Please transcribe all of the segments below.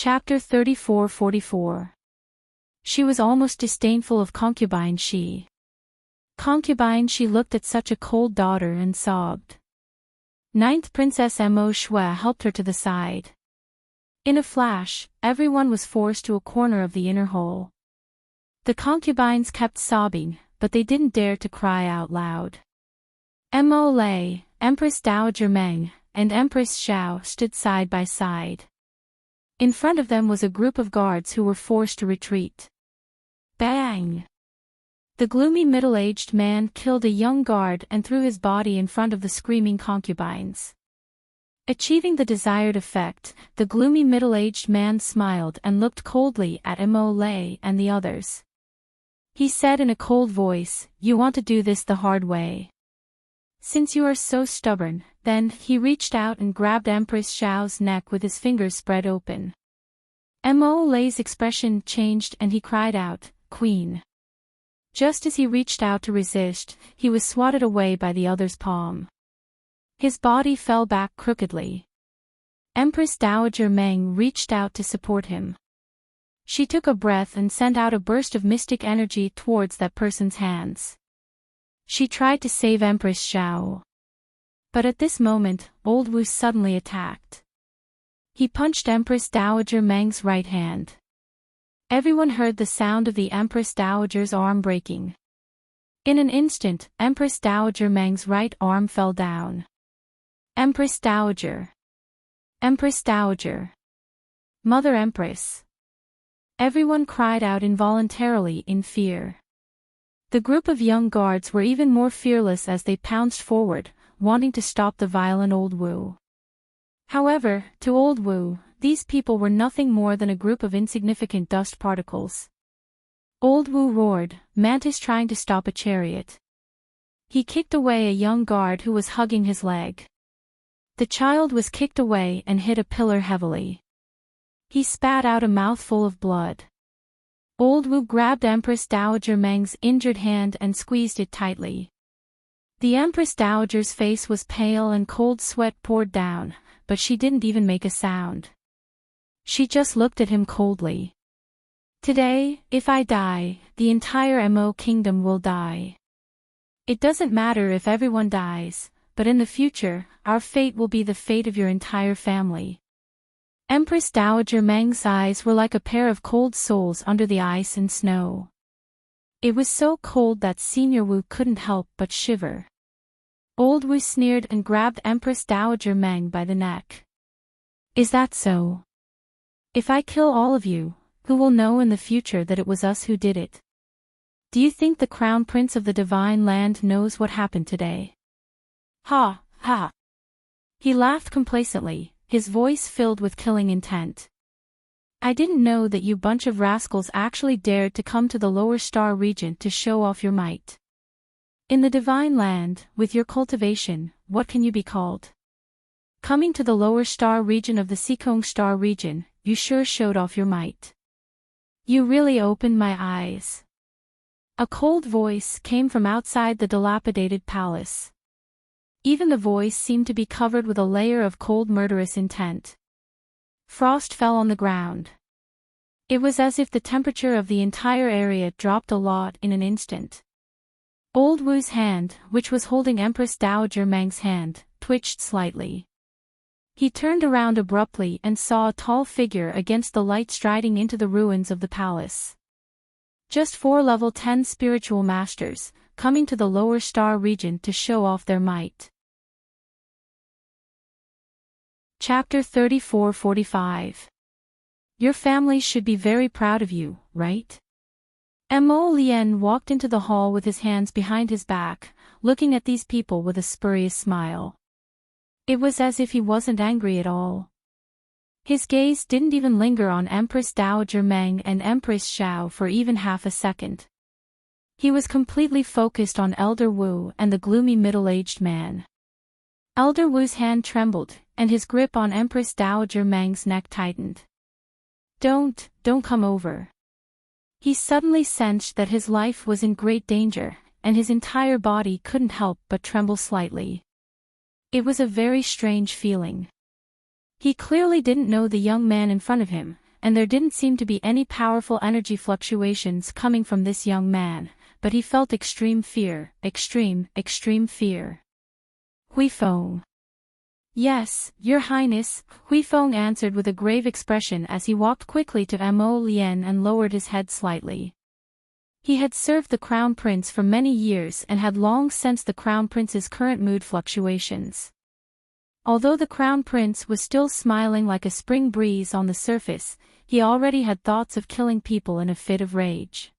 Chapter 34-44. She was almost disdainful of concubine she. Concubine she looked at such a cold daughter and sobbed. Ninth Princess Mo Shui helped her to the side. In a flash, everyone was forced to a corner of the inner hole. The concubines kept sobbing, but they didn't dare to cry out loud. Mo Lei, Empress Dowager Meng, and Empress Xiao stood side by side. In front of them was a group of guards who were forced to retreat. Bang! The gloomy middle-aged man killed a young guard and threw his body in front of the screaming concubines. Achieving the desired effect, the gloomy middle-aged man smiled and looked coldly at Mo Lei and the others. He said in a cold voice, "You want to do this the hard way. Since you are so stubborn," then he reached out and grabbed Empress Xiao's neck with his fingers spread open. Mo Lei's expression changed and he cried out, "Queen." Just as he reached out to resist, he was swatted away by the other's palm. His body fell back crookedly. Empress Dowager Meng reached out to support him. She took a breath and sent out a burst of mystic energy towards that person's hands. She tried to save Empress Xiao. But at this moment, Old Wu suddenly attacked. He punched Empress Dowager Meng's right hand. Everyone heard the sound of the Empress Dowager's arm breaking. In an instant, Empress Dowager Meng's right arm fell down. Empress Dowager. Empress Dowager. Mother Empress. Everyone cried out involuntarily in fear. The group of young guards were even more fearless as they pounced forward, wanting to stop the violent Old Wu. However, to Old Wu, these people were nothing more than a group of insignificant dust particles. Old Wu roared, Mantis trying to stop a chariot. He kicked away a young guard who was hugging his leg. The child was kicked away and hit a pillar heavily. He spat out a mouthful of blood. Old Wu grabbed Empress Dowager Meng's injured hand and squeezed it tightly. The Empress Dowager's face was pale and cold sweat poured down, but she didn't even make a sound. She just looked at him coldly. Today, if I die, the entire Mo kingdom will die. It doesn't matter if everyone dies, but in the future, our fate will be the fate of your entire family. Empress Dowager Meng's eyes were like a pair of cold souls under the ice and snow. It was so cold that Senior Wu couldn't help but shiver. Old Wu sneered and grabbed Empress Dowager Meng by the neck. Is that so? If I kill all of you, who will know in the future that it was us who did it? Do you think the Crown Prince of the Divine Land knows what happened today? Ha, ha. He laughed complacently, his voice filled with killing intent. I didn't know that you bunch of rascals actually dared to come to the Lower Star region to show off your might. In the Divine Land, with your cultivation, what can you be called? Coming to the Lower Star region of the Sikong Star region, you sure showed off your might. You really opened my eyes. A cold voice came from outside the dilapidated palace. Even the voice seemed to be covered with a layer of cold murderous intent. Frost fell on the ground. It was as if the temperature of the entire area dropped a lot in an instant. Old Wu's hand, which was holding Empress Dowager Meng's hand, twitched slightly. He turned around abruptly and saw a tall figure against the light striding into the ruins of the palace. Just 4 level 10 spiritual masters, coming to the Lower Star region to show off their might. Chapter 34-45. Your family should be very proud of you, right? Mo Lien walked into the hall with his hands behind his back, looking at these people with a spurious smile. It was as if he wasn't angry at all. His gaze didn't even linger on Empress Dowager Meng and Empress Xiao for even half a second. He was completely focused on Elder Wu and the gloomy middle-aged man. Elder Wu's hand trembled, and his grip on Empress Dowager Meng's neck tightened. Don't come over. He suddenly sensed that his life was in great danger, and his entire body couldn't help but tremble slightly. It was a very strange feeling. He clearly didn't know the young man in front of him, and there didn't seem to be any powerful energy fluctuations coming from this young man, but he felt extreme fear, extreme fear. Huifeng. Yes, Your Highness, Huifeng answered with a grave expression as he walked quickly to Mo Lian and lowered his head slightly. He had served the Crown Prince for many years and had long sensed the Crown Prince's current mood fluctuations. Although the Crown Prince was still smiling like a spring breeze on the surface, he already had thoughts of killing people in a fit of rage.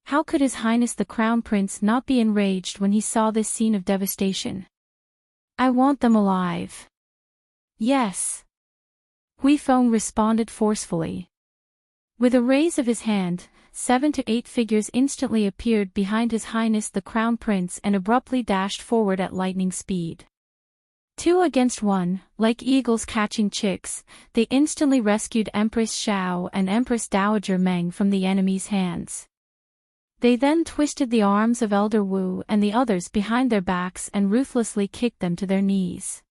How could His Highness the Crown Prince not be enraged when he saw this scene of devastation? I want them alive. Yes. Huifeng responded forcefully. With a raise of his hand, 7 to 8 figures instantly appeared behind His Highness the Crown Prince and abruptly dashed forward at lightning speed. 2 against 1, like eagles catching chicks, they instantly rescued Empress Xiao and Empress Dowager Meng from the enemy's hands. They then twisted the arms of Elder Wu and the others behind their backs and ruthlessly kicked them to their knees.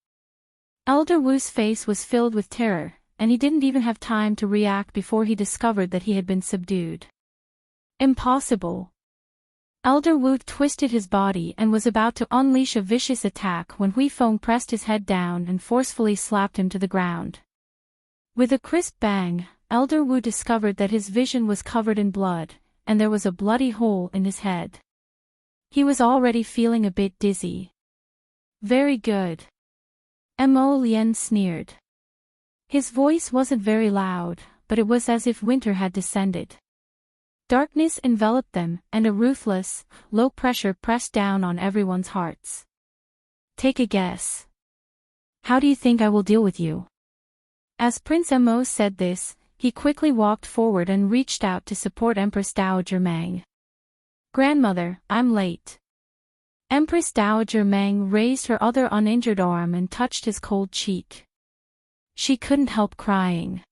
Elder Wu's face was filled with terror, and he didn't even have time to react before he discovered that he had been subdued. Impossible. Elder Wu twisted his body and was about to unleash a vicious attack when Huifeng pressed his head down and forcefully slapped him to the ground. With a crisp bang, Elder Wu discovered that his vision was covered in blood, and there was a bloody hole in his head. He was already feeling a bit dizzy. Very good. Mo Lian sneered. His voice wasn't very loud, but it was as if winter had descended. Darkness enveloped them, and a ruthless, low pressure pressed down on everyone's hearts. Take a guess. How do you think I will deal with you? As Prince Mo said this, he quickly walked forward and reached out to support Empress Dowager Meng. Grandmother, I'm late. Empress Dowager Meng raised her other uninjured arm and touched his cold cheek. She couldn't help crying.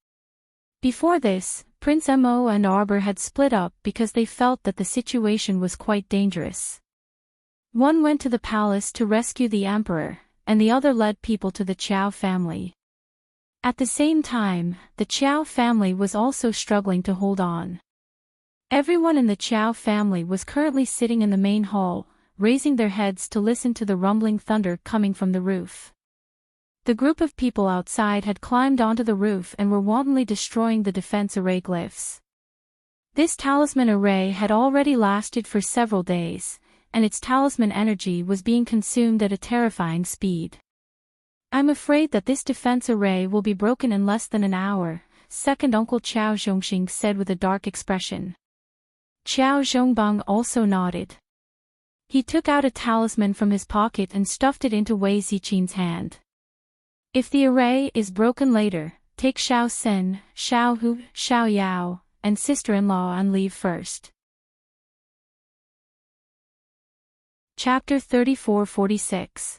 Before this, Prince Mo and Arbor had split up because they felt that the situation was quite dangerous. One went to the palace to rescue the emperor, and the other led people to the Qiao family. At the same time, the Qiao family was also struggling to hold on. Everyone in the Qiao family was currently sitting in the main hall, raising their heads to listen to the rumbling thunder coming from the roof. The group of people outside had climbed onto the roof and were wantonly destroying the defense array glyphs. This talisman array had already lasted for several days, and its talisman energy was being consumed at a terrifying speed. I'm afraid that this defense array will be broken in less than an hour, second Uncle Qiao Zhongxing said with a dark expression. Qiao Zhongbang also nodded. He took out a talisman from his pocket and stuffed it into Wei Ziqin's hand. If the array is broken later, take Xiao Sen, Xiao Hu, Xiao Yao, and sister-in-law and leave first. Chapter 34-46.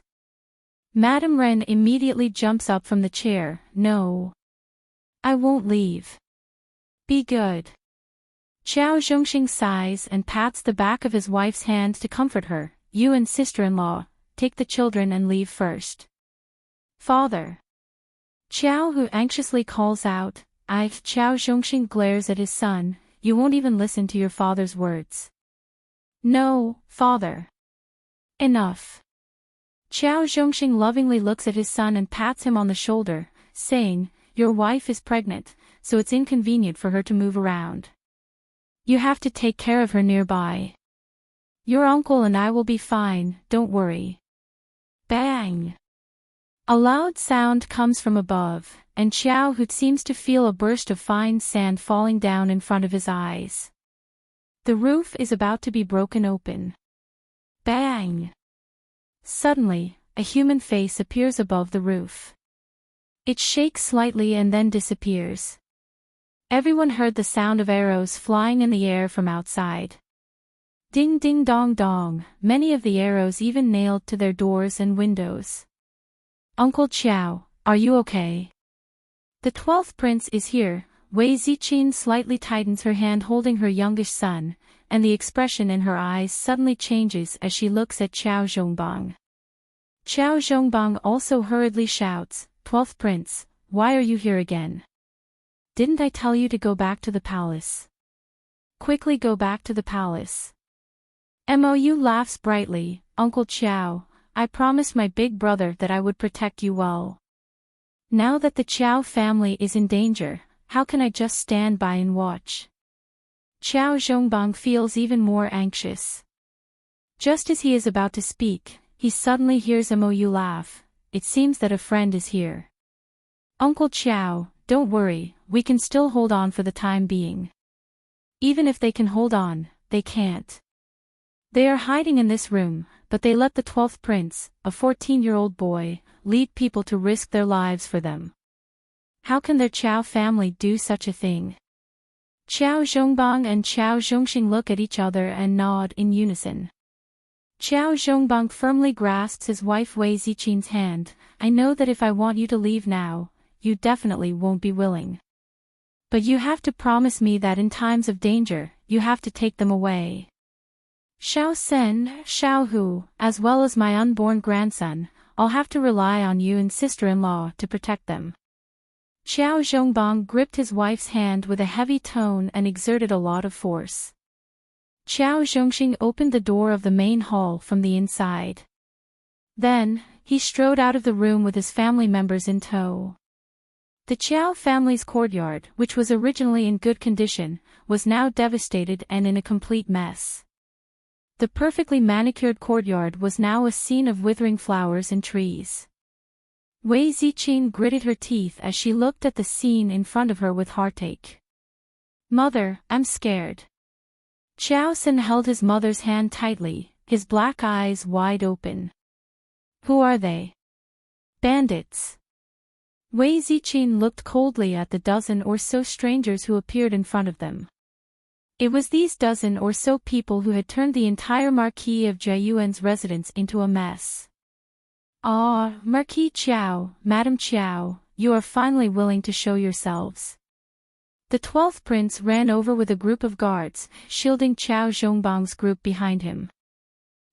Madame Ren immediately jumps up from the chair. No. I won't leave. Be good. Qiao Zhongxing sighs and pats the back of his wife's hand to comfort her. You and sister-in-law, take the children and leave first. Father. Qiao Hu anxiously calls out. Qiao Zhongxing glares at his son. You won't even listen to your father's words. No, father. Enough. Qiao Zhongxing lovingly looks at his son and pats him on the shoulder, saying, Your wife is pregnant, so it's inconvenient for her to move around. You have to take care of her nearby. Your uncle and I will be fine, don't worry. Bang! A loud sound comes from above, and Qiao Hu seems to feel a burst of fine sand falling down in front of his eyes. The roof is about to be broken open. Bang! Suddenly, a human face appears above the roof. It shakes slightly and then disappears. Everyone heard the sound of arrows flying in the air from outside. Ding ding dong dong, many of the arrows even nailed to their doors and windows. Uncle Qiao, are you okay? The 12th prince is here. Wei Ziqin slightly tightens her hand holding her youngest son, and the expression in her eyes suddenly changes as she looks at Qiao Zhongbang. Qiao Zhongbang also hurriedly shouts, 12th prince, why are you here again? didn't I tell you to go back to the palace? Quickly go back to the palace. Mou laughs brightly, Uncle Qiao, I promised my big brother that I would protect you well. Now that the Qiao family is in danger, how can I just stand by and watch? Qiao Zhongbang feels even more anxious. Just as he is about to speak, he suddenly hears Mou laugh. It seems that a friend is here. Uncle Qiao, don't worry, we can still hold on for the time being. Even if they can hold on, they can't. They are hiding in this room, but they let the 12th prince, a 14-year-old boy, lead people to risk their lives for them. How can their Qiao family do such a thing? Qiao Zhongbang and Qiao Zhongxing look at each other and nod in unison. Qiao Zhongbang firmly grasps his wife Wei Ziqin's hand. I know that if I want you to leave now, you definitely won't be willing. But you have to promise me that in times of danger, you have to take them away. Xiao Sen, Xiao Hu, as well as my unborn grandson, I'll have to rely on you and sister-in-law to protect them. Qiao Zhongbang gripped his wife's hand with a heavy tone and exerted a lot of force. Qiao Zhongxing opened the door of the main hall from the inside. Then, he strode out of the room with his family members in tow. The Qiao family's courtyard, which was originally in good condition, was now devastated and in a complete mess. The perfectly manicured courtyard was now a scene of withering flowers and trees. Wei Ziqin gritted her teeth as she looked at the scene in front of her with heartache. Mother, I'm scared. Qiao Sen held his mother's hand tightly, his black eyes wide open. Who are they? Bandits. Wei Ziqin looked coldly at the dozen or so strangers who appeared in front of them. It was these dozen or so people who had turned the entire Marquis of Jiayuan's residence into a mess. Ah, Marquis Qiao, Madam Qiao, you are finally willing to show yourselves. The 12th prince ran over with a group of guards, shielding Qiao Zhongbang's group behind him.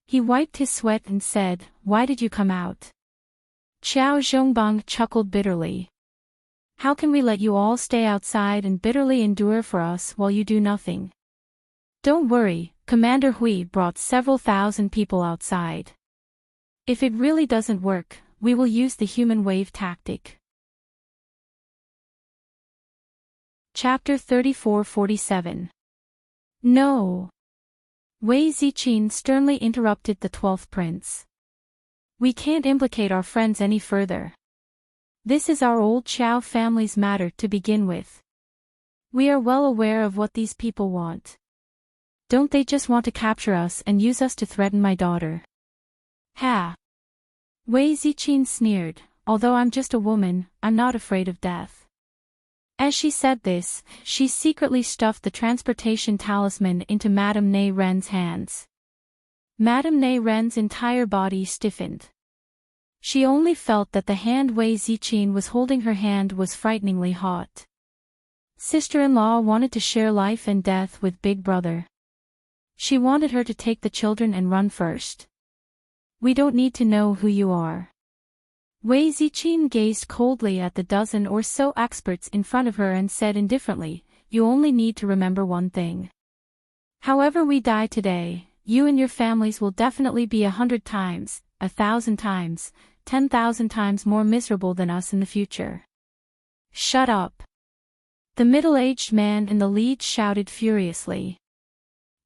He wiped his sweat and said, Why did you come out? Qiao Zhongbang chuckled bitterly. How can we let you all stay outside and bitterly endure for us while you do nothing? Don't worry, Commander Hui brought several thousand people outside. If it really doesn't work, we will use the human wave tactic. Chapter 34-47. No. Wei Ziqin sternly interrupted the 12th prince. We can't implicate our friends any further. This is our old Qiao family's matter to begin with. We are well aware of what these people want. Don't they just want to capture us and use us to threaten my daughter? Ha! Wei Ziqin sneered, although I'm just a woman, I'm not afraid of death. As she said this, she secretly stuffed the transportation talisman into Madame Nei Ren's hands. Madame Nei Ren's entire body stiffened. She only felt that the hand Wei Ziqin was holding her hand was frighteningly hot. Sister-in-law wanted to share life and death with Big Brother. She wanted her to take the children and run first. We don't need to know who you are. Wei Ziqin gazed coldly at the dozen or so experts in front of her and said indifferently, You only need to remember one thing. However we die today, you and your families will definitely be 100 times, 1,000 times, 10,000 times more miserable than us in the future. Shut up. The middle-aged man in the lead shouted furiously.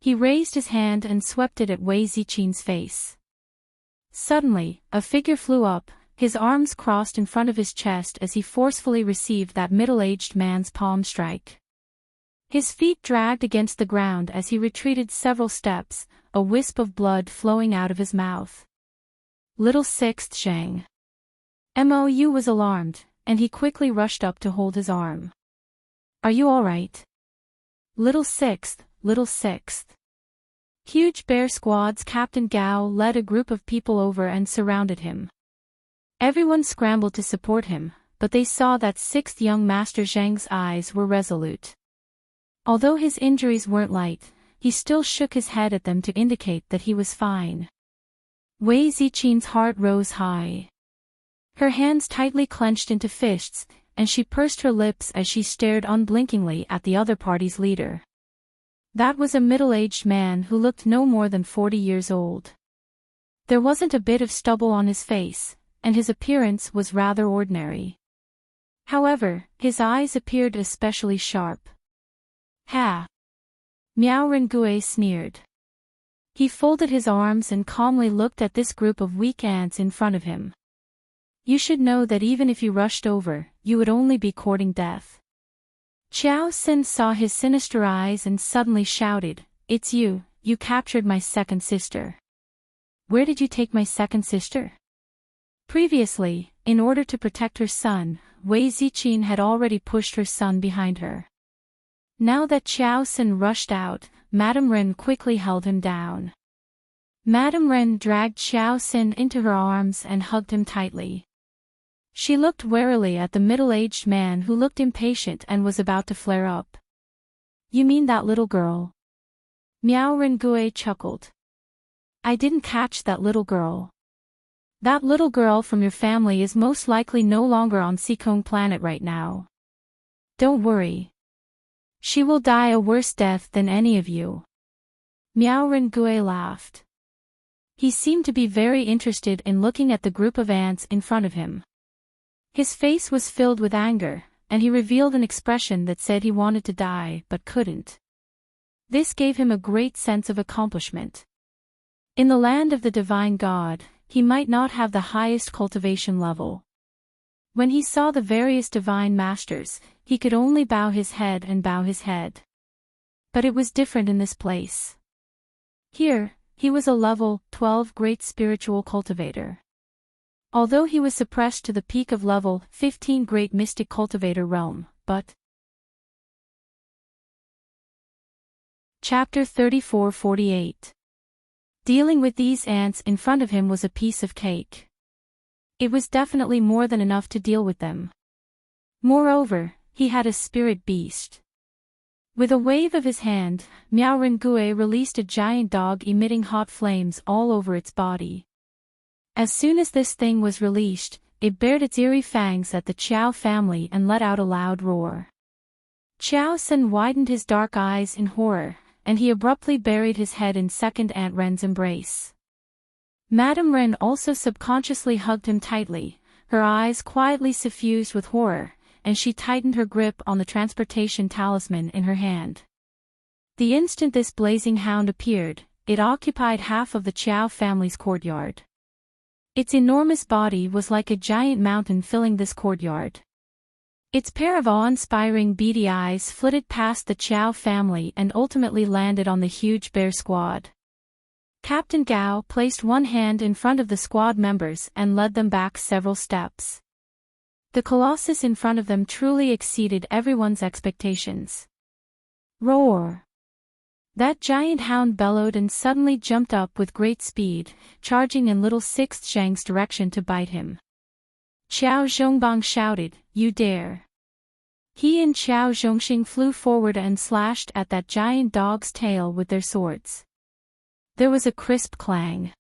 He raised his hand and swept it at Wei Ziqin's face. Suddenly, a figure flew up, his arms crossed in front of his chest as he forcefully received that middle-aged man's palm strike. His feet dragged against the ground as he retreated several steps, a wisp of blood flowing out of his mouth. Little Sixth Zhang. Mou was alarmed, and he quickly rushed up to hold his arm. Are you all right? Little Sixth, Little Sixth. Huge bear squad's Captain Gao led a group of people over and surrounded him. Everyone scrambled to support him, but they saw that 6th young Master Zhang's eyes were resolute. Although his injuries weren't light, he still shook his head at them to indicate that he was fine. Wei Ziqin's heart rose high. Her hands tightly clenched into fists, and she pursed her lips as she stared unblinkingly at the other party's leader. That was a middle-aged man who looked no more than 40 years old. There wasn't a bit of stubble on his face, and his appearance was rather ordinary. However, his eyes appeared especially sharp. Ha! Miao Rengue sneered. He folded his arms and calmly looked at this group of weak ants in front of him. You should know that even if you rushed over, you would only be courting death. Xiao Xin saw his sinister eyes and suddenly shouted, It's you, you captured my second sister. Where did you take my second sister? Previously, in order to protect her son, Wei Ziqin had already pushed her son behind her. Now that Xiao Xin rushed out, Madame Ren quickly held him down. Madame Ren dragged Xiao Xin into her arms and hugged him tightly. She looked warily at the middle-aged man who looked impatient and was about to flare up. You mean that little girl? Miao Rengue chuckled. I didn't catch that little girl. That little girl from your family is most likely no longer on Sikong planet right now. Don't worry. She will die a worse death than any of you. Miao Rengue laughed. He seemed to be very interested in looking at the group of ants in front of him. His face was filled with anger, and he revealed an expression that said he wanted to die but couldn't. This gave him a great sense of accomplishment. In the land of the divine god, he might not have the highest cultivation level. When he saw the various divine masters, he could only bow his head and bow his head. But it was different in this place. Here, he was a level 12 great spiritual cultivator. Although he was suppressed to the peak of level 15 great mystic cultivator realm, but... Chapter 34-48. Dealing with these ants in front of him was a piece of cake. It was definitely more than enough to deal with them. Moreover, he had a spirit beast. With a wave of his hand, Miao Rengue released a giant dog emitting hot flames all over its body. As soon as this thing was released, it bared its eerie fangs at the Qiao family and let out a loud roar. Qiao Xin widened his dark eyes in horror, and he abruptly buried his head in second Aunt Ren's embrace. Madame Ren also subconsciously hugged him tightly, her eyes quietly suffused with horror, and she tightened her grip on the transportation talisman in her hand. The instant this blazing hound appeared, it occupied half of the Qiao family's courtyard. Its enormous body was like a giant mountain filling this courtyard. Its pair of awe-inspiring beady eyes flitted past the Qiao family and ultimately landed on the huge bear squad. Captain Gao placed one hand in front of the squad members and led them back several steps. The colossus in front of them truly exceeded everyone's expectations. Roar! That giant hound bellowed and suddenly jumped up with great speed, charging in little Sixth Zhang's direction to bite him. Qiao Zhongbang shouted, You dare! He and Qiao Zhongxing flew forward and slashed at that giant dog's tail with their swords. There was a crisp clang.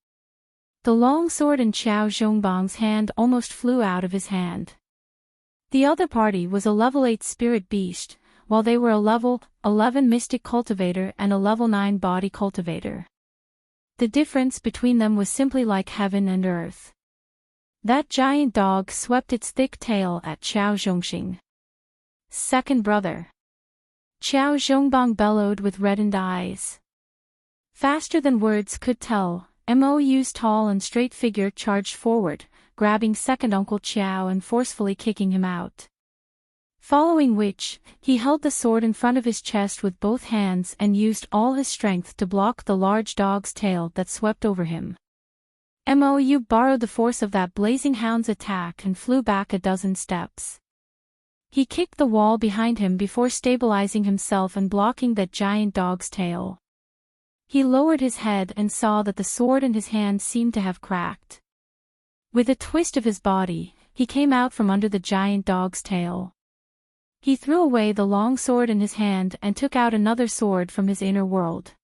The long sword in Qiao Zhongbang's hand almost flew out of his hand. The other party was a level 8 spirit beast, while they were a level 11 mystic cultivator and a level 9 body cultivator. The difference between them was simply like heaven and earth. That giant dog swept its thick tail at Qiao Zhongxing. Second brother. Qiao Zhongbang bellowed with reddened eyes. Faster than words could tell, Mou's tall and straight figure charged forward, grabbing second Uncle Qiao and forcefully kicking him out. Following which, he held the sword in front of his chest with both hands and used all his strength to block the large dog's tail that swept over him. Mou borrowed the force of that blazing hound's attack and flew back a dozen steps. He kicked the wall behind him before stabilizing himself and blocking that giant dog's tail. He lowered his head and saw that the sword in his hand seemed to have cracked. With a twist of his body, he came out from under the giant dog's tail. He threw away the long sword in his hand and took out another sword from his inner world.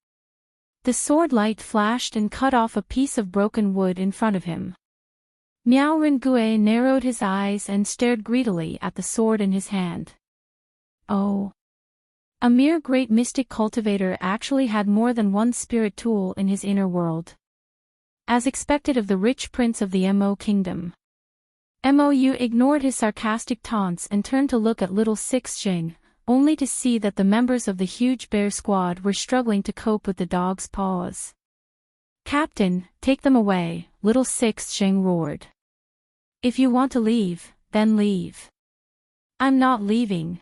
The sword light flashed and cut off a piece of broken wood in front of him. Miao Rengue narrowed his eyes and stared greedily at the sword in his hand. Oh. A mere great mystic cultivator actually had more than one spirit tool in his inner world. As expected of the rich prince of the Mo kingdom. Mou ignored his sarcastic taunts and turned to look at little Six Jing, only to see that the members of the huge bear squad were struggling to cope with the dog's paws. "Captain, take them away," little Six Jing roared. "If you want to leave, then leave." "I'm not leaving."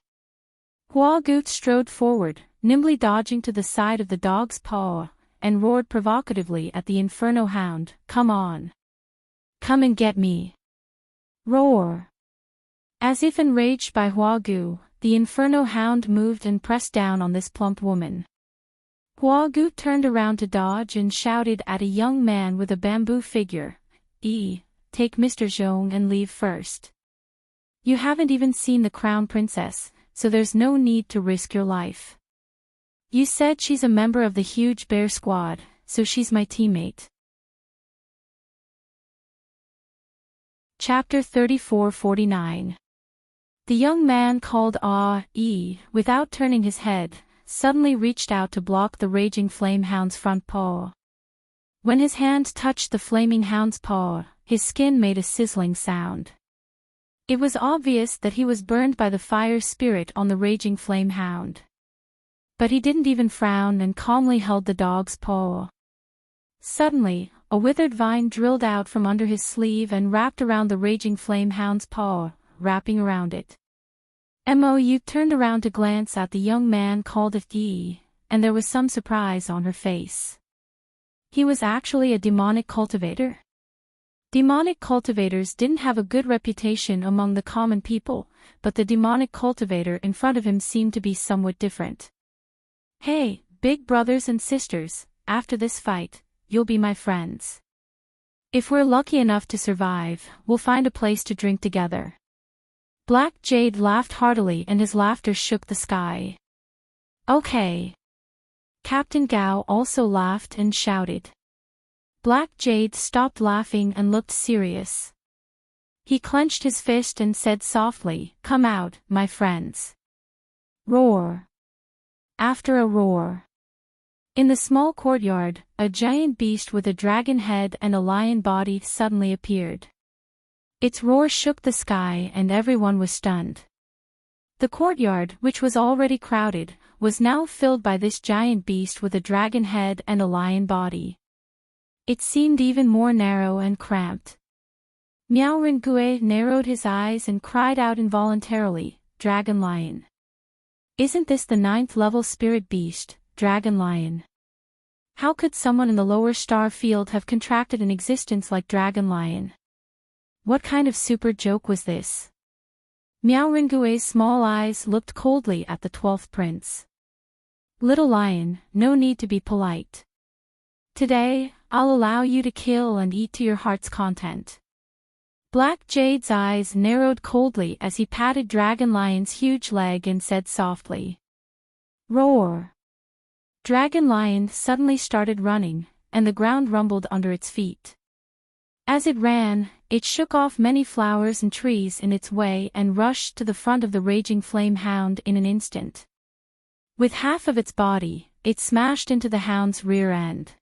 Hua Goot strode forward, nimbly dodging to the side of the dog's paw, and roared provocatively at the Inferno Hound, "Come on. Come and get me." Roar. As if enraged by Hua Gu, the Inferno Hound moved and pressed down on this plump woman. Hua Gu turned around to dodge and shouted at a young man with a bamboo figure, "Take Mr. Zhong and leave first. You haven't even seen the Crown Princess, so there's no need to risk your life. You said she's a member of the huge bear squad, so she's my teammate." Chapter 34-49. The young man called without turning his head, suddenly reached out to block the raging flame hound's front paw. When his hand touched the flaming hound's paw, his skin made a sizzling sound. It was obvious that he was burned by the fire spirit on the raging flame hound. But he didn't even frown and calmly held the dog's paw. Suddenly, a withered vine drilled out from under his sleeve and wrapped around the raging flame hound's paw, wrapping around it. Mou turned around to glance at the young man called and there was some surprise on her face. He was actually a demonic cultivator. Demonic cultivators didn't have a good reputation among the common people, but the demonic cultivator in front of him seemed to be somewhat different. "Hey, big brothers and sisters, after this fight, you'll be my friends. If we're lucky enough to survive, we'll find a place to drink together." Black Jade laughed heartily and his laughter shook the sky. "Okay." Captain Gao also laughed and shouted. Black Jade stopped laughing and looked serious. He clenched his fist and said softly, "Come out, my friends." Roar. After a roar. In the small courtyard, a giant beast with a dragon head and a lion body suddenly appeared. Its roar shook the sky and everyone was stunned. The courtyard, which was already crowded, was now filled by this giant beast with a dragon head and a lion body. It seemed even more narrow and cramped. Miao Rengue narrowed his eyes and cried out involuntarily, "Dragon Lion. Isn't this the 9th level spirit beast, Dragon Lion? How could someone in the lower star field have contracted an existence like Dragon Lion? What kind of super joke was this?" Miao Rengue's small eyes looked coldly at the 12th prince. "Little Lion, no need to be polite. Today, I'll allow you to kill and eat to your heart's content." Black Jade's eyes narrowed coldly as he patted Dragon Lion's huge leg and said softly, "Roar." Dragon Lion suddenly started running, and the ground rumbled under its feet. As it ran, it shook off many flowers and trees in its way and rushed to the front of the raging flame hound in an instant. With half of its body, it smashed into the hound's rear end.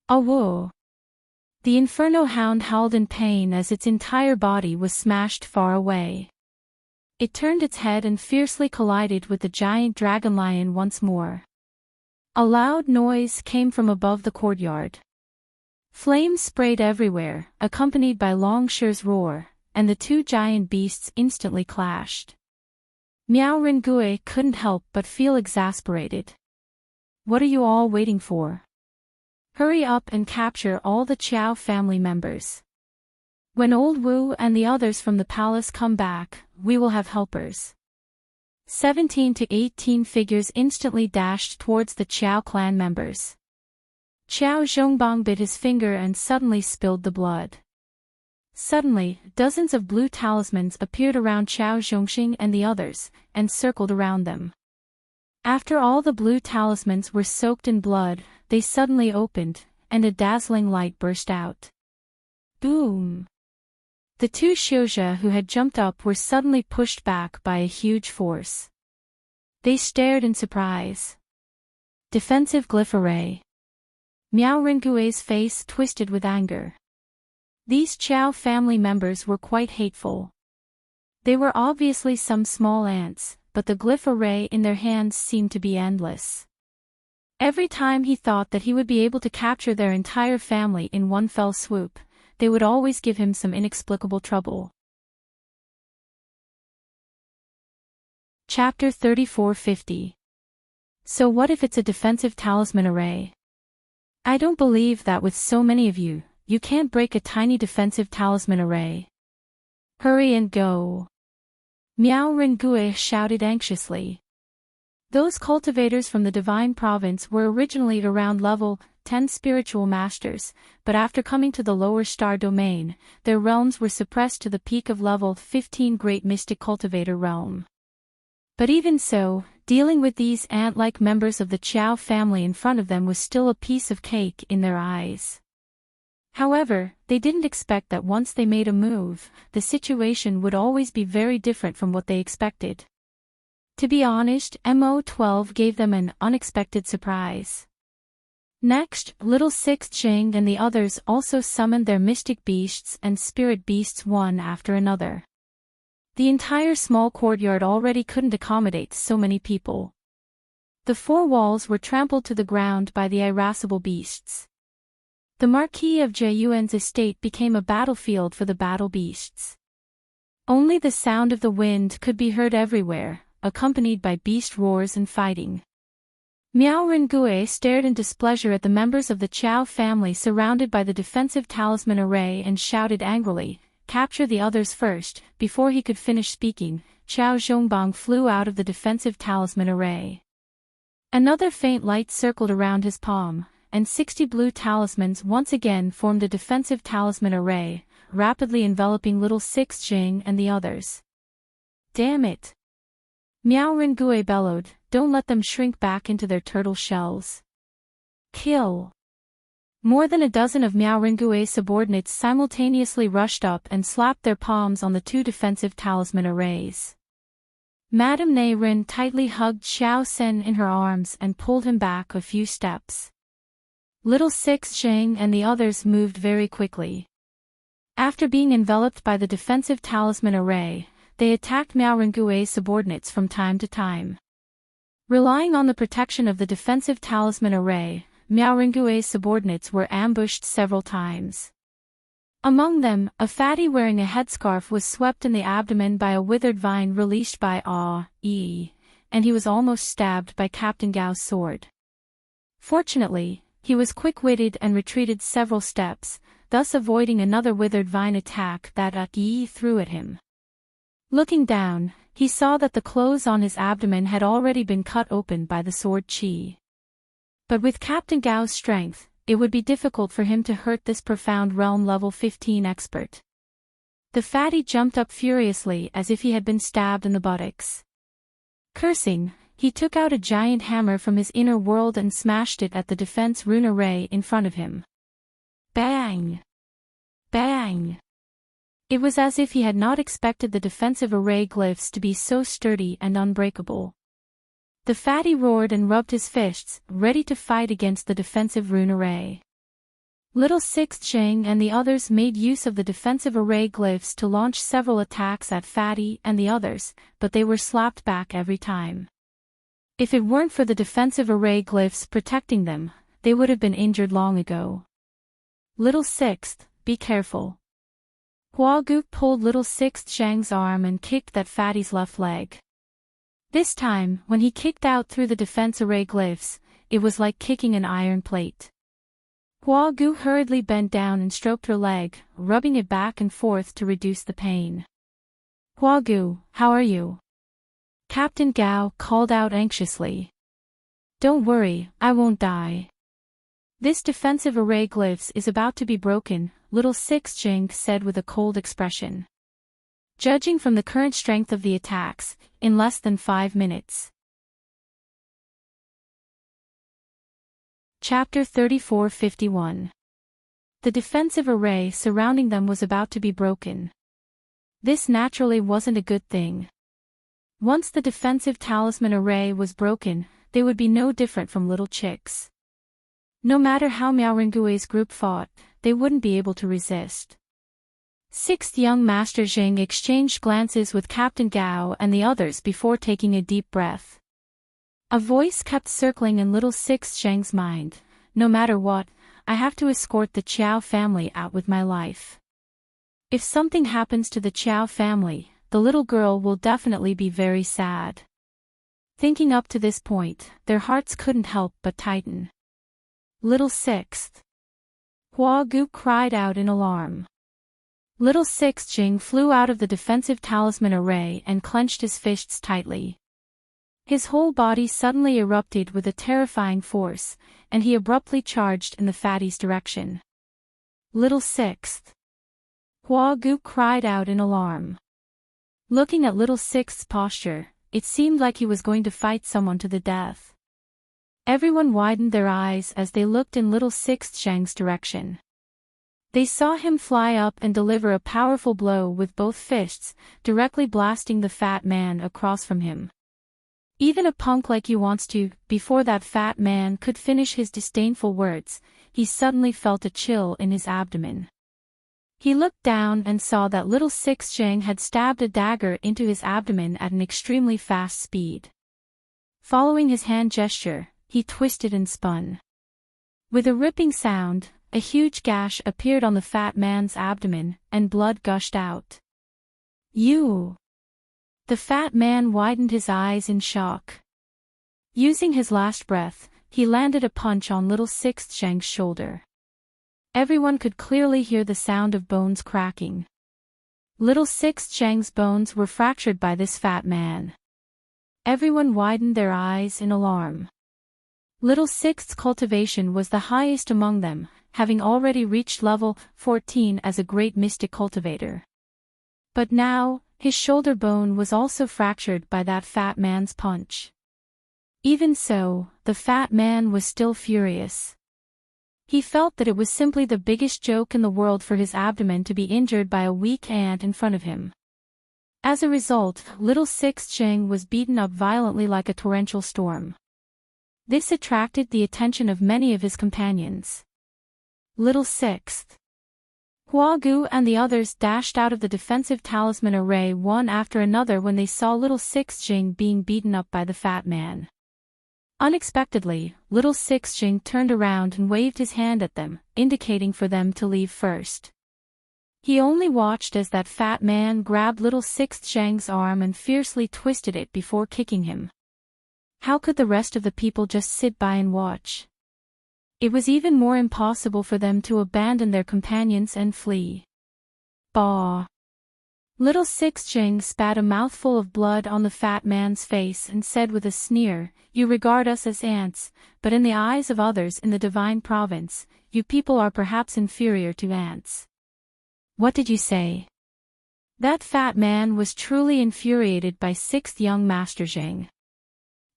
"Awoo!" The Inferno Hound howled in pain as its entire body was smashed far away. It turned its head and fiercely collided with the giant Dragon Lion once more. A loud noise came from above the courtyard. Flames sprayed everywhere, accompanied by Longshire's roar, and the two giant beasts instantly clashed. Miao Rengue couldn't help but feel exasperated. "What are you all waiting for? Hurry up and capture all the Qiao family members. When Old Wu and the others from the palace come back, we will have helpers." 17 to 18 figures instantly dashed towards the Qiao clan members. Qiao Zhongbang bit his finger and suddenly spilled the blood. Suddenly, dozens of blue talismans appeared around Qiao Zhongxing and the others, and circled around them. After all the blue talismans were soaked in blood, they suddenly opened, and a dazzling light burst out. Boom! The two Xiuzhe who had jumped up were suddenly pushed back by a huge force. They stared in surprise. Defensive glyph array. Miao Rengui's face twisted with anger. These Qiao family members were quite hateful. They were obviously some small ants, but the glyph array in their hands seemed to be endless. Every time he thought that he would be able to capture their entire family in one fell swoop, they would always give him some inexplicable trouble. Chapter 3450. So what if it's a defensive talisman array? I don't believe that with so many of you, you can't break a tiny defensive talisman array. Hurry and go. Miao Rengui shouted anxiously. Those cultivators from the Divine Province were originally around level 10 spiritual masters, but after coming to the lower star domain, their realms were suppressed to the peak of level 15 Great Mystic Cultivator realm. But even so, dealing with these ant-like members of the Qiao family in front of them was still a piece of cake in their eyes. However, they didn't expect that once they made a move, the situation would always be very different from what they expected. To be honest, MO12 gave them an unexpected surprise. Next, Little Sixth Jing and the others also summoned their mystic beasts and spirit beasts one after another. The entire small courtyard already couldn't accommodate so many people. The four walls were trampled to the ground by the irascible beasts. The Marquis of Jiayuan's estate became a battlefield for the battle beasts. Only the sound of the wind could be heard everywhere, accompanied by beast roars and fighting. Miao Rengui stared in displeasure at the members of the Qiao family surrounded by the defensive talisman array and shouted angrily, "Capture the others first." Before he could finish speaking, Qiao Zhongbang flew out of the defensive talisman array. Another faint light circled around his palm, and 60 blue talismans once again formed a defensive talisman array, rapidly enveloping Little Sixth Jing and the others. Damn it! Miao Rengui bellowed, don't let them shrink back into their turtle shells. Kill! More than a dozen of Miao Rengui's subordinates simultaneously rushed up and slapped their palms on the two defensive talisman arrays. Madame Nei Rin tightly hugged Xiao Sen in her arms and pulled him back a few steps. Little Sixth Jing and the others moved very quickly. After being enveloped by the defensive talisman array, they attacked Miao Rengui's subordinates from time to time. Relying on the protection of the defensive talisman array, Miao Rengui's subordinates were ambushed several times. Among them, a fatty wearing a headscarf was swept in the abdomen by a withered vine released by and he was almost stabbed by Captain Gao's sword. Fortunately, he was quick-witted and retreated several steps, thus avoiding another withered vine attack that Yi threw at him. Looking down, he saw that the clothes on his abdomen had already been cut open by the sword qi. But with Captain Gao's strength, it would be difficult for him to hurt this profound realm level 15 expert. The fatty jumped up furiously as if he had been stabbed in the buttocks. Cursing, he took out a giant hammer from his inner world and smashed it at the defense rune array in front of him. Bang! Bang! It was as if he had not expected the defensive array glyphs to be so sturdy and unbreakable. The fatty roared and rubbed his fists, ready to fight against the defensive rune array. Little Sixth Jing and the others made use of the defensive array glyphs to launch several attacks at Fatty and the others, but they were slapped back every time. If it weren't for the defensive array glyphs protecting them, they would have been injured long ago. Little Sixth, be careful. Huagu pulled Little Sixth Zhang's arm and kicked that fatty's left leg. This time, when he kicked out through the defense array glyphs, it was like kicking an iron plate. Huagu hurriedly bent down and stroked her leg, rubbing it back and forth to reduce the pain. Huagu, how are you? Captain Gao called out anxiously. Don't worry, I won't die. This defensive array glyphs is about to be broken, Little Sixth Jing said with a cold expression. Judging from the current strength of the attacks, in less than 5 minutes. Chapter 3451. The defensive array surrounding them was about to be broken. This naturally wasn't a good thing. Once the defensive talisman array was broken, they would be no different from little chicks. No matter how Miaorengue's group fought, they wouldn't be able to resist. Sixth young Master Zheng exchanged glances with Captain Gao and the others before taking a deep breath. A voice kept circling in little Sixth Zheng's mind. No matter what, I have to escort the Qiao family out with my life. If something happens to the Qiao family, the little girl will definitely be very sad. Thinking up to this point, their hearts couldn't help but tighten. Little Sixth. Hua Gu cried out in alarm. Little Sixth Jing flew out of the defensive talisman array and clenched his fists tightly. His whole body suddenly erupted with a terrifying force, and he abruptly charged in the fatty's direction. Little Sixth. Hua Gu cried out in alarm. Looking at Little Sixth's posture, it seemed like he was going to fight someone to the death. Everyone widened their eyes as they looked in Little Sixth Zhang's direction. They saw him fly up and deliver a powerful blow with both fists, directly blasting the fat man across from him. Even a punk like you wants to, before that fat man could finish his disdainful words, he suddenly felt a chill in his abdomen. He looked down and saw that Little Sixth Zhang had stabbed a dagger into his abdomen at an extremely fast speed. Following his hand gesture, he twisted and spun. With a ripping sound, a huge gash appeared on the fat man's abdomen, and blood gushed out. You! The fat man widened his eyes in shock. Using his last breath, he landed a punch on Little Sixth Zhang's shoulder. Everyone could clearly hear the sound of bones cracking. Little Sixth Zhang's bones were fractured by this fat man. Everyone widened their eyes in alarm. Little Sixth's cultivation was the highest among them, having already reached level 14 as a great mystic cultivator. But now, his shoulder bone was also fractured by that fat man's punch. Even so, the fat man was still furious. He felt that it was simply the biggest joke in the world for his abdomen to be injured by a weak ant in front of him. As a result, Little Sixth Zhang was beaten up violently like a torrential storm. This attracted the attention of many of his companions. Little Sixth. Hua Gu and the others dashed out of the defensive talisman array one after another when they saw Little Sixth Jing being beaten up by the fat man. Unexpectedly, Little Sixth Jing turned around and waved his hand at them, indicating for them to leave first. He only watched as that fat man grabbed Little Sixth Zhang's arm and fiercely twisted it before kicking him. How could the rest of the people just sit by and watch? It was even more impossible for them to abandon their companions and flee. Bah! Little Sixth Jing spat a mouthful of blood on the fat man's face and said with a sneer, "You regard us as ants, but in the eyes of others in the Divine Province, you people are perhaps inferior to ants." What did you say? That fat man was truly infuriated by Sixth Young Master Jing.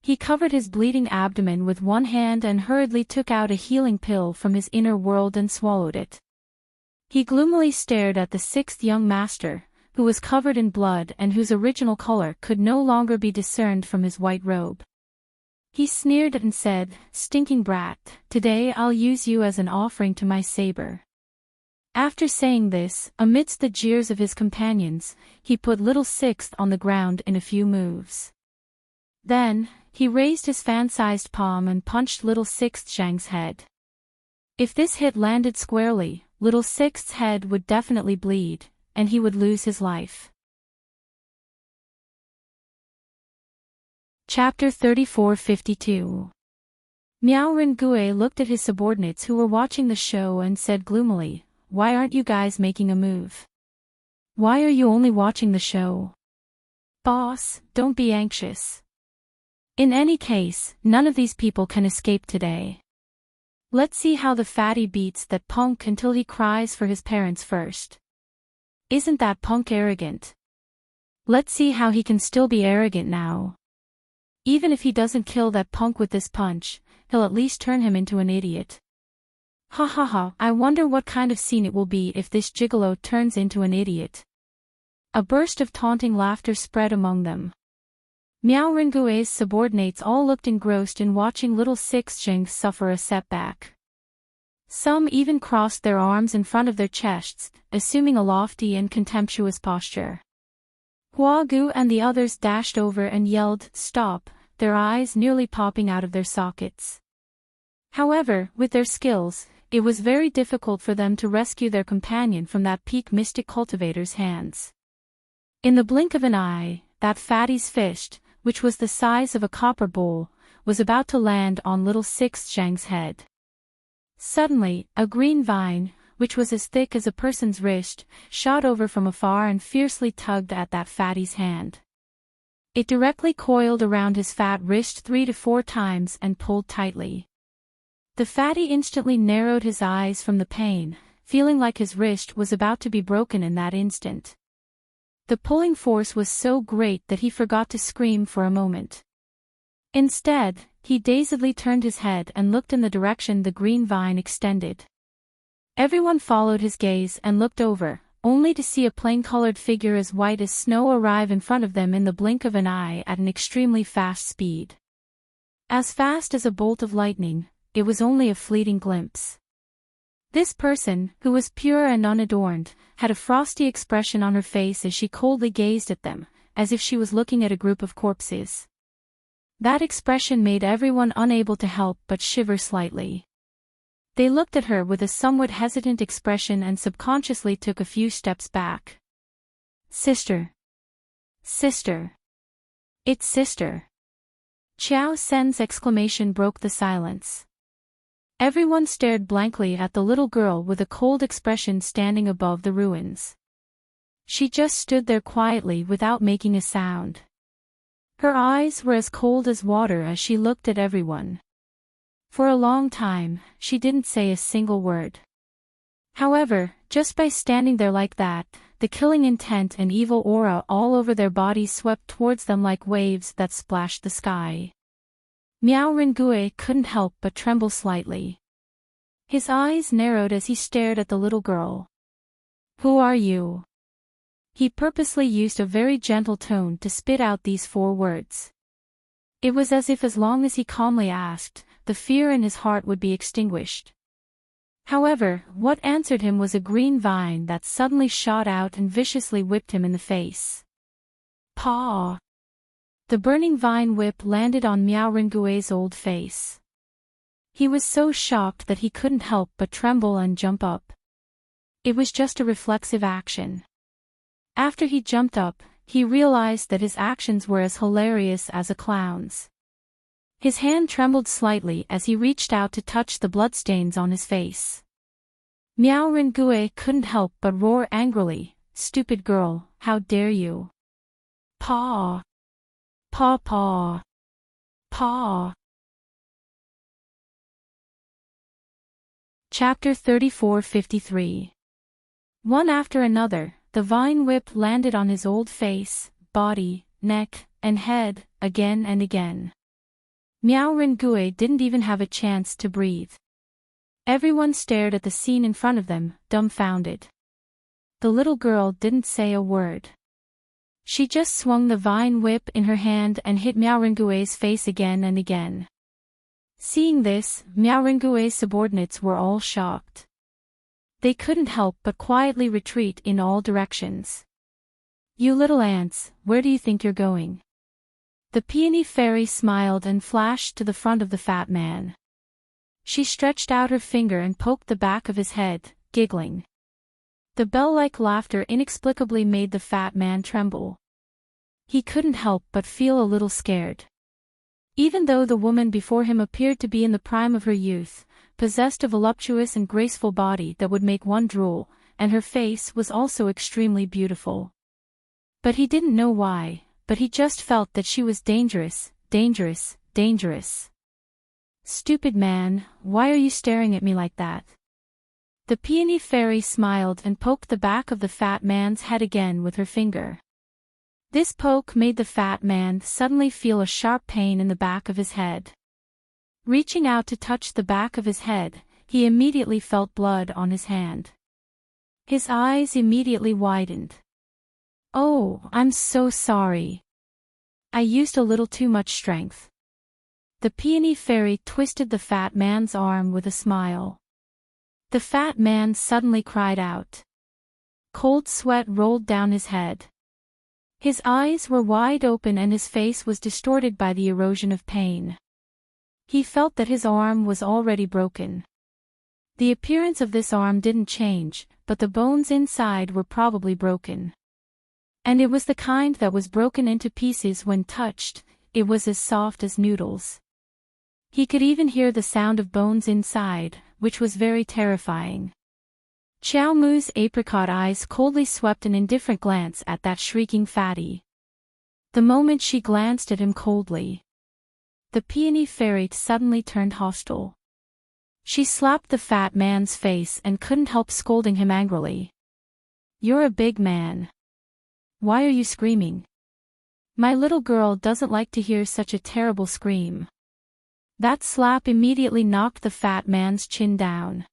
He covered his bleeding abdomen with one hand and hurriedly took out a healing pill from his inner world and swallowed it. He gloomily stared at the Sixth Young Master, who was covered in blood and whose original color could no longer be discerned from his white robe. He sneered and said, "Stinking brat, today I'll use you as an offering to my saber." After saying this, amidst the jeers of his companions, he put Little Sixth on the ground in a few moves. Then, he raised his fan-sized palm and punched Little Sixth Zhang's head. If this hit landed squarely, Little Sixth's head would definitely bleed, and he would lose his life. Chapter 3452. Miao Rengue looked at his subordinates who were watching the show and said gloomily, "Why aren't you guys making a move? Why are you only watching the show? Boss, don't be anxious. In any case, none of these people can escape today. Let's see how the fatty beats that punk until he cries for his parents first. Isn't that punk arrogant? Let's see how he can still be arrogant now. Even if he doesn't kill that punk with this punch, he'll at least turn him into an idiot. Ha ha ha, I wonder what kind of scene it will be if this gigolo turns into an idiot." A burst of taunting laughter spread among them. Miao Rengui's subordinates all looked engrossed in watching little Sixcheng suffer a setback. Some even crossed their arms in front of their chests, assuming a lofty and contemptuous posture. Hua Gu and the others dashed over and yelled, "Stop," their eyes nearly popping out of their sockets. However, with their skills, it was very difficult for them to rescue their companion from that peak mystic cultivator's hands. In the blink of an eye, that fatty's fist, which was the size of a copper bowl, was about to land on little Sixcheng's head. Suddenly, a green vine, which was as thick as a person's wrist, shot over from afar and fiercely tugged at that fatty's hand. It directly coiled around his fat wrist 3 to 4 times and pulled tightly. The fatty instantly narrowed his eyes from the pain, feeling like his wrist was about to be broken in that instant. The pulling force was so great that he forgot to scream for a moment. Instead, he dazedly turned his head and looked in the direction the green vine extended. Everyone followed his gaze and looked over, only to see a plain-colored figure as white as snow arrive in front of them in the blink of an eye at an extremely fast speed. As fast as a bolt of lightning, it was only a fleeting glimpse. This person, who was pure and unadorned, had a frosty expression on her face as she coldly gazed at them, as if she was looking at a group of corpses. That expression made everyone unable to help but shiver slightly. They looked at her with a somewhat hesitant expression and subconsciously took a few steps back. "Sister! Sister! It's sister!" Qiao Sen's exclamation broke the silence. Everyone stared blankly at the little girl with a cold expression standing above the ruins. She just stood there quietly without making a sound. Her eyes were as cold as water as she looked at everyone. For a long time, she didn't say a single word. However, just by standing there like that, the killing intent and evil aura all over their bodies swept towards them like waves that splashed the sky. Miao Rengui couldn't help but tremble slightly. His eyes narrowed as he stared at the little girl. "Who are you?" He purposely used a very gentle tone to spit out these 4 words. It was as if as long as he calmly asked, the fear in his heart would be extinguished. However, what answered him was a green vine that suddenly shot out and viciously whipped him in the face. Paw! The burning vine whip landed on Miao Rengui's old face. He was so shocked that he couldn't help but tremble and jump up. It was just a reflexive action. After he jumped up, he realized that his actions were as hilarious as a clown's. His hand trembled slightly as he reached out to touch the bloodstains on his face. Miao Rengui couldn't help but roar angrily, "Stupid girl, how dare you! Paw! Paw paw! Paw!" Chapter 34-53. One after another, the vine whip landed on his old face, body, neck, and head, again and again. Miao Rengui didn't even have a chance to breathe. Everyone stared at the scene in front of them, dumbfounded. The little girl didn't say a word. She just swung the vine whip in her hand and hit Miao Rengui's face again and again. Seeing this, Miao Rengui's subordinates were all shocked. They couldn't help but quietly retreat in all directions. "You little ants, where do you think you're going?" The peony fairy smiled and flashed to the front of the fat man. She stretched out her finger and poked the back of his head, giggling. The bell-like laughter inexplicably made the fat man tremble. He couldn't help but feel a little scared. Even though the woman before him appeared to be in the prime of her youth, possessed a voluptuous and graceful body that would make one drool, and her face was also extremely beautiful. But he didn't know why, but he just felt that she was dangerous, dangerous, dangerous. "Stupid man, why are you staring at me like that?" The peony fairy smiled and poked the back of the fat man's head again with her finger. This poke made the fat man suddenly feel a sharp pain in the back of his head. Reaching out to touch the back of his head, he immediately felt blood on his hand. His eyes immediately widened. Oh, I'm so sorry. I used a little too much strength. The peony fairy twisted the fat man's arm with a smile. The fat man suddenly cried out. Cold sweat rolled down his head. His eyes were wide open and his face was distorted by the erosion of pain. He felt that his arm was already broken. The appearance of this arm didn't change, but the bones inside were probably broken. And it was the kind that was broken into pieces when touched. It was as soft as noodles. He could even hear the sound of bones inside, which was very terrifying. Xiao Mu's apricot eyes coldly swept an indifferent glance at that shrieking fatty. The moment she glanced at him coldly, the peony fairy suddenly turned hostile. She slapped the fat man's face and couldn't help scolding him angrily. You're a big man. Why are you screaming? My little girl doesn't like to hear such a terrible scream. That slap immediately knocked the fat man's chin down.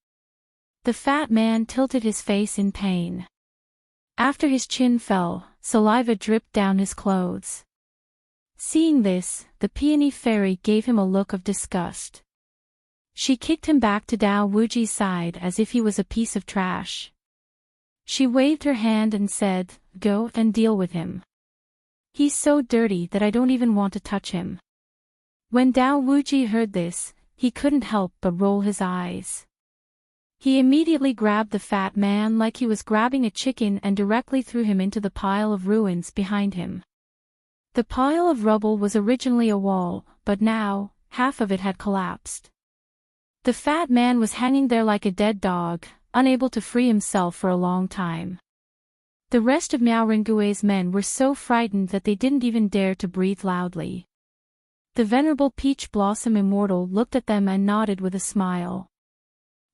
The fat man tilted his face in pain. After his chin fell, saliva dripped down his clothes. Seeing this, the peony fairy gave him a look of disgust. She kicked him back to Dao Wuji's side as if he was a piece of trash. She waved her hand and said, Go and deal with him. He's so dirty that I don't even want to touch him. When Dao Wuji heard this, he couldn't help but roll his eyes. He immediately grabbed the fat man like he was grabbing a chicken and directly threw him into the pile of ruins behind him. The pile of rubble was originally a wall, but now, half of it had collapsed. The fat man was hanging there like a dead dog, unable to free himself for a long time. The rest of Miao Rengui's men were so frightened that they didn't even dare to breathe loudly. The venerable Peach Blossom Immortal looked at them and nodded with a smile.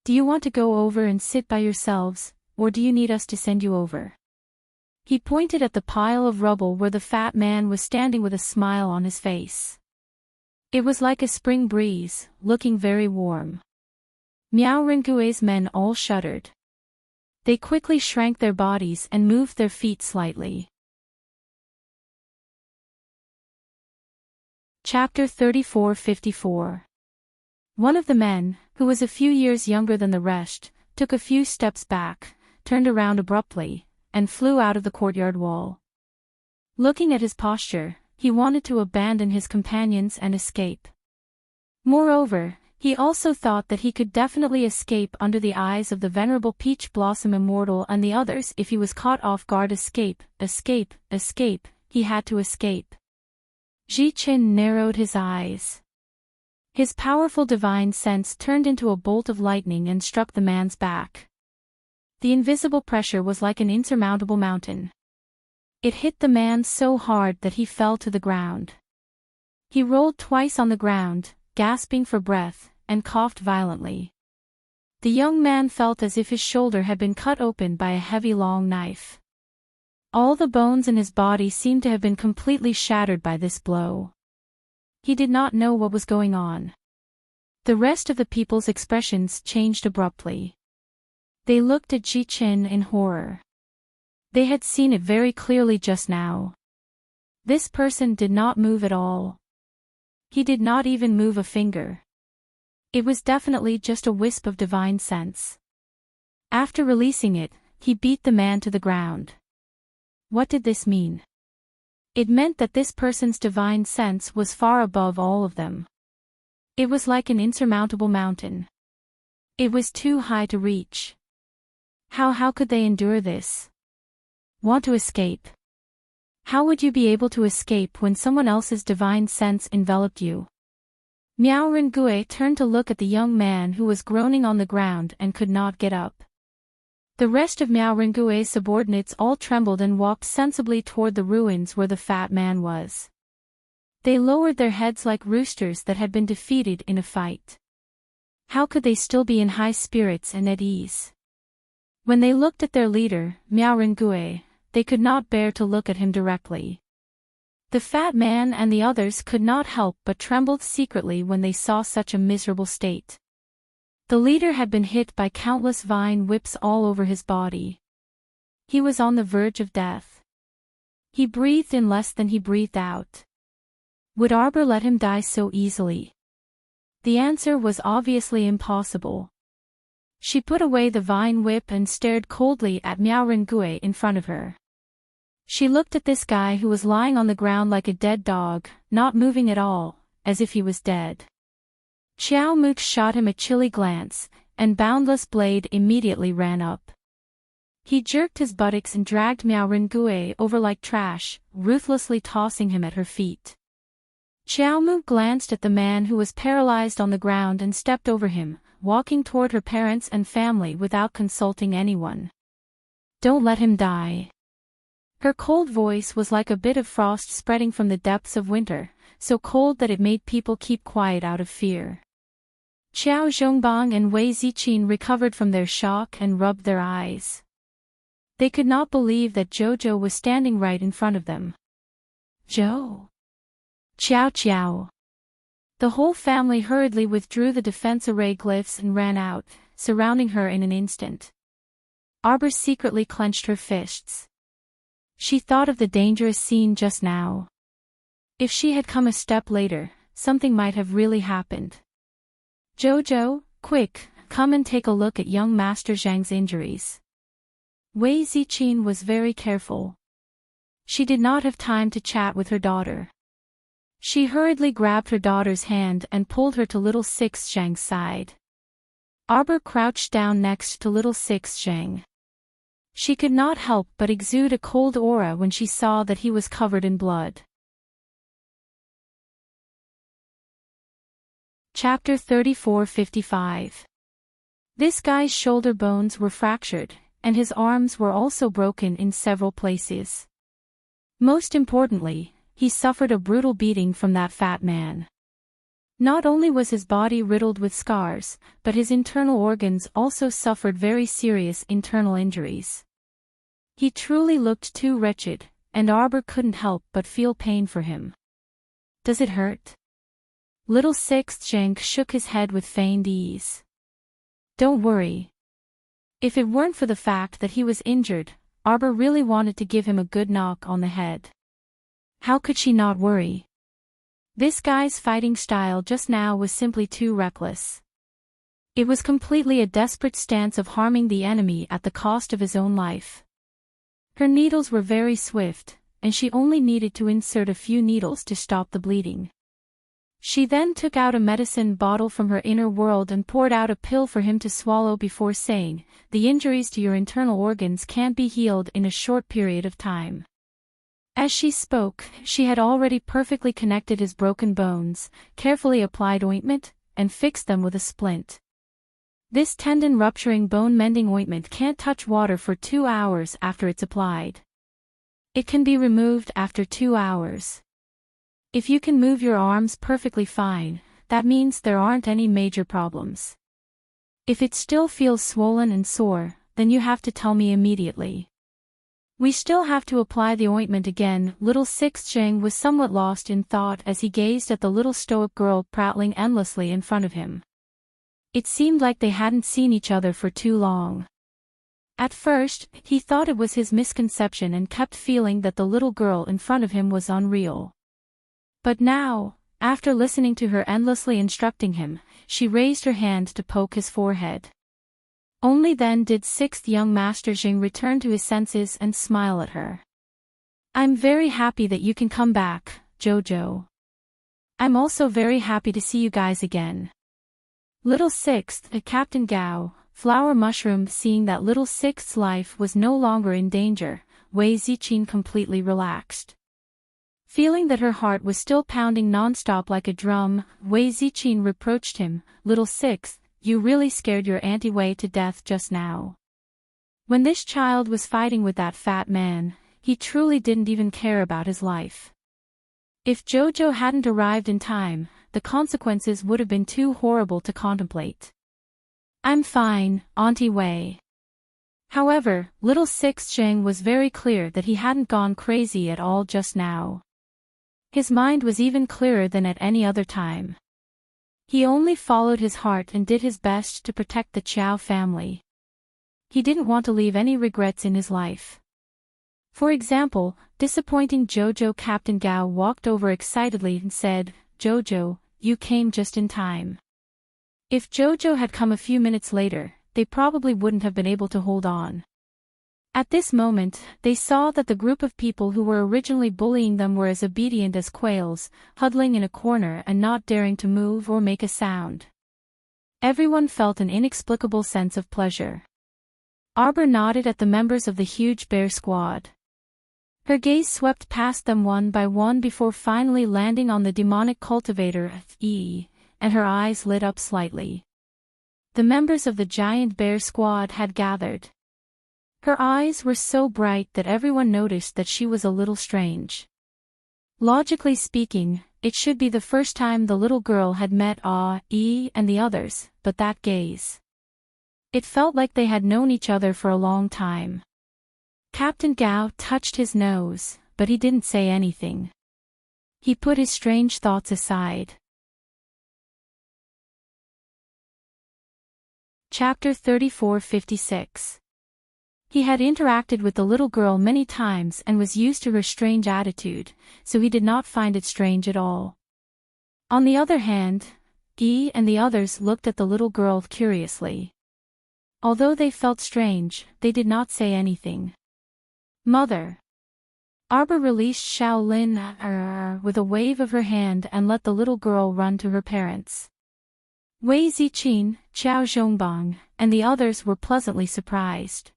Do you want to go over and sit by yourselves, or do you need us to send you over? He pointed at the pile of rubble where the fat man was standing with a smile on his face. It was like a spring breeze, looking very warm. Miao Rengui's men all shuddered. They quickly shrank their bodies and moved their feet slightly. Chapter 34-54. One of the men, who was a few years younger than the rest, took a few steps back, turned around abruptly, and flew out of the courtyard wall. Looking at his posture, he wanted to abandon his companions and escape. Moreover, he also thought that he could definitely escape under the eyes of the venerable Peach Blossom Immortal and the others if he was caught off guard. Escape, escape, escape, he had to escape. Ji Qin narrowed his eyes. His powerful divine sense turned into a bolt of lightning and struck the man's back. The invisible pressure was like an insurmountable mountain. It hit the man so hard that he fell to the ground. He rolled twice on the ground, gasping for breath, and coughed violently. The young man felt as if his shoulder had been cut open by a heavy long knife. All the bones in his body seemed to have been completely shattered by this blow. He did not know what was going on. The rest of the people's expressions changed abruptly. They looked at Ji Qin in horror. They had seen it very clearly just now. This person did not move at all. He did not even move a finger. It was definitely just a wisp of divine sense. After releasing it, he beat the man to the ground. What did this mean? It meant that this person's divine sense was far above all of them. It was like an insurmountable mountain. It was too high to reach. How could they endure this? Want to escape? How would you be able to escape when someone else's divine sense enveloped you? Miao Rengui turned to look at the young man who was groaning on the ground and could not get up. The rest of Miao Rengui's subordinates all trembled and walked sensibly toward the ruins where the fat man was. They lowered their heads like roosters that had been defeated in a fight. How could they still be in high spirits and at ease? When they looked at their leader, Miao Rengui, they could not bear to look at him directly. The fat man and the others could not help but trembled secretly when they saw such a miserable state. The leader had been hit by countless vine whips all over his body. He was on the verge of death. He breathed in less than he breathed out. Would Arbor let him die so easily? The answer was obviously impossible. She put away the vine whip and stared coldly at Miao Rengue in front of her. She looked at this guy who was lying on the ground like a dead dog, not moving at all, as if he was dead. Xiao Mook shot him a chilly glance, and Boundless Blade immediately ran up. He jerked his buttocks and dragged Miao Rengue over like trash, ruthlessly tossing him at her feet. Xiao Mook glanced at the man who was paralyzed on the ground and stepped over him, walking toward her parents and family without consulting anyone. Don't let him die. Her cold voice was like a bit of frost spreading from the depths of winter, so cold that it made people keep quiet out of fear. Qiao Zhongbang and Wei Ziqin recovered from their shock and rubbed their eyes. They could not believe that Jojo was standing right in front of them. Zhou! Qiao Qiao! The whole family hurriedly withdrew the defense array glyphs and ran out, surrounding her in an instant. Arbor secretly clenched her fists. She thought of the dangerous scene just now. If she had come a step later, something might have really happened. Jojo, quick, come and take a look at young Master Zhang's injuries. Wei Ziqin was very careful. She did not have time to chat with her daughter. She hurriedly grabbed her daughter's hand and pulled her to little Six Zhang's side. Arbor crouched down next to little Six Zhang. She could not help but exude a cold aura when she saw that he was covered in blood. Chapter 34-55. This guy's shoulder bones were fractured, and his arms were also broken in several places. Most importantly, he suffered a brutal beating from that fat man. Not only was his body riddled with scars, but his internal organs also suffered very serious internal injuries. He truly looked too wretched, and Arbor couldn't help but feel pain for him. Does it hurt? Little Sixth Zhang shook his head with feigned ease. Don't worry. If it weren't for the fact that he was injured, Arbor really wanted to give him a good knock on the head. How could she not worry? This guy's fighting style just now was simply too reckless. It was completely a desperate stance of harming the enemy at the cost of his own life. Her needles were very swift, and she only needed to insert a few needles to stop the bleeding. She then took out a medicine bottle from her inner world and poured out a pill for him to swallow before saying, "The injuries to your internal organs can't be healed in a short period of time." As she spoke, she had already perfectly connected his broken bones, carefully applied ointment, and fixed them with a splint. This tendon-rupturing bone-mending ointment can't touch water for 2 hours after it's applied. It can be removed after 2 hours. If you can move your arms perfectly fine, that means there aren't any major problems. If it still feels swollen and sore, then you have to tell me immediately. We still have to apply the ointment again. Little Sixth Zhang was somewhat lost in thought as he gazed at the little stoic girl prattling endlessly in front of him. It seemed like they hadn't seen each other for too long. At first, he thought it was his misconception and kept feeling that the little girl in front of him was unreal. But now, after listening to her endlessly instructing him, she raised her hand to poke his forehead. Only then did sixth young Master Jing return to his senses and smile at her. I'm very happy that you can come back, Jojo. I'm also very happy to see you guys again. Little Sixth, Captain Gao, Flower Mushroom, seeing that Little Sixth's life was no longer in danger, Wei Ziqin completely relaxed. Feeling that her heart was still pounding non-stop like a drum, Wei Ziqin reproached him, Little Sixth, you really scared your Auntie Wei to death just now. When this child was fighting with that fat man, he truly didn't even care about his life. If Jojo hadn't arrived in time, the consequences would have been too horrible to contemplate. I'm fine, Auntie Wei. However, Little Sixth Zhang was very clear that he hadn't gone crazy at all just now. His mind was even clearer than at any other time. He only followed his heart and did his best to protect the Qiao family. He didn't want to leave any regrets in his life. For example, disappointing Jojo. Captain Gao walked over excitedly and said, "Jojo, you came just in time." If Jojo had come a few minutes later, they probably wouldn't have been able to hold on. At this moment, they saw that the group of people who were originally bullying them were as obedient as quails, huddling in a corner and not daring to move or make a sound. Everyone felt an inexplicable sense of pleasure. Arbor nodded at the members of the huge bear squad. Her gaze swept past them one by one before finally landing on the demonic cultivator, E, and her eyes lit up slightly. The members of the giant bear squad had gathered. Her eyes were so bright that everyone noticed that she was a little strange. Logically speaking, it should be the first time the little girl had met E and the others, but that gaze. It felt like they had known each other for a long time. Captain Gao touched his nose, but he didn't say anything. He put his strange thoughts aside. Chapter 3456. He had interacted with the little girl many times and was used to her strange attitude, so he did not find it strange at all. On the other hand, E and the others looked at the little girl curiously. Although they felt strange, they did not say anything. "Mother." Arbor released Shaolin with a wave of her hand and let the little girl run to her parents. Wei Ziqin, Qiao Zhongbang, and the others were pleasantly surprised.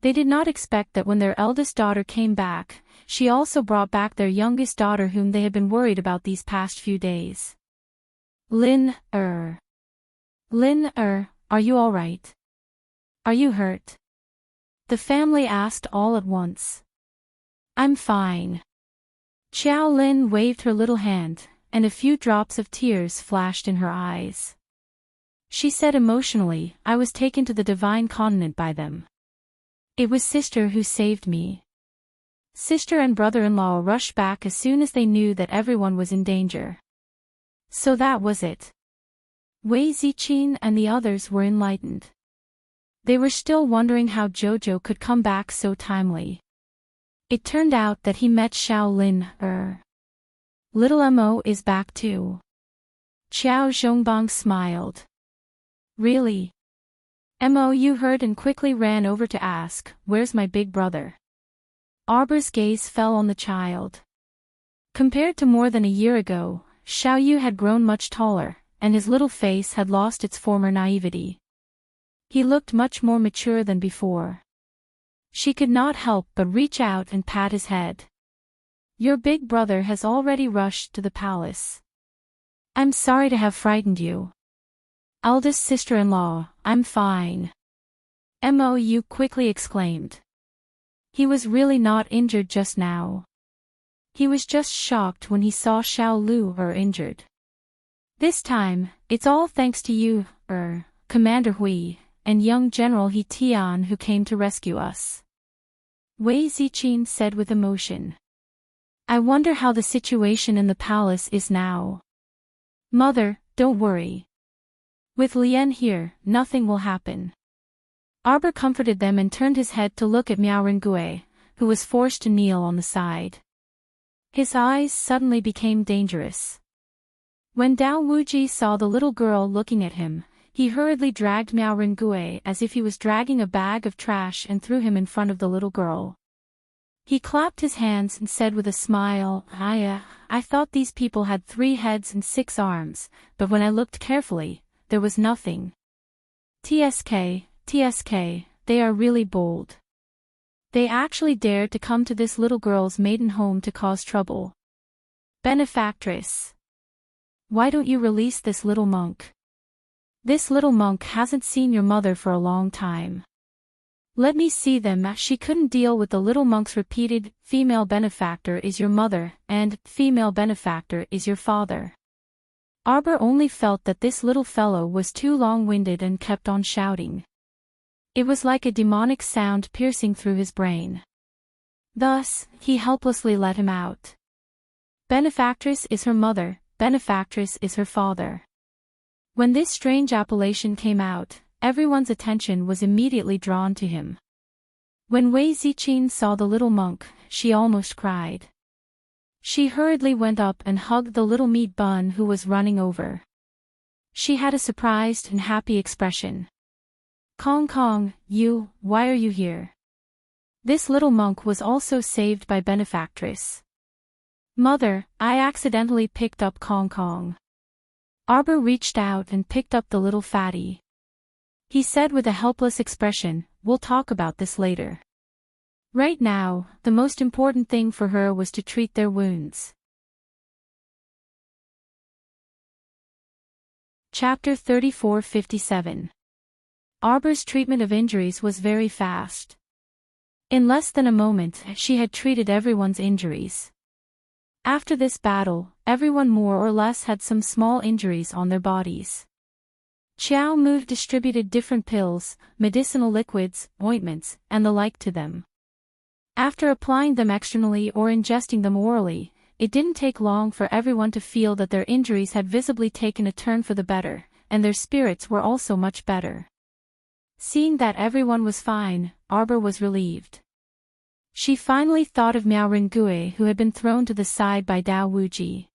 They did not expect that when their eldest daughter came back, she also brought back their youngest daughter whom they had been worried about these past few days. Lin, are you all right? Are you hurt?" The family asked all at once. "I'm fine." Xiao Lin waved her little hand, and a few drops of tears flashed in her eyes. She said emotionally, "I was taken to the divine continent by them. It was sister who saved me." Sister and brother-in-law rushed back as soon as they knew that everyone was in danger. So that was it. Wei Ziqin and the others were enlightened. They were still wondering how Jojo could come back so timely. It turned out that he met Shaolin. Little Mo is back too. Qiao Zhongbang smiled. "Really? Mo?" You heard and quickly ran over to ask, "Where's my big brother?" Arbor's gaze fell on the child. Compared to more than a year ago, Xiaoyu had grown much taller, and his little face had lost its former naivety. He looked much more mature than before. She could not help but reach out and pat his head. "Your big brother has already rushed to the palace. I'm sorry to have frightened you." "Eldest sister-in-law, I'm fine." Mou quickly exclaimed. He was really not injured just now. He was just shocked when he saw Xiao Lu injured. "This time, it's all thanks to you, Commander Hui, and young General He Tian who came to rescue us," Wei Ziqin said with emotion. "I wonder how the situation in the palace is now." "Mother, don't worry. With Lien here, nothing will happen." Arbor comforted them and turned his head to look at Miao Rengue, who was forced to kneel on the side. His eyes suddenly became dangerous. When Dao Wuji saw the little girl looking at him, he hurriedly dragged Miao Rengue as if he was dragging a bag of trash and threw him in front of the little girl. He clapped his hands and said with a smile, I thought these people had 3 heads and 6 arms, but when I looked carefully, there was nothing. TSK, they are really bold. They actually dared to come to this little girl's maiden home to cause trouble. Benefactress. Why don't you release this little monk? This little monk hasn't seen your mother for a long time. Let me see them. She couldn't deal with the little monk's repeated, female benefactor is your mother, and female benefactor is your father. Arbor only felt that this little fellow was too long-winded and kept on shouting. It was like a demonic sound piercing through his brain. Thus, he helplessly let him out. Benefactress is her mother, benefactress is her father. When this strange appellation came out, everyone's attention was immediately drawn to him. When Wei Ziqing saw the little monk, she almost cried. She hurriedly went up and hugged the little meat bun who was running over. She had a surprised and happy expression. Kong Kong, why are you here? This little monk was also saved by benefactress. Mother, I accidentally picked up Kong Kong. Arbor reached out and picked up the little fatty. He said with a helpless expression, we'll talk about this later. Right now, the most important thing for her was to treat their wounds. Chapter 34:57. Arbor's treatment of injuries was very fast. In less than a moment, she had treated everyone's injuries. After this battle, everyone more or less had some small injuries on their bodies. Xiao Mu distributed different pills, medicinal liquids, ointments, and the like to them. After applying them externally or ingesting them orally, it didn't take long for everyone to feel that their injuries had visibly taken a turn for the better, and their spirits were also much better. Seeing that everyone was fine, Arbor was relieved. She finally thought of Miao Rengue, who had been thrown to the side by Dao Wuji.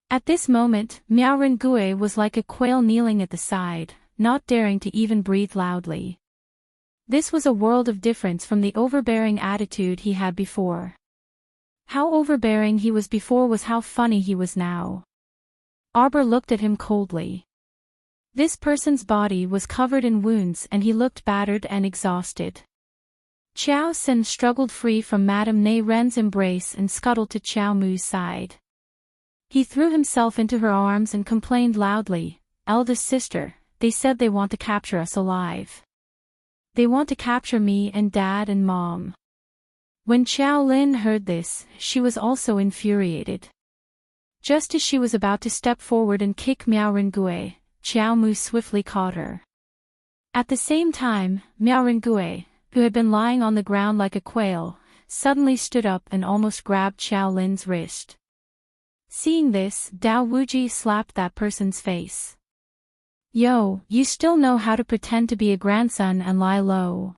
At this moment, Miao Rengue was like a quail kneeling at the side, not daring to even breathe loudly. This was a world of difference from the overbearing attitude he had before. How overbearing he was before was how funny he was now. Arbor looked at him coldly. This person's body was covered in wounds and he looked battered and exhausted. Xiao Xin struggled free from Madame Nei Ren's embrace and scuttled to Xiao Mu's side. He threw himself into her arms and complained loudly, "Eldest sister, they said they want to capture us alive. They want to capture me and Dad and Mom." When Xiao Lin heard this, she was also infuriated. Just as she was about to step forward and kick Miao Rengue, Xiao Mu swiftly caught her. At the same time, Miao Rengue, who had been lying on the ground like a quail, suddenly stood up and almost grabbed Xiao Lin's wrist. Seeing this, Dao Wuji slapped that person's face. "Yo, you still know how to pretend to be a grandson and lie low.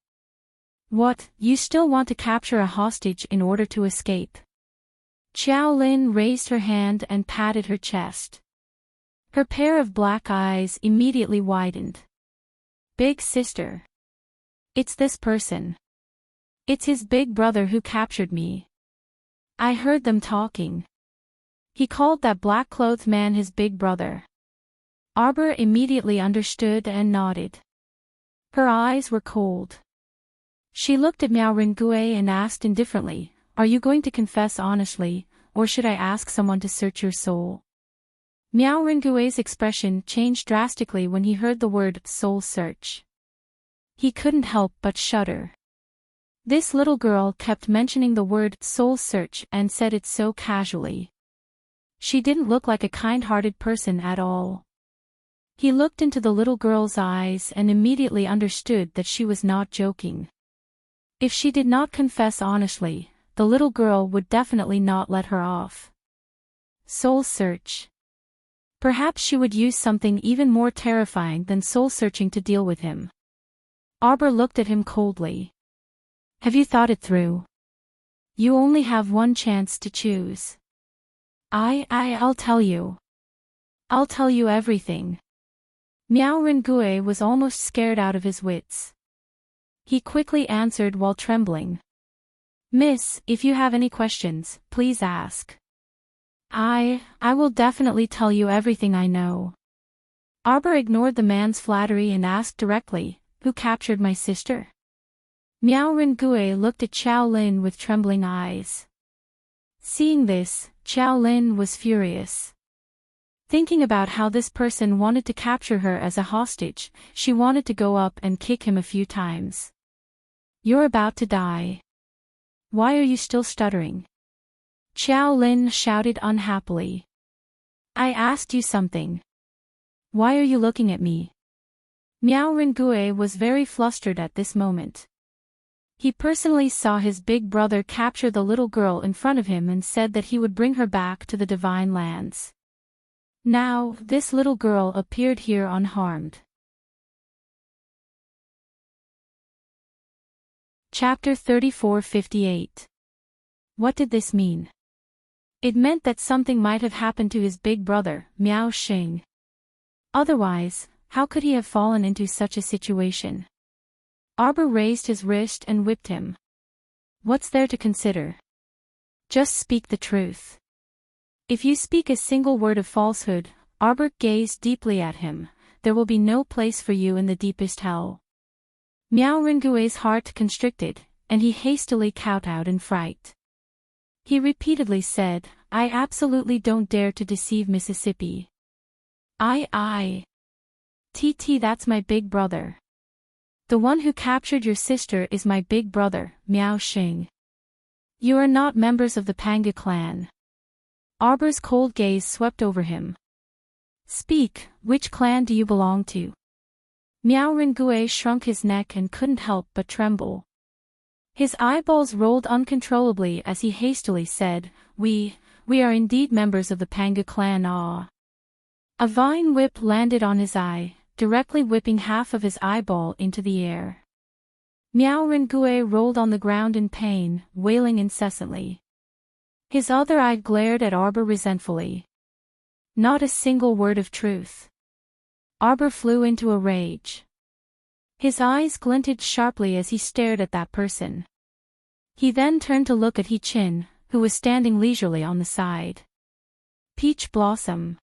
What, you still want to capture a hostage in order to escape?" Xiao Lin raised her hand and patted her chest. Her pair of black eyes immediately widened. "Big sister. It's this person. It's his big brother who captured me. I heard them talking. He called that black-clothed man his big brother." Arbor immediately understood and nodded. Her eyes were cold. She looked at Miao Rengue and asked indifferently, "Are you going to confess honestly, or should I ask someone to search your soul?" Miao Rengue's expression changed drastically when he heard the word soul search. He couldn't help but shudder. This little girl kept mentioning the word soul search and said it so casually. She didn't look like a kind-hearted person at all. He looked into the little girl's eyes and immediately understood that she was not joking. If she did not confess honestly, the little girl would definitely not let her off. Soul search. Perhaps she would use something even more terrifying than soul searching to deal with him. Arbor looked at him coldly. "Have you thought it through? You only have one chance to choose." I'll tell you. I'll tell you everything." Miao Rengue was almost scared out of his wits. He quickly answered while trembling. "Miss, if you have any questions, please ask. I will definitely tell you everything I know." Arbor ignored the man's flattery and asked directly, "Who captured my sister?" Miao Rengue looked at Xiao Lin with trembling eyes. Seeing this, Xiao Lin was furious. Thinking about how this person wanted to capture her as a hostage, she wanted to go up and kick him a few times. "You're about to die. Why are you still stuttering?" Xiao Lin shouted unhappily. "I asked you something. Why are you looking at me?" Miao Rengue was very flustered at this moment. He personally saw his big brother capture the little girl in front of him and said that he would bring her back to the Divine Lands. Now, this little girl appeared here unharmed. Chapter 3458. What did this mean? It meant that something might have happened to his big brother, Miao Xing. Otherwise, how could he have fallen into such a situation? Arbor raised his wrist and whipped him. What's there to consider? Just speak the truth. If you speak a single word of falsehood, Arbor gazed deeply at him, there will be no place for you in the deepest hell. Miao Rengui's heart constricted, and he hastily kowtowed in fright. He repeatedly said, I absolutely don't dare to deceive Mississippi. TT, that's my big brother. The one who captured your sister is my big brother, Miao Xing. You are not members of the Panga clan. Arbor's cold gaze swept over him. Speak, which clan do you belong to? Miao Rengui shrunk his neck and couldn't help but tremble. His eyeballs rolled uncontrollably as he hastily said, We are indeed members of the Panga clan. Ah. A vine whip landed on his eye, directly whipping half of his eyeball into the air. Miao Rengui rolled on the ground in pain, wailing incessantly. His other eye glared at Arbor resentfully. Not a single word of truth. Arbor flew into a rage. His eyes glinted sharply as he stared at that person. He then turned to look at He-Chin, who was standing leisurely on the side. Peach Blossom.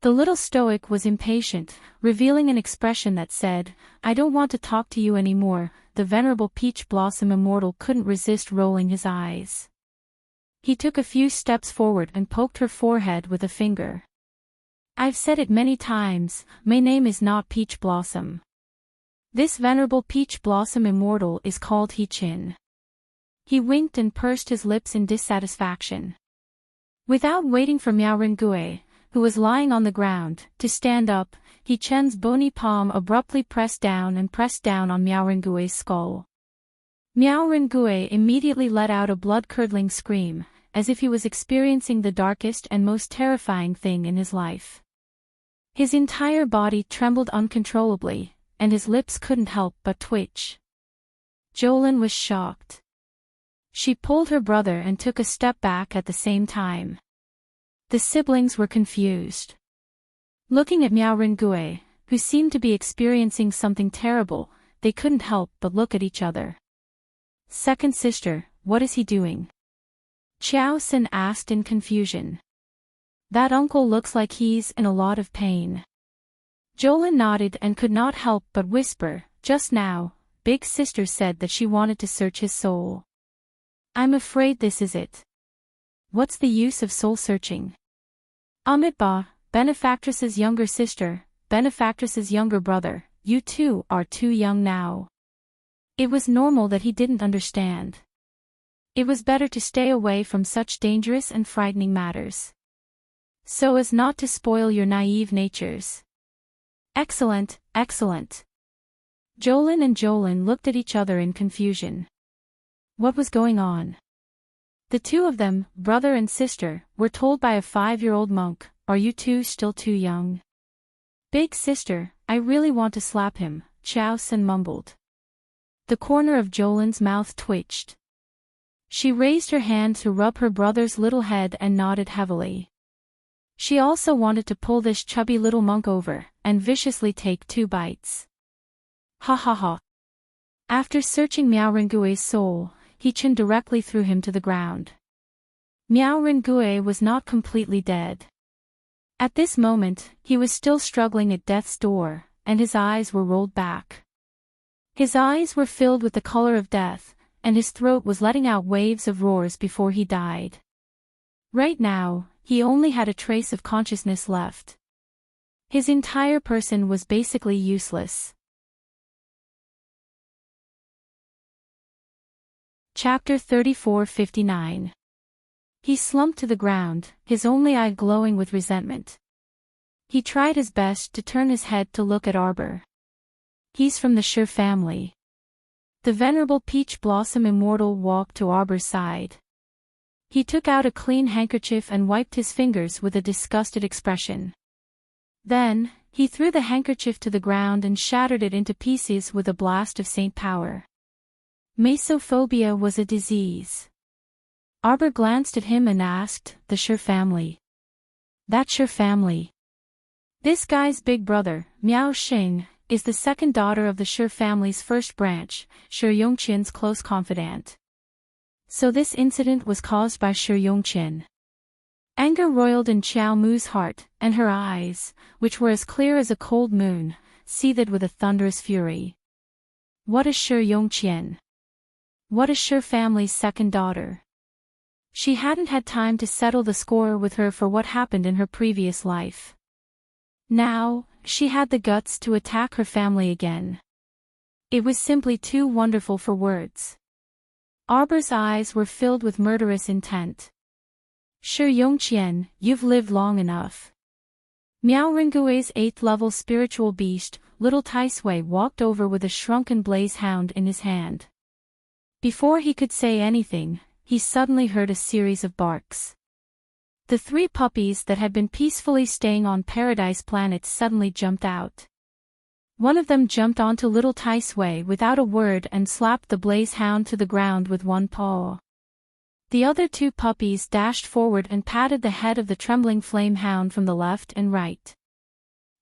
The little stoic was impatient, revealing an expression that said, I don't want to talk to you anymore. The venerable Peach Blossom immortal couldn't resist rolling his eyes. He took a few steps forward and poked her forehead with a finger. I've said it many times, my name is not Peach Blossom. This venerable Peach Blossom immortal is called He-Chin. He winked and pursed his lips in dissatisfaction. Without waiting for Miao Rengui, who was lying on the ground, to stand up, He-Chin's bony palm abruptly pressed down on Miao Rengui's skull. Miao Rengui immediately let out a blood-curdling scream, as if he was experiencing the darkest and most terrifying thing in his life. His entire body trembled uncontrollably, and his lips couldn't help but twitch. Jolin was shocked. She pulled her brother and took a step back at the same time. The siblings were confused. Looking at Miao Rengui, who seemed to be experiencing something terrible, they couldn't help but look at each other. Second sister, what is he doing? Qiao Sin asked in confusion. That uncle looks like he's in a lot of pain. Jolin nodded and could not help but whisper, just now, big sister said that she wanted to search his soul. I'm afraid this is it. What's the use of soul searching? Amitba, benefactress's younger sister, benefactress's younger brother, you two are too young now. It was normal that he didn't understand. It was better to stay away from such dangerous and frightening matters, so as not to spoil your naive natures. Excellent, excellent. Jolin and Jolin looked at each other in confusion. What was going on? The two of them, brother and sister, were told by a 5-year-old monk, are you two still too young? Big sister, I really want to slap him, Qiao Sin mumbled. The corner of Jolin's mouth twitched. She raised her hand to rub her brother's little head and nodded heavily. She also wanted to pull this chubby little monk over, and viciously take 2 bites. Ha ha ha. After searching Miao Rengui's soul, He-Chin directly threw him to the ground. Miao Rengui was not completely dead. At this moment, he was still struggling at death's door, and his eyes were rolled back. His eyes were filled with the color of death, and his throat was letting out waves of roars before he died. Right now, he only had a trace of consciousness left. His entire person was basically useless. Chapter 3459. He slumped to the ground, his only eye glowing with resentment. He tried his best to turn his head to look at Arbor. He's from the Shi family. The venerable Peach Blossom immortal walked to Arbor's side. He took out a clean handkerchief and wiped his fingers with a disgusted expression. Then, he threw the handkerchief to the ground and shattered it into pieces with a blast of saint power. Mesophobia was a disease. Arbor glanced at him and asked, "The Sher family?" "That Sher family. This guy's big brother, Miao Xing, is the second daughter of the Sher family's first branch, Sher Yongqian's close confidant. So this incident was caused by Sher Yongqian." Anger roiled in Qiao Mu's heart, and her eyes, which were as clear as a cold moon, seethed with a thunderous fury. What is Sher Yongqian? What is Sher family's second daughter? She hadn't had time to settle the score with her for what happened in her previous life. Now, she had the guts to attack her family again. It was simply too wonderful for words. Arbor's eyes were filled with murderous intent. "Sher Yongqian, you've lived long enough." Miao Ringui's 8th-level spiritual beast, little Taisui, walked over with a shrunken blaze hound in his hand. Before he could say anything, he suddenly heard a series of barks. The 3 puppies that had been peacefully staying on Paradise Planet suddenly jumped out. One of them jumped onto little Taisui without a word and slapped the blaze hound to the ground with one paw. The other 2 puppies dashed forward and patted the head of the trembling flame hound from the left and right.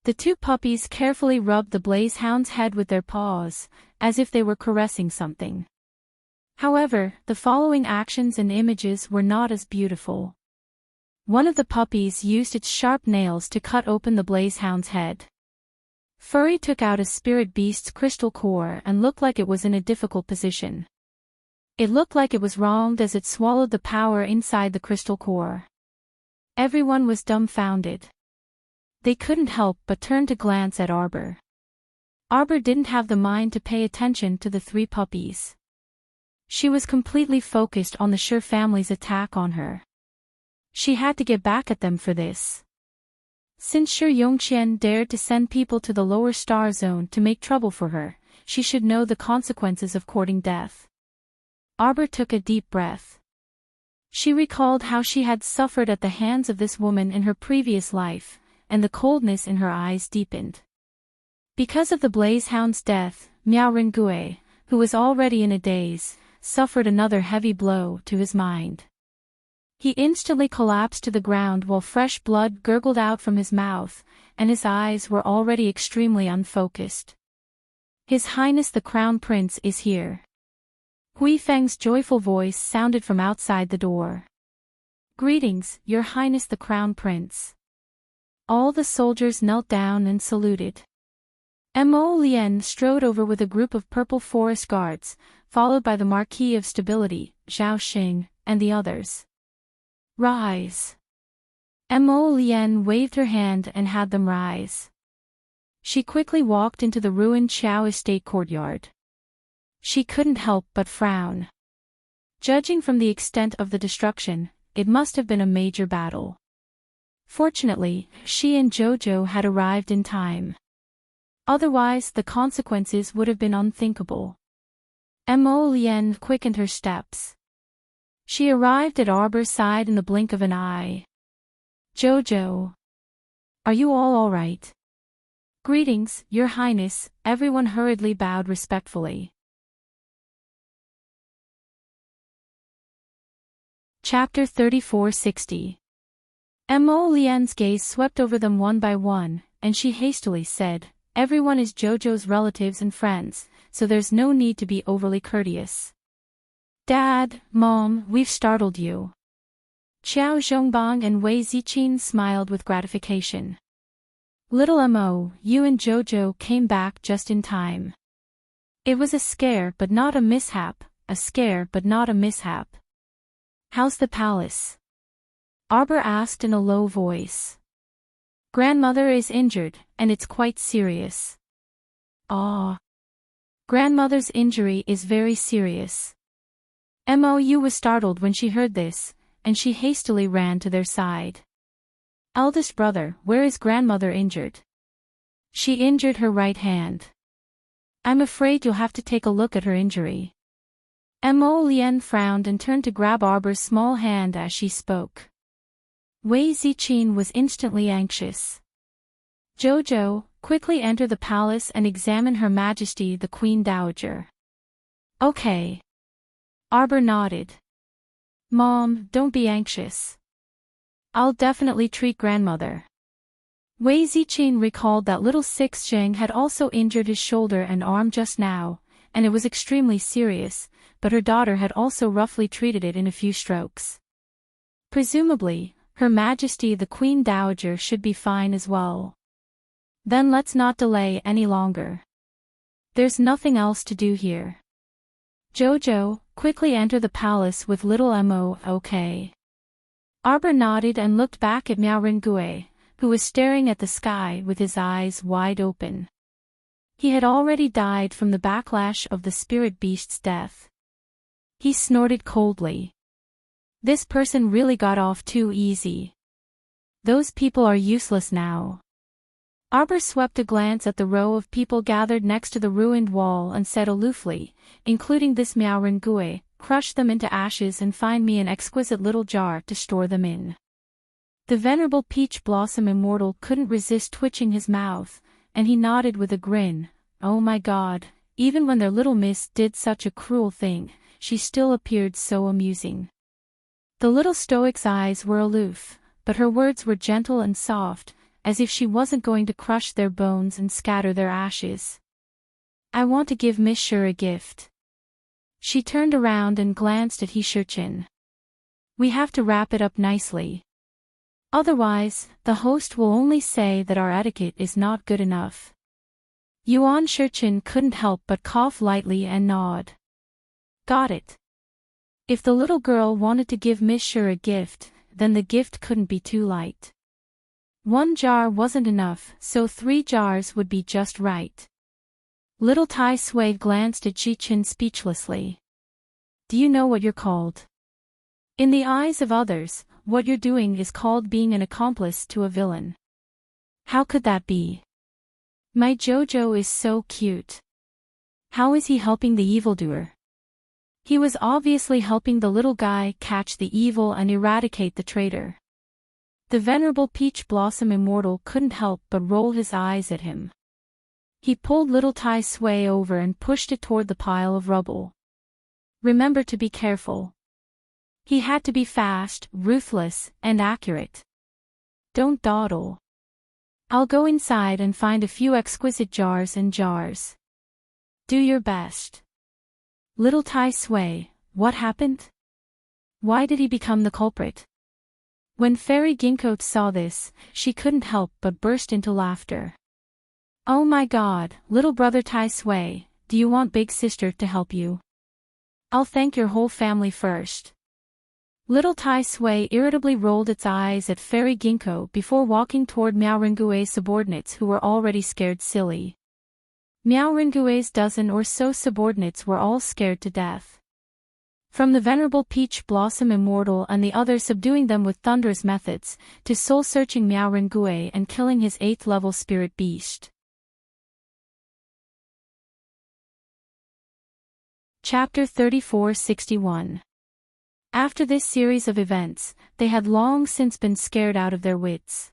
The 2 puppies carefully rubbed the blaze hound's head with their paws, as if they were caressing something. However, the following actions and images were not as beautiful. One of the puppies used its sharp nails to cut open the blaze hound's head. Furry took out a spirit beast's crystal core and looked like it was in a difficult position. It looked like it was wronged as it swallowed the power inside the crystal core. Everyone was dumbfounded. They couldn't help but turn to glance at Arbor. Arbor didn't have the mind to pay attention to the 3 puppies. She was completely focused on the Sher family's attack on her. She had to get back at them for this. Since Sher Yongqian dared to send people to the lower star zone to make trouble for her, she should know the consequences of courting death. Arbor took a deep breath. She recalled how she had suffered at the hands of this woman in her previous life, and the coldness in her eyes deepened. Because of the blaze hound's death, Miao Ringui, who was already in a daze, suffered another heavy blow to his mind. He instantly collapsed to the ground while fresh blood gurgled out from his mouth, and his eyes were already extremely unfocused. "His Highness the Crown Prince is here." Hui Feng's joyful voice sounded from outside the door. "Greetings, Your Highness the Crown Prince." All the soldiers knelt down and saluted. Mo Lien strode over with a group of purple forest guards, followed by the Marquis of Stability, Zhao Xing, and the others. "Rise." Mo Lien waved her hand and had them rise. She quickly walked into the ruined Qiao estate courtyard. She couldn't help but frown. Judging from the extent of the destruction, it must have been a major battle. Fortunately, she and Jojo had arrived in time. Otherwise, the consequences would have been unthinkable. Mo Lien quickened her steps. She arrived at Arbor's side in the blink of an eye. "Jojo. Are you all right?" "Greetings, Your Highness," everyone hurriedly bowed respectfully. Chapter 3460. Mo Lien's gaze swept over them one by one, and she hastily said, "Everyone is Jojo's relatives and friends, so there's no need to be overly courteous." "Dad, Mom, we've startled you." Qiao Zhongbang and Wei Ziqin smiled with gratification. "Little Mo, you and Jojo came back just in time. It was a scare but not a mishap, a scare but not a mishap." "How's the palace?" Arbor asked in a low voice. "Grandmother is injured, and it's quite serious." "Ah. Grandmother's injury is very serious." Mou was startled when she heard this, and she hastily ran to their side. "Eldest brother, where is grandmother injured?" "She injured her right hand." "I'm afraid you'll have to take a look at her injury." Mo Lien frowned and turned to grab Arbor's small hand as she spoke. Wei Ziqin was instantly anxious. "Jojo, quickly enter the palace and examine Her Majesty the Queen Dowager." "Okay." Arbor nodded. Mom, don't be anxious. I'll definitely treat grandmother. Wei Ziqing recalled that little Six Zheng had also injured his shoulder and arm just now, and it was extremely serious, but her daughter had also roughly treated it in a few strokes. Presumably, Her Majesty the Queen Dowager should be fine as well. Then let's not delay any longer. There's nothing else to do here. Jojo, quickly enter the palace with little Mo, okay? Arbor nodded and looked back at Miao Rengue, who was staring at the sky with his eyes wide open. He had already died from the backlash of the spirit beast's death. He snorted coldly. This person really got off too easy. Those people are useless now. Arbor swept a glance at the row of people gathered next to the ruined wall and said aloofly, including this Miao Rengue, crush them into ashes and find me an exquisite little jar to store them in. The venerable Peach Blossom Immortal couldn't resist twitching his mouth, and he nodded with a grin. Oh my God, even when their little miss did such a cruel thing, she still appeared so amusing. The little stoic's eyes were aloof, but her words were gentle and soft, as if she wasn't going to crush their bones and scatter their ashes. I want to give Miss Sure a gift. She turned around and glanced at He Shichin. We have to wrap it up nicely. Otherwise, the host will only say that our etiquette is not good enough. Yuan Shichin couldn't help but cough lightly and nod. Got it. If the little girl wanted to give Miss Sure a gift, then the gift couldn't be too light. 1 jar wasn't enough, so 3 jars would be just right. Little Tai Sui glanced at Shichin speechlessly. Do you know what you're called? In the eyes of others, what you're doing is called being an accomplice to a villain. How could that be? My Jojo is so cute. How is he helping the evildoer? He was obviously helping the little guy catch the evil and eradicate the traitor. The venerable Peach Blossom Immortal couldn't help but roll his eyes at him. He pulled little Tai Sui over and pushed it toward the pile of rubble. Remember to be careful. He had to be fast, ruthless, and accurate. Don't dawdle. I'll go inside and find a few exquisite jars and jars. Do your best. Little Tai Sui, what happened? Why did he become the culprit? When Fairy Ginkgo saw this, she couldn't help but burst into laughter. Oh my God, little brother Tai Sui, do you want big sister to help you? I'll thank your whole family first. Little Tai Sui irritably rolled its eyes at Fairy Ginkgo before walking toward Miao Rengue's subordinates who were already scared silly. Miao Rengue's dozen or so subordinates were all scared to death. From the venerable Peach Blossom Immortal and the others subduing them with thunderous methods, to soul-searching Miao Rengue and killing his 8th level spirit beast. Chapter 3461. After this series of events, they had long since been scared out of their wits.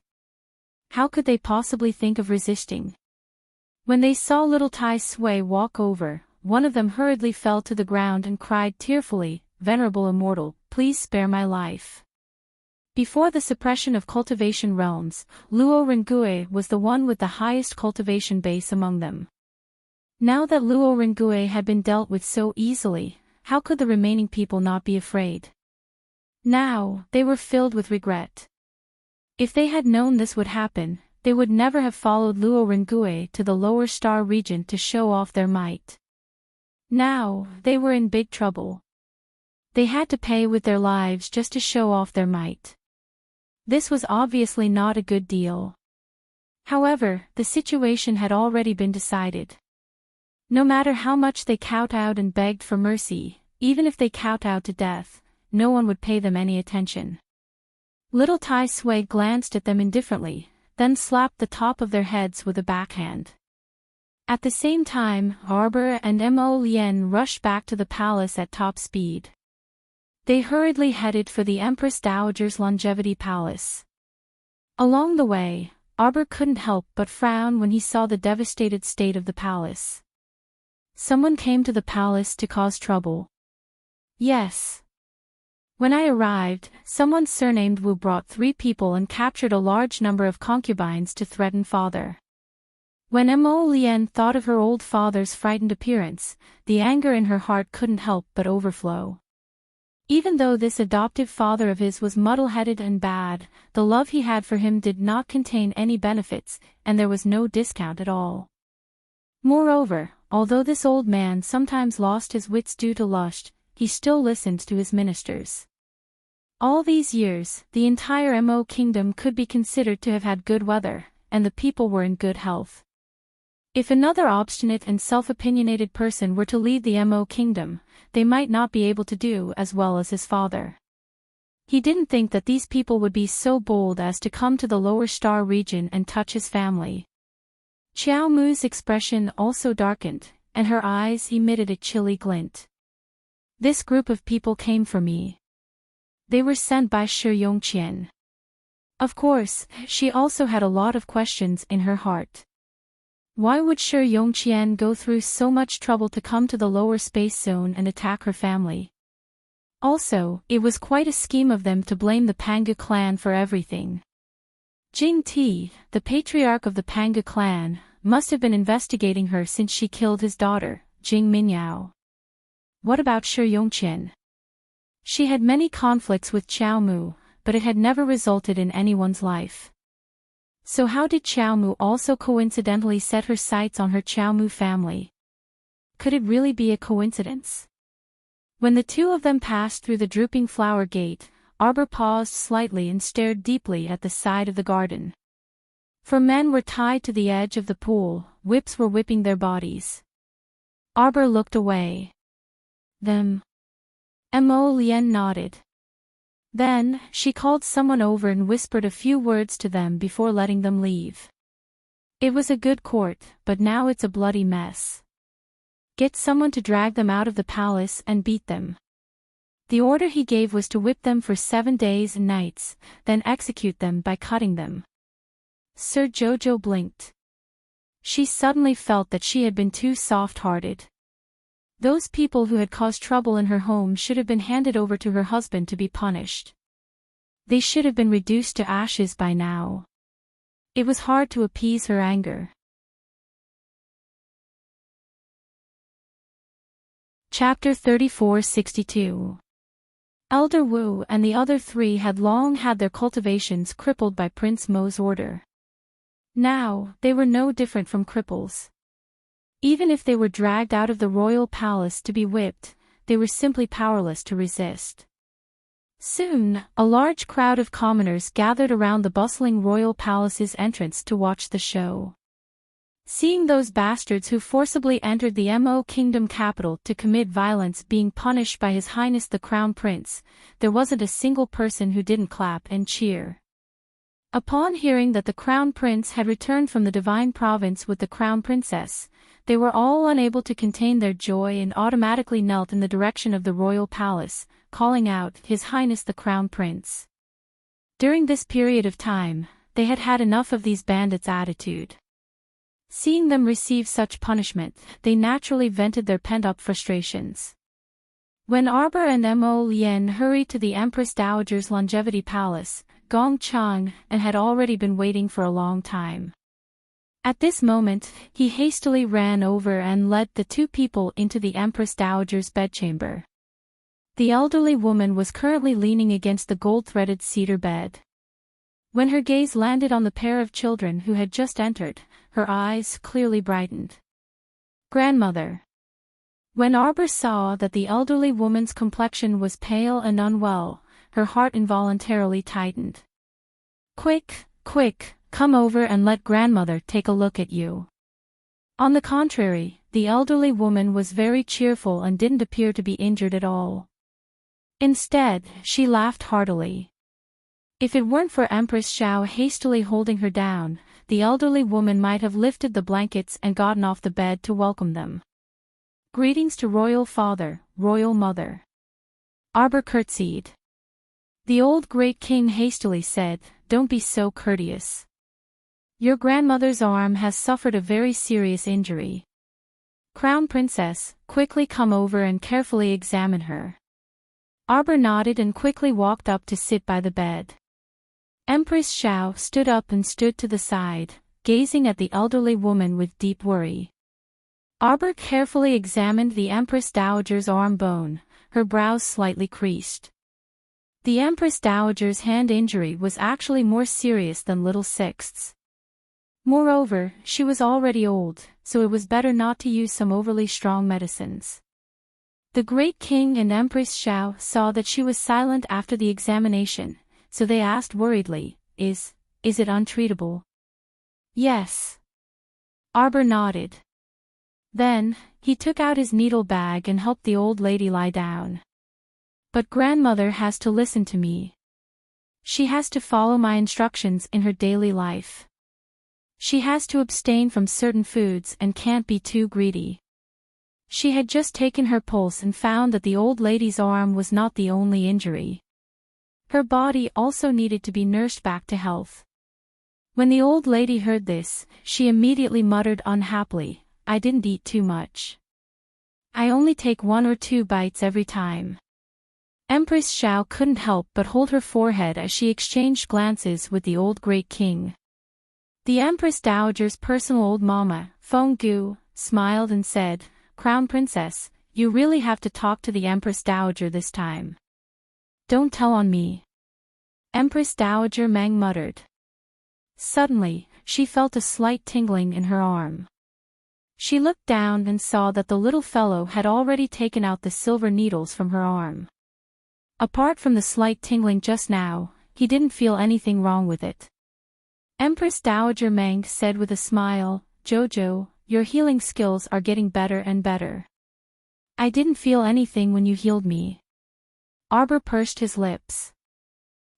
How could they possibly think of resisting? When they saw little Tai Sui walk over, one of them hurriedly fell to the ground and cried tearfully, "Venerable Immortal, please spare my life." Before the suppression of cultivation realms, Luo Rengue was the one with the highest cultivation base among them. Now that Luo Rengue had been dealt with so easily, how could the remaining people not be afraid? Now, they were filled with regret. If they had known this would happen, they would never have followed Luo Rengue to the lower star region to show off their might. Now, they were in big trouble. They had to pay with their lives just to show off their might. This was obviously not a good deal. However, the situation had already been decided. No matter how much they kowtowed and begged for mercy, even if they kowtowed to death, no one would pay them any attention. Little Tai Sui glanced at them indifferently, then slapped the top of their heads with a backhand. At the same time, Arbor and Mo Lien rushed back to the palace at top speed. They hurriedly headed for the Empress Dowager's Longevity Palace. Along the way, Arbor couldn't help but frown when he saw the devastated state of the palace. Someone came to the palace to cause trouble. Yes. When I arrived, someone surnamed Wu brought 3 people and captured a large number of concubines to threaten father. When Mo Lien thought of her old father's frightened appearance, the anger in her heart couldn't help but overflow. Even though this adoptive father of his was muddle-headed and bad, the love he had for him did not contain any benefits, and there was no discount at all. Moreover, although this old man sometimes lost his wits due to lust, he still listened to his ministers. All these years, the entire Mo kingdom could be considered to have had good weather, and the people were in good health. If another obstinate and self-opinionated person were to lead the Mo kingdom, they might not be able to do as well as his father. He didn't think that these people would be so bold as to come to the lower star region and touch his family. Xiao Mu's expression also darkened, and her eyes emitted a chilly glint. This group of people came for me. They were sent by Shi Yongqian. Of course, she also had a lot of questions in her heart. Why would Shi Yongqian go through so much trouble to come to the lower space zone and attack her family? Also, it was quite a scheme of them to blame the Panga clan for everything. Jing Ti, the patriarch of the Panga clan, must have been investigating her since she killed his daughter, Jing Minyao. What about Shi Yongqian? She had many conflicts with Xiao Mu, but it had never resulted in anyone's life. So how did Xiao Mu also coincidentally set her sights on her Xiao Mu family? Could it really be a coincidence? When the 2 of them passed through the drooping flower gate, Arbor paused slightly and stared deeply at the side of the garden. 4 men were tied to the edge of the pool, whips were whipping their bodies. Arbor looked away. Them. Mo Lien nodded. Then, she called someone over and whispered a few words to them before letting them leave. It was a good court, but now it's a bloody mess. Get someone to drag them out of the palace and beat them. The order he gave was to whip them for 7 days and nights, then execute them by cutting them. Sir Jojo blinked. She suddenly felt that she had been too soft-hearted. Those people who had caused trouble in her home should have been handed over to her husband to be punished. They should have been reduced to ashes by now. It was hard to appease her anger. Chapter 3462. Elder Wu and the other 3 had long had their cultivations crippled by Prince Mo's order. Now, they were no different from cripples. Even if they were dragged out of the royal palace to be whipped, they were simply powerless to resist. Soon, a large crowd of commoners gathered around the bustling royal palace's entrance to watch the show. Seeing those bastards who forcibly entered the Mo Kingdom capital to commit violence being punished by His Highness the Crown Prince, there wasn't a single person who didn't clap and cheer. Upon hearing that the Crown Prince had returned from the Divine Province with the Crown Princess, they were all unable to contain their joy and automatically knelt in the direction of the royal palace, calling out, "His Highness the Crown Prince." During this period of time, they had had enough of these bandits' attitude. Seeing them receive such punishment, they naturally vented their pent-up frustrations. When Arbor and Mo Lien hurried to the Empress Dowager's Longevity Palace, Gong Chang and had already been waiting for a long time. At this moment, he hastily ran over and led the 2 people into the Empress Dowager's bedchamber. The elderly woman was currently leaning against the gold-threaded cedar bed. When her gaze landed on the pair of children who had just entered, her eyes clearly brightened. Grandmother. When Arbor saw that the elderly woman's complexion was pale and unwell, her heart involuntarily tightened. Quick, quick, come over and let grandmother take a look at you. On the contrary, the elderly woman was very cheerful and didn't appear to be injured at all. Instead, she laughed heartily. If it weren't for Empress Xiao hastily holding her down, the elderly woman might have lifted the blankets and gotten off the bed to welcome them. Greetings to Royal Father, Royal Mother. Arbor curtsied. The old Great King hastily said, "Don't be so courteous. Your grandmother's arm has suffered a very serious injury. Crown Princess, quickly come over and carefully examine her." Arbor nodded and quickly walked up to sit by the bed. Empress Xiao stood up and stood to the side, gazing at the elderly woman with deep worry. Arbor carefully examined the Empress Dowager's arm bone, her brows slightly creased. The Empress Dowager's hand injury was actually more serious than Little Sixth's. Moreover, she was already old, so it was better not to use some overly strong medicines. The Great King and Empress Xiao saw that she was silent after the examination, so they asked worriedly, Is it untreatable? Yes. Arbor nodded. Then, he took out his needle bag and helped the old lady lie down. But grandmother has to listen to me. She has to follow my instructions in her daily life. She has to abstain from certain foods and can't be too greedy. She had just taken her pulse and found that the old lady's arm was not the only injury. Her body also needed to be nursed back to health. When the old lady heard this, she immediately muttered unhappily, I didn't eat too much. I only take 1 or 2 bites every time. Empress Xiao couldn't help but hold her forehead as she exchanged glances with the old Great King. The Empress Dowager's personal old mama, Feng Gu, smiled and said, Crown Princess, you really have to talk to the Empress Dowager this time. Don't tell on me. Empress Dowager Meng muttered. Suddenly, she felt a slight tingling in her arm. She looked down and saw that the little fellow had already taken out the silver needles from her arm. Apart from the slight tingling just now, he didn't feel anything wrong with it. Empress Dowager Meng said with a smile, Jojo, your healing skills are getting better and better. I didn't feel anything when you healed me. Arbor pursed his lips.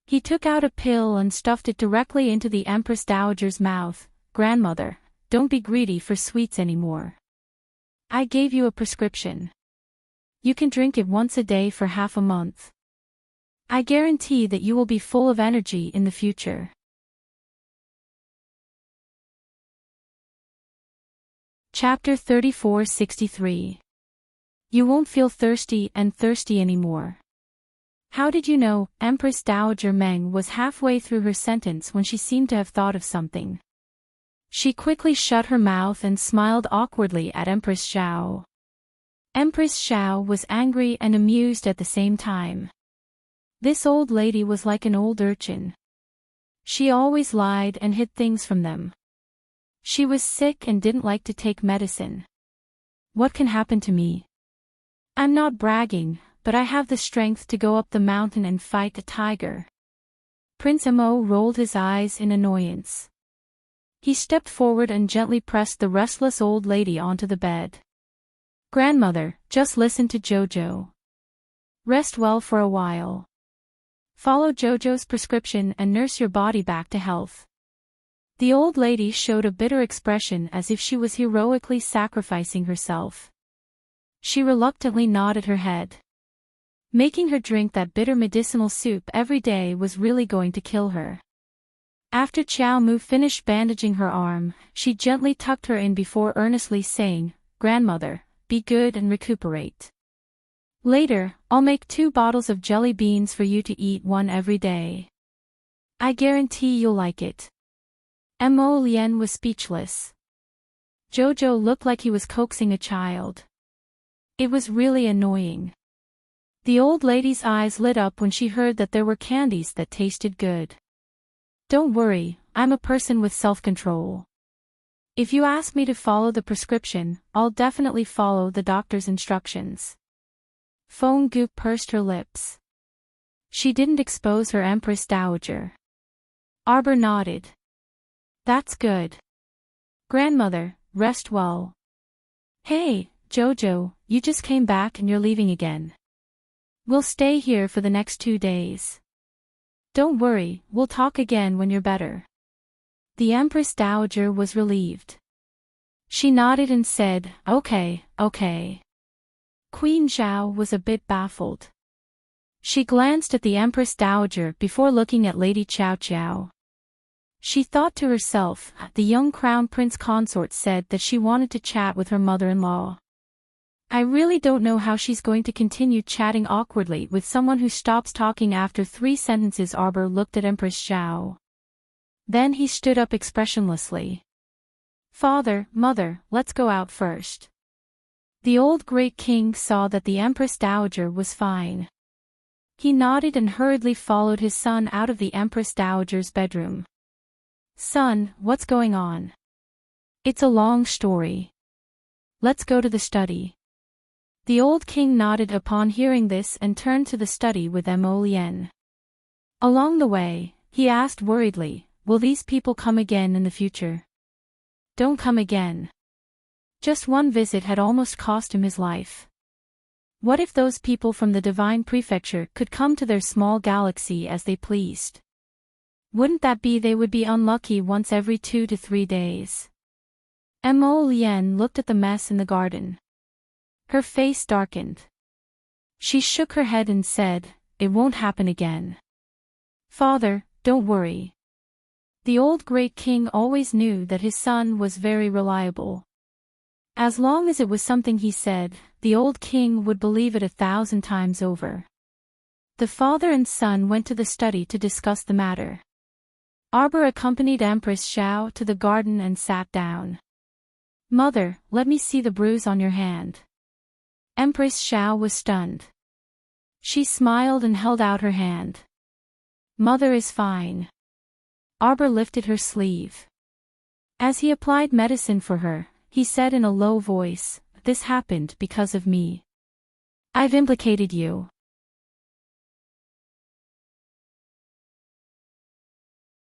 He took out a pill and stuffed it directly into the Empress Dowager's mouth. Grandmother, don't be greedy for sweets anymore. I gave you a prescription. You can drink it once a day for half a month. I guarantee that you will be full of energy in the future. Chapter 3463. You won't feel thirsty anymore. How did you know? Empress Dowager Meng was halfway through her sentence when she seemed to have thought of something. She quickly shut her mouth and smiled awkwardly at Empress Xiao. Empress Xiao was angry and amused at the same time. This old lady was like an old urchin. She always lied and hid things from them. She was sick and didn't like to take medicine. What can happen to me? I'm not bragging, but I have the strength to go up the mountain and fight a tiger. Prince Mo rolled his eyes in annoyance. He stepped forward and gently pressed the restless old lady onto the bed. Grandmother, just listen to Jojo. Rest well for a while. Follow Jojo's prescription and nurse your body back to health. The old lady showed a bitter expression as if she was heroically sacrificing herself. She reluctantly nodded her head. Making her drink that bitter medicinal soup every day was really going to kill her. After Qiao Mu finished bandaging her arm, she gently tucked her in before earnestly saying, Grandmother, be good and recuperate. Later, I'll make 2 bottles of jelly beans for you to eat 1 every day. I guarantee you'll like it. Mo Lian was speechless. Jojo looked like he was coaxing a child. It was really annoying. The old lady's eyes lit up when she heard that there were candies that tasted good. Don't worry, I'm a person with self-control. If you ask me to follow the prescription, I'll definitely follow the doctor's instructions. Feng Gu pursed her lips. She didn't expose her Empress Dowager. Arbor nodded. That's good. Grandmother, rest well. Hey, Jojo, you just came back and you're leaving again. We'll stay here for the next 2 days. Don't worry, we'll talk again when you're better. The Empress Dowager was relieved. She nodded and said, Okay. Queen Zhao was a bit baffled. She glanced at the Empress Dowager before looking at Lady Qiao Qiao. She thought to herself, the young Crown Prince Consort said that she wanted to chat with her mother-in-law. I really don't know how she's going to continue chatting awkwardly with someone who stops talking after 3 sentences. Arbor looked at Empress Xiao. Then he stood up expressionlessly. Father, mother, let's go out first. The old great king saw that the Empress Dowager was fine. He nodded and hurriedly followed his son out of the Empress Dowager's bedroom. Son, what's going on? It's a long story. Let's go to the study. The old king nodded upon hearing this and turned to the study with Mo Lien. Along the way, he asked worriedly, will these people come again in the future? Don't come again. Just one visit had almost cost him his life. What if those people from the Divine Prefecture could come to their small galaxy as they pleased? Wouldn't that be they would be unlucky once every 2 to 3 days? Mo Lien looked at the mess in the garden. Her face darkened. She shook her head and said, it won't happen again. Father, don't worry. The old great king always knew that his son was very reliable. As long as it was something he said, the old king would believe it 1,000 times over. The father and son went to the study to discuss the matter. Arbor accompanied Empress Xiao to the garden and sat down. Mother, let me see the bruise on your hand. Empress Xiao was stunned. She smiled and held out her hand. Mother is fine. Arbor lifted her sleeve. As he applied medicine for her, he said in a low voice, this happened because of me. I've implicated you.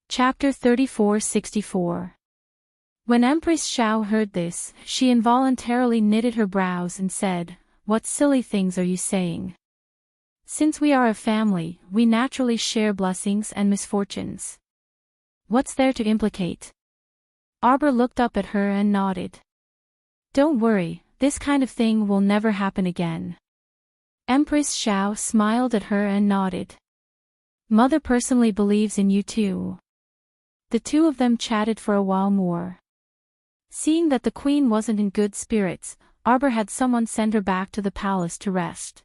Chapter 34-64. When Empress Xiao heard this, she involuntarily knitted her brows and said, what silly things are you saying? Since we are a family, we naturally share blessings and misfortunes. What's there to implicate? Arbor looked up at her and nodded. Don't worry, this kind of thing will never happen again. Empress Xiao smiled at her and nodded. Mother personally believes in you too. The two of them chatted for a while more. Seeing that the queen wasn't in good spirits, Arbor had someone send her back to the palace to rest.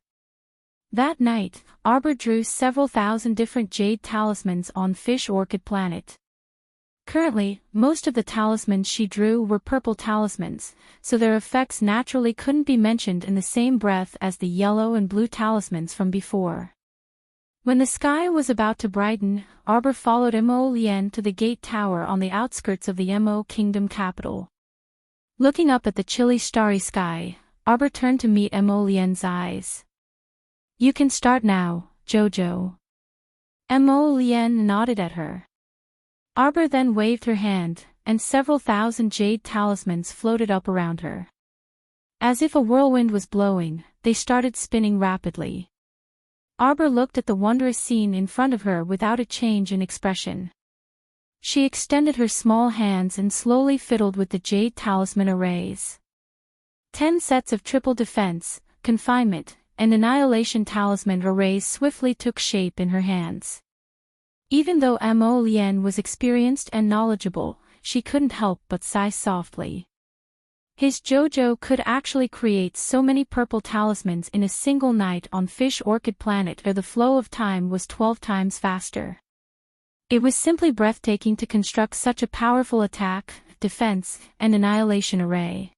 That night, Arbor drew several thousand different jade talismans on Fish Orchid Planet. Currently, most of the talismans she drew were purple talismans, so their effects naturally couldn't be mentioned in the same breath as the yellow and blue talismans from before. When the sky was about to brighten, Arbor followed Mo Lien to the gate tower on the outskirts of the Mo Kingdom capital. Looking up at the chilly starry sky, Arbor turned to meet Mo Lien's eyes. You can start now, Jojo. Mo Lien nodded at her. Arbor then waved her hand, and several thousand jade talismans floated up around her. As if a whirlwind was blowing, they started spinning rapidly. Arbor looked at the wondrous scene in front of her without a change in expression. She extended her small hands and slowly fiddled with the jade talisman arrays. 10 sets of triple defense, confinement, and annihilation talisman arrays swiftly took shape in her hands. Even though Mo Lien was experienced and knowledgeable, she couldn't help but sigh softly. His Jojo could actually create so many purple talismans in a single night on Fish Orchid Planet, where the flow of time was 12 times faster. It was simply breathtaking to construct such a powerful attack, defense, and annihilation array.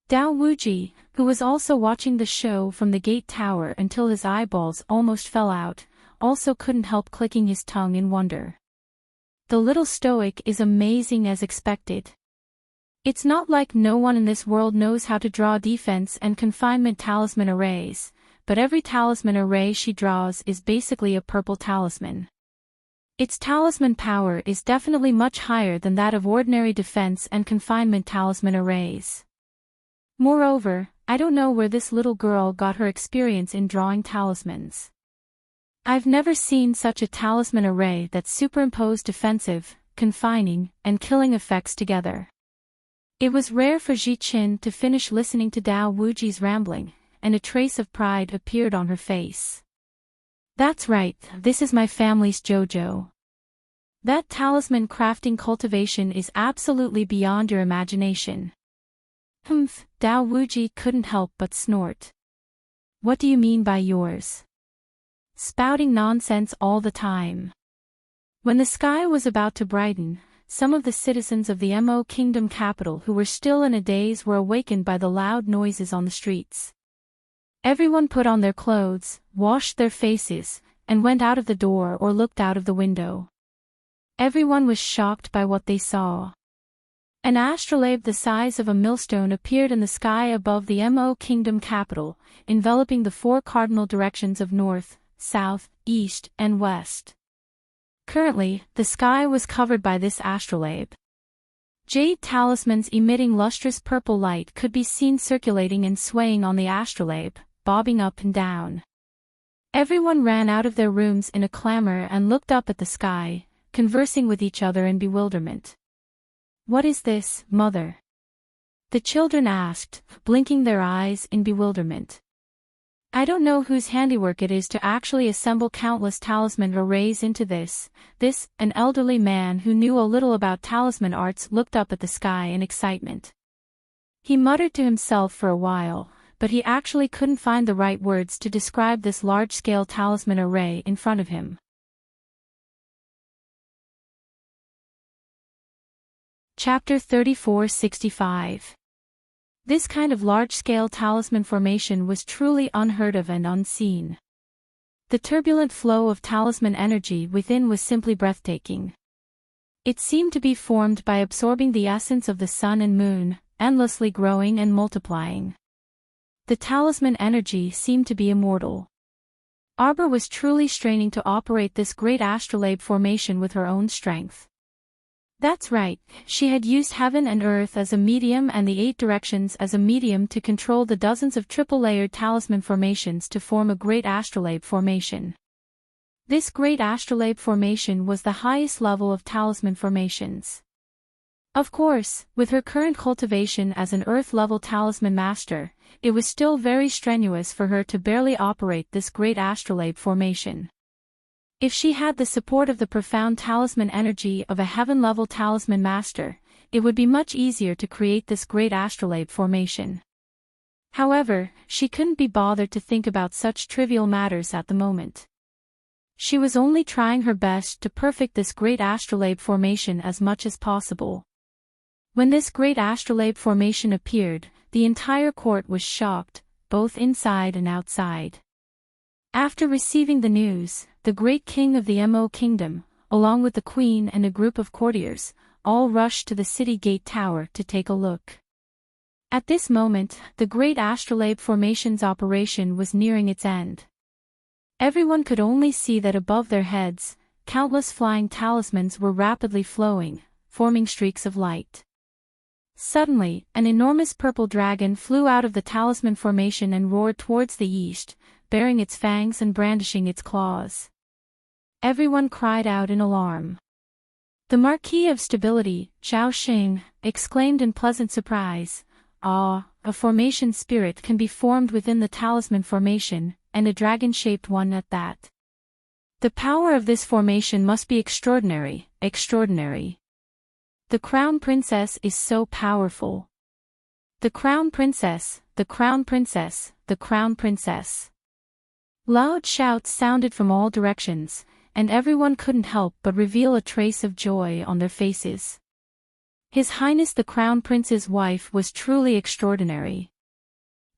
Dao Wuji, who was also watching the show from the gate tower until his eyeballs almost fell out, also couldn't help clicking his tongue in wonder. The little stoic is amazing as expected. It's not like no one in this world knows how to draw defense and confinement talisman arrays, but every talisman array she draws is basically a purple talisman. Its talisman power is definitely much higher than that of ordinary defense and confinement talisman arrays. Moreover, I don't know where this little girl got her experience in drawing talismans. I've never seen such a talisman array that superimposed defensive, confining, and killing effects together. It was rare for Ji Qin to finish listening to Dao Wuji's rambling, and a trace of pride appeared on her face. That's right, this is my family's Jojo. That talisman crafting cultivation is absolutely beyond your imagination. Dao Wuji couldn't help but snort. What do you mean by yours? Spouting nonsense all the time. When the sky was about to brighten, some of the citizens of the Mo Kingdom capital who were still in a daze were awakened by the loud noises on the streets. Everyone put on their clothes, washed their faces, and went out of the door or looked out of the window. Everyone was shocked by what they saw. An astrolabe the size of a millstone appeared in the sky above the Mo Kingdom capital, enveloping the 4 cardinal directions of north, south, east, and west. Currently, the sky was covered by this astrolabe. Jade talismans emitting lustrous purple light could be seen circulating and swaying on the astrolabe, bobbing up and down. Everyone ran out of their rooms in a clamor and looked up at the sky, conversing with each other in bewilderment. What is this, mother? The children asked, blinking their eyes in bewilderment. I don't know whose handiwork it is to actually assemble countless talisman arrays into this, an elderly man who knew a little about talisman arts looked up at the sky in excitement. He muttered to himself for a while, but he actually couldn't find the right words to describe this large-scale talisman array in front of him. Chapter 3465. This kind of large-scale talisman formation was truly unheard of and unseen. The turbulent flow of talisman energy within was simply breathtaking. It seemed to be formed by absorbing the essence of the sun and moon, endlessly growing and multiplying. The talisman energy seemed to be immortal. Arbor was truly straining to operate this great astrolabe formation with her own strength. That's right, she had used heaven and earth as a medium and the 8 directions as a medium to control the dozens of triple-layered talisman formations to form a great astrolabe formation. This great astrolabe formation was the highest level of talisman formations. Of course, with her current cultivation as an earth-level talisman master, it was still very strenuous for her to barely operate this great astrolabe formation. If she had the support of the profound talisman energy of a heaven-level talisman master, it would be much easier to create this great astrolabe formation. However, she couldn't be bothered to think about such trivial matters at the moment. She was only trying her best to perfect this great astrolabe formation as much as possible. When this great astrolabe formation appeared, the entire court was shocked, both inside and outside. After receiving the news, the great king of the Mo Kingdom, along with the queen and a group of courtiers, all rushed to the city gate tower to take a look. At this moment, the great astrolabe formation's operation was nearing its end. Everyone could only see that above their heads, countless flying talismans were rapidly flowing, forming streaks of light. Suddenly, an enormous purple dragon flew out of the talisman formation and roared towards the east, baring its fangs and brandishing its claws. Everyone cried out in alarm. The Marquis of Stability, Zhao Xing, exclaimed in pleasant surprise, "Ah, a formation spirit can be formed within the talisman formation, and a dragon-shaped one at that. The power of this formation must be extraordinary, extraordinary. The Crown Princess is so powerful. The Crown Princess, the Crown Princess, the Crown Princess." Loud shouts sounded from all directions, and everyone couldn't help but reveal a trace of joy on their faces. His Highness the Crown Prince's wife was truly extraordinary.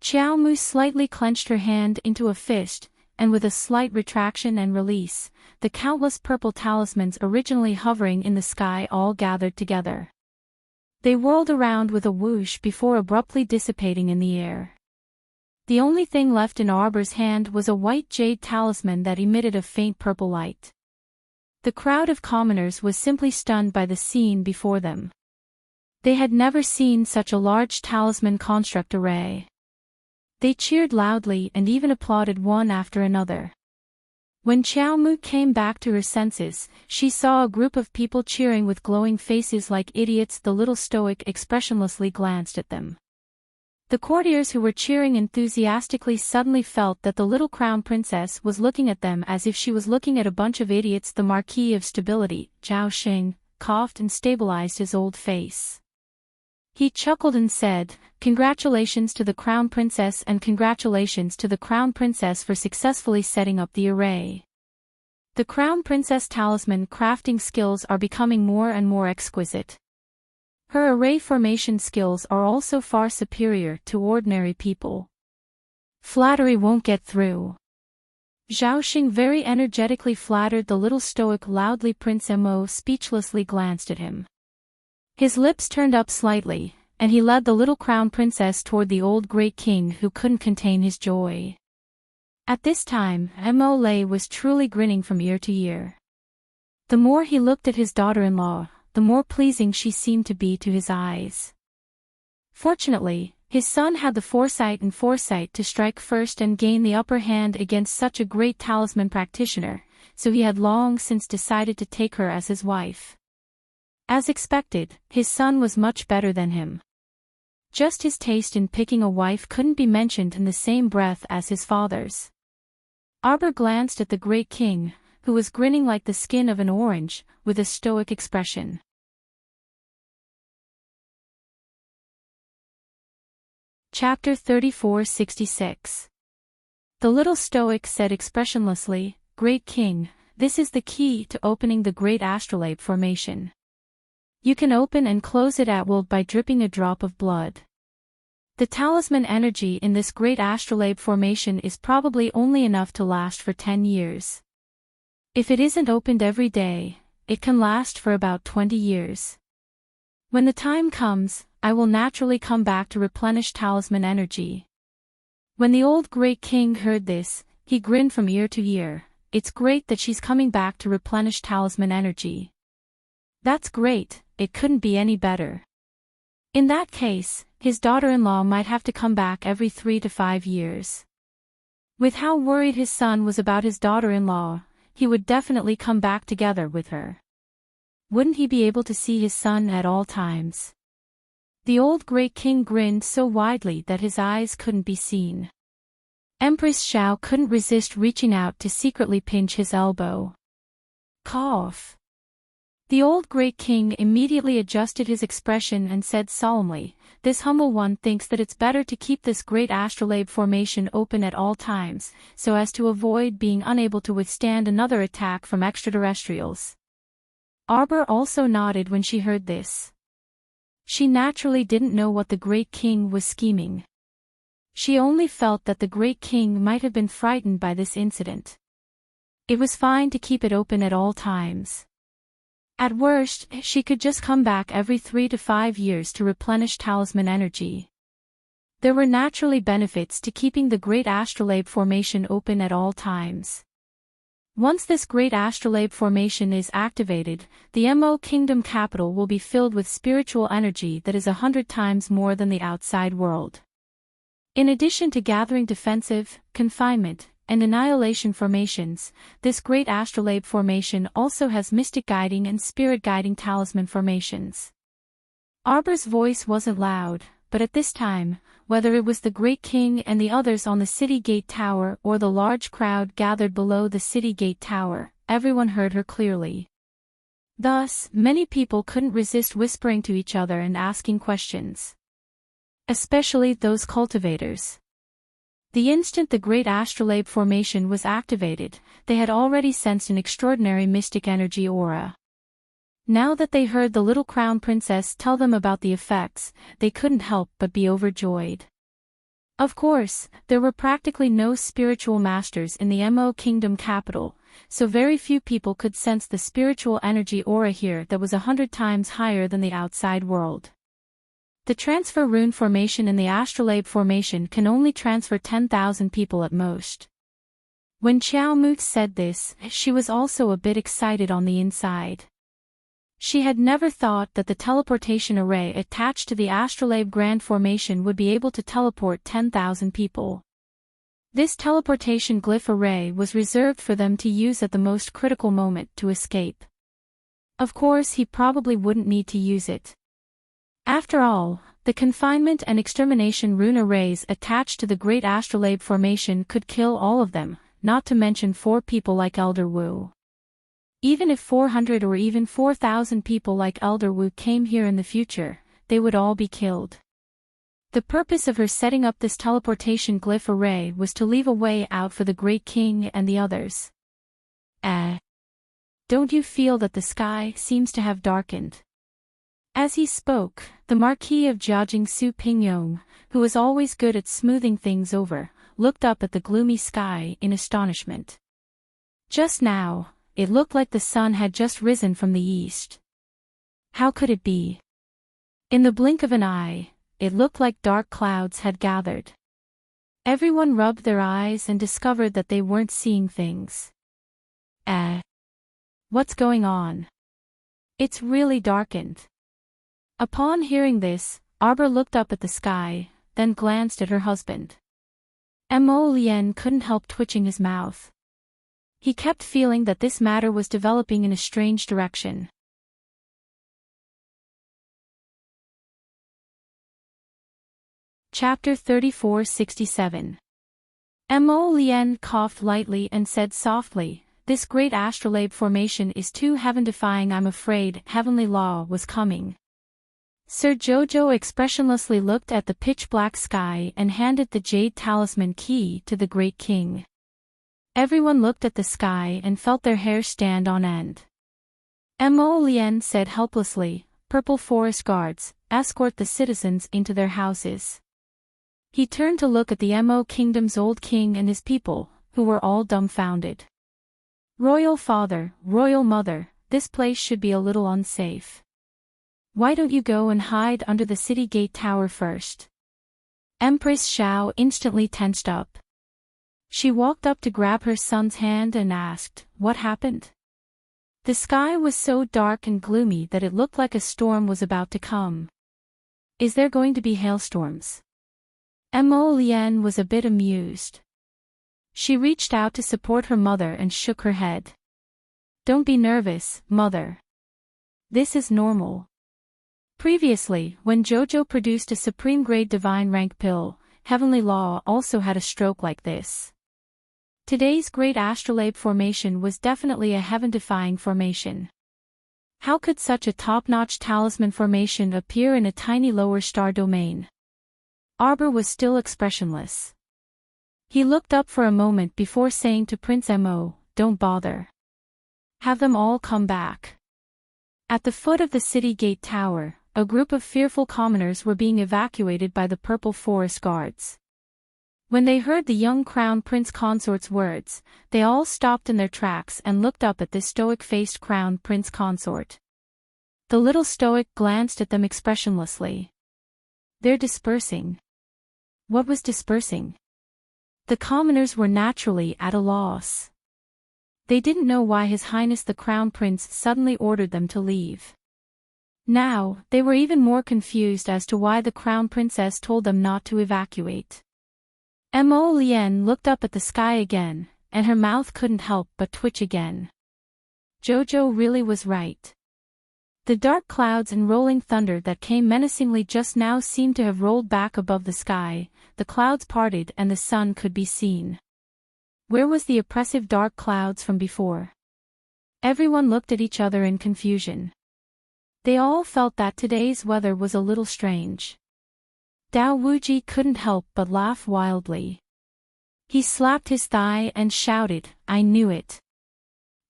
Qiao Mu slightly clenched her hand into a fist, and with a slight retraction and release, the countless purple talismans originally hovering in the sky all gathered together. They whirled around with a whoosh before abruptly dissipating in the air. The only thing left in Arbor's hand was a white jade talisman that emitted a faint purple light. The crowd of commoners was simply stunned by the scene before them. They had never seen such a large talisman construct array. They cheered loudly and even applauded one after another. When Qiao Mu came back to her senses, she saw a group of people cheering with glowing faces like idiots. The little stoic expressionlessly glanced at them. The courtiers who were cheering enthusiastically suddenly felt that the little crown princess was looking at them as if she was looking at a bunch of idiots. The Marquis of Stability, Zhao Xing, coughed and stabilized his old face. He chuckled and said, "Congratulations to the Crown Princess and congratulations to the Crown Princess for successfully setting up the array. The Crown Princess talisman crafting skills are becoming more and more exquisite. Her array formation skills are also far superior to ordinary people. Flattery won't get through." Zhao Xing very energetically flattered the little stoic loudly. Prince Mo speechlessly glanced at him. His lips turned up slightly, and he led the little crown princess toward the old great king who couldn't contain his joy. At this time, Mo Lei was truly grinning from ear to ear. The more he looked at his daughter-in-law, the more pleasing she seemed to be to his eyes. Fortunately, his son had the foresight to strike first and gain the upper hand against such a great talisman practitioner, so he had long since decided to take her as his wife. As expected, his son was much better than him. Just his taste in picking a wife couldn't be mentioned in the same breath as his father's. Arbor glanced at the great king, who was grinning like the skin of an orange, with a stoic expression. Chapter 3466. The little stoic said expressionlessly, "Great king, this is the key to opening the great astrolabe formation. You can open and close it at will by dripping a drop of blood. The talisman energy in this great astrolabe formation is probably only enough to last for 10 years. If it isn't opened every day, it can last for about 20 years. When the time comes, I will naturally come back to replenish talisman energy." When the old great king heard this, he grinned from ear to ear. "It's great that she's coming back to replenish talisman energy. That's great, it couldn't be any better. In that case, his daughter-in-law might have to come back every 3 to 5 years. With how worried his son was about his daughter-in-law, he would definitely come back together with her. Wouldn't he be able to see his son at all times?" The old great king grinned so widely that his eyes couldn't be seen. Empress Xiao couldn't resist reaching out to secretly pinch his elbow. Cough. The old great king immediately adjusted his expression and said solemnly, "This humble one thinks that it's better to keep this great astrolabe formation open at all times, so as to avoid being unable to withstand another attack from extraterrestrials." Arbor also nodded when she heard this. She naturally didn't know what the great king was scheming. She only felt that the great king might have been frightened by this incident. It was fine to keep it open at all times. At worst, she could just come back every 3 to 5 years to replenish talisman energy. There were naturally benefits to keeping the great astrolabe formation open at all times. Once this great astrolabe formation is activated, the Mo Kingdom capital will be filled with spiritual energy that is 100 times more than the outside world. In addition to gathering defensive, confinement, and annihilation formations, this great astrolabe formation also has mystic guiding and spirit guiding talisman formations. Arbor's voice wasn't loud, but at this time, whether it was the great king and the others on the city gate tower or the large crowd gathered below the city gate tower, everyone heard her clearly. Thus, many people couldn't resist whispering to each other and asking questions. Especially those cultivators. The instant the great astrolabe formation was activated, they had already sensed an extraordinary mystic energy aura. Now that they heard the little crown princess tell them about the effects, they couldn't help but be overjoyed. Of course, there were practically no spiritual masters in the Mo Kingdom capital, so very few people could sense the spiritual energy aura here that was 100 times higher than the outside world. The transfer rune formation in the astrolabe formation can only transfer 10,000 people at most. When Xiao Muth said this, she was also a bit excited on the inside. She had never thought that the teleportation array attached to the astrolabe grand formation would be able to teleport 10,000 people. This teleportation glyph array was reserved for them to use at the most critical moment to escape. Of course, he probably wouldn't need to use it. After all, the confinement and extermination rune arrays attached to the great astrolabe formation could kill all of them, not to mention 4 people like Elder Wu. Even if 400 or even 4,000 people like Elder Wu came here in the future, they would all be killed. The purpose of her setting up this teleportation glyph array was to leave a way out for the Great King and the others. Don't you feel that the sky seems to have darkened? As he spoke, the Marquis of Jiajingsu Pingyong, who was always good at smoothing things over, looked up at the gloomy sky in astonishment. Just now, it looked like the sun had just risen from the east. How could it be? In the blink of an eye, it looked like dark clouds had gathered. Everyone rubbed their eyes and discovered that they weren't seeing things. What's going on? It's really darkened. Upon hearing this, Arbor looked up at the sky, then glanced at her husband. Mo Lien couldn't help twitching his mouth. He kept feeling that this matter was developing in a strange direction. Chapter 3467. Mo Lien coughed lightly and said softly, "This great astrolabe formation is too heaven-defying. I'm afraid heavenly law was coming." Sir Jojo expressionlessly looked at the pitch-black sky and handed the jade talisman key to the Great King. Everyone looked at the sky and felt their hair stand on end. Mo Lien said helplessly, "Purple Forest Guards, escort the citizens into their houses." He turned to look at the Mo Kingdom's old king and his people, who were all dumbfounded. "Royal father, royal mother, this place should be a little unsafe. Why don't you go and hide under the city gate tower first?" Empress Xiao instantly tensed up. She walked up to grab her son's hand and asked, "What happened?" The sky was so dark and gloomy that it looked like a storm was about to come. "Is there going to be hailstorms?" Mo Lien was a bit amused. She reached out to support her mother and shook her head. "Don't be nervous, mother. This is normal." Previously, when Jojo produced a supreme-grade divine rank pill, Heavenly Law also had a stroke like this. Today's great astrolabe formation was definitely a heaven-defying formation. How could such a top-notch talisman formation appear in a tiny lower star domain? Arbor was still expressionless. He looked up for a moment before saying to Prince Mo, "Don't bother. Have them all come back." At the foot of the city gate tower, a group of fearful commoners were being evacuated by the Purple Forest Guards. When they heard the young Crown Prince Consort's words, they all stopped in their tracks and looked up at this stoic-faced Crown Prince Consort. The little stoic glanced at them expressionlessly. "They're dispersing." What was dispersing? The commoners were naturally at a loss. They didn't know why His Highness the Crown Prince suddenly ordered them to leave. Now, they were even more confused as to why the Crown Princess told them not to evacuate. Mo Lien looked up at the sky again, and her mouth couldn't help but twitch again. Jojo really was right. The dark clouds and rolling thunder that came menacingly just now seemed to have rolled back above the sky, the clouds parted and the sun could be seen. Where was the oppressive dark clouds from before? Everyone looked at each other in confusion. They all felt that today's weather was a little strange. Dao Wuji couldn't help but laugh wildly. He slapped his thigh and shouted, "I knew it.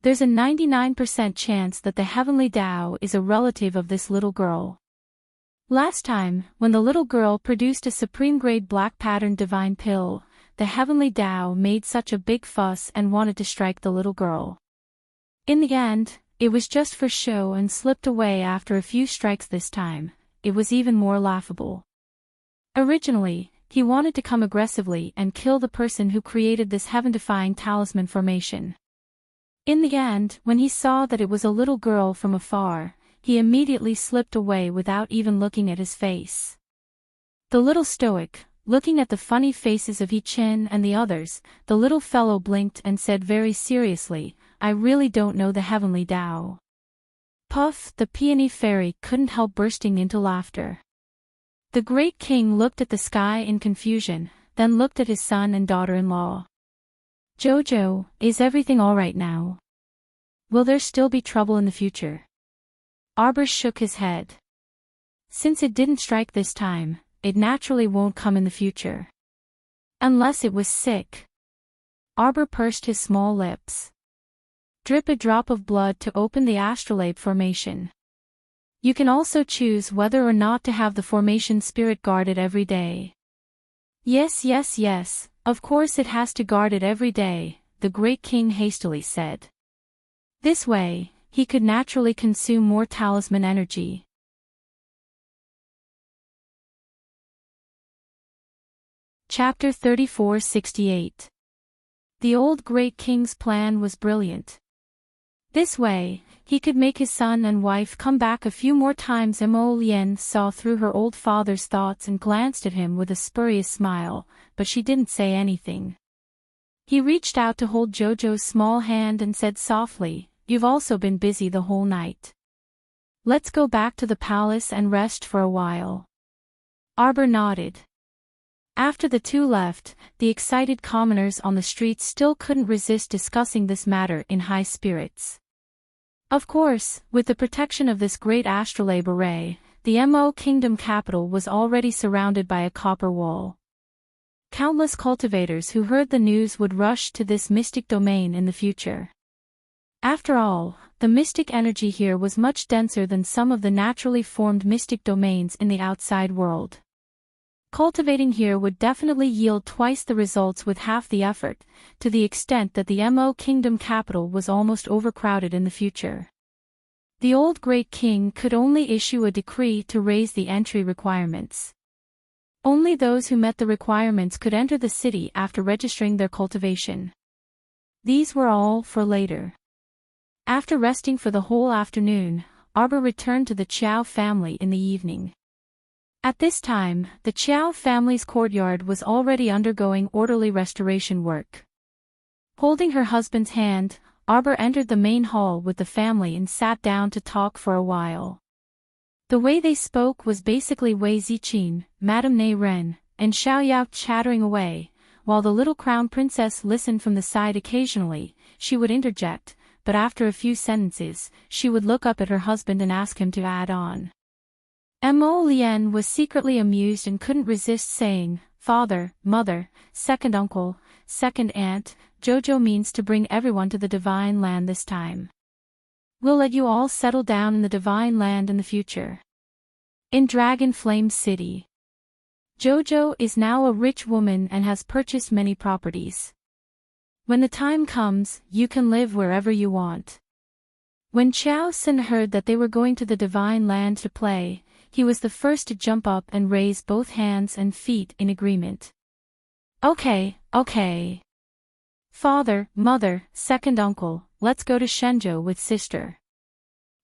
There's a 99% chance that the Heavenly Dao is a relative of this little girl." Last time, when the little girl produced a supreme-grade black-patterned divine pill, the Heavenly Dao made such a big fuss and wanted to strike the little girl. In the end, it was just for show and slipped away after a few strikes. This time, it was even more laughable. Originally, he wanted to come aggressively and kill the person who created this heaven-defying talisman formation. In the end, when he saw that it was a little girl from afar, he immediately slipped away without even looking at his face. The little stoic, looking at the funny faces of He-Chin and the others, the little fellow blinked and said very seriously, "I really don't know the Heavenly Dao." Puff, the peony fairy, couldn't help bursting into laughter. The Great King looked at the sky in confusion, then looked at his son and daughter-in-law. "Jojo, is everything all right now? Will there still be trouble in the future?" Arbor shook his head. Since it didn't strike this time, it naturally won't come in the future. Unless it was sick. Arbor pursed his small lips. Drip a drop of blood to open the astrolabe formation. You can also choose whether or not to have the formation spirit guarded every day. Yes, of course it has to guard it every day, the great king hastily said. This way, he could naturally consume more talisman energy. Chapter 3468. The old great king's plan was brilliant. This way, he could make his son and wife come back a few more times. Mo Lien saw through her old father's thoughts and glanced at him with a spurious smile, but she didn't say anything. He reached out to hold Jojo's small hand and said softly, "You've also been busy the whole night. Let's go back to the palace and rest for a while." Arbor nodded. After the two left, the excited commoners on the streets still couldn't resist discussing this matter in high spirits. Of course, with the protection of this great astrolabe array, the Mo Kingdom capital was already surrounded by a copper wall. Countless cultivators who heard the news would rush to this mystic domain in the future. After all, the mystic energy here was much denser than some of the naturally formed mystic domains in the outside world. Cultivating here would definitely yield twice the results with half the effort, to the extent that the Mo Kingdom capital was almost overcrowded in the future. The old great king could only issue a decree to raise the entry requirements. Only those who met the requirements could enter the city after registering their cultivation. These were all for later. After resting for the whole afternoon, Arbor returned to the Chiao family in the evening. At this time, the Chiao family's courtyard was already undergoing orderly restoration work. Holding her husband's hand, Arbor entered the main hall with the family and sat down to talk for a while. The way they spoke was basically Wei Ziqin, Madame Ne Ren, and Xiao Yao chattering away, while the little crown princess listened from the side occasionally. She would interject, but after a few sentences, she would look up at her husband and ask him to add on. Mo Lien was secretly amused and couldn't resist saying, "Father, mother, second uncle, second aunt, Jojo means to bring everyone to the Divine Land this time. We'll let you all settle down in the Divine Land in the future. In Dragon Flame City. Jojo is now a rich woman and has purchased many properties. When the time comes, you can live wherever you want." When Xiao Xin heard that they were going to the Divine Land to play, he was the first to jump up and raise both hands and feet in agreement. Okay. Father, mother, second uncle, let's go to Shenzhou with sister.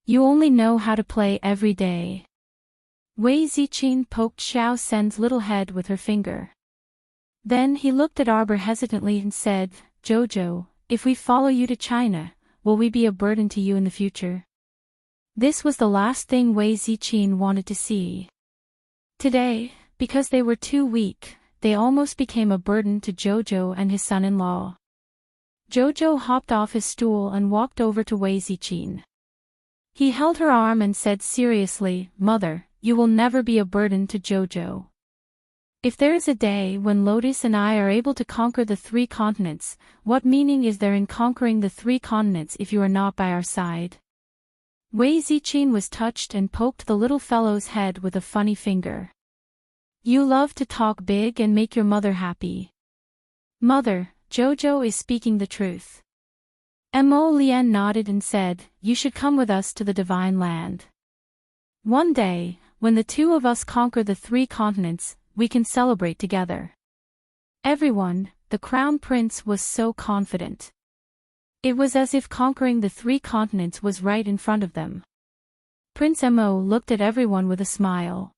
You only know how to play every day. Wei Ziqin poked Xiao Sen's little head with her finger. Then he looked at Arbor hesitantly and said, "Jojo, if we follow you to China, will we be a burden to you in the future?" This was the last thing Wei Ziqin wanted to see. Today, because they were too weak, they almost became a burden to Jojo and his son-in-law. Jojo hopped off his stool and walked over to Wei Ziqin. He held her arm and said seriously, "Mother, you will never be a burden to Jojo. If there is a day when Lotus and I are able to conquer the 3 continents, what meaning is there in conquering the 3 continents if you are not by our side?" Wei Ziqin was touched and poked the little fellow's head with a funny finger. "You love to talk big and make your mother happy. Mother, Jojo is speaking the truth." Mo Lien nodded and said, "You should come with us to the Divine Land. One day, when the 2 of us conquer the 3 continents, we can celebrate together." Everyone, the Crown Prince was so confident. It was as if conquering the 3 continents was right in front of them. Prince Mo looked at everyone with a smile.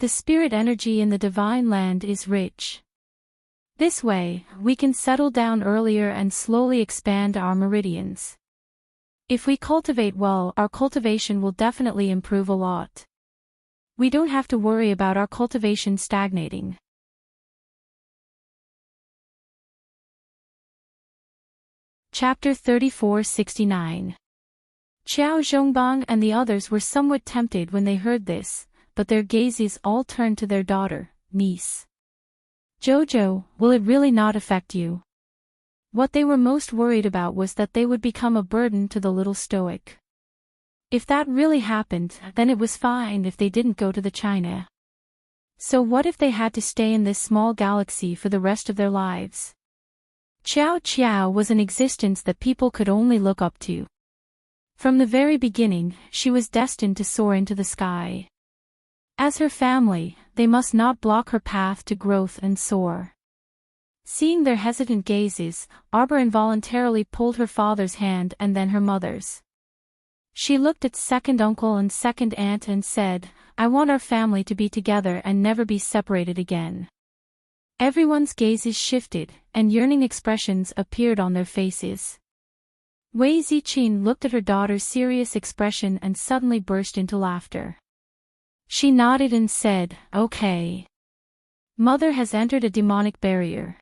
"The spirit energy in the Divine Land is rich. This way, we can settle down earlier and slowly expand our meridians. If we cultivate well, our cultivation will definitely improve a lot. We don't have to worry about our cultivation stagnating." Chapter 3469. Qiao Zhongbang and the others were somewhat tempted when they heard this, but their gazes all turned to their daughter, niece. Jojo, will it really not affect you? What they were most worried about was that they would become a burden to the little stoic. If that really happened, then it was fine if they didn't go to the China. So what if they had to stay in this small galaxy for the rest of their lives? Xiao Qiao was an existence that people could only look up to. From the very beginning, she was destined to soar into the sky. As her family, they must not block her path to growth and soar. Seeing their hesitant gazes, Arbor involuntarily pulled her father's hand and then her mother's. She looked at second uncle and second aunt and said, I want our family to be together and never be separated again. Everyone's gazes shifted, and yearning expressions appeared on their faces. Wei Ziqin looked at her daughter's serious expression and suddenly burst into laughter. She nodded and said, okay. Mother has entered a demonic barrier.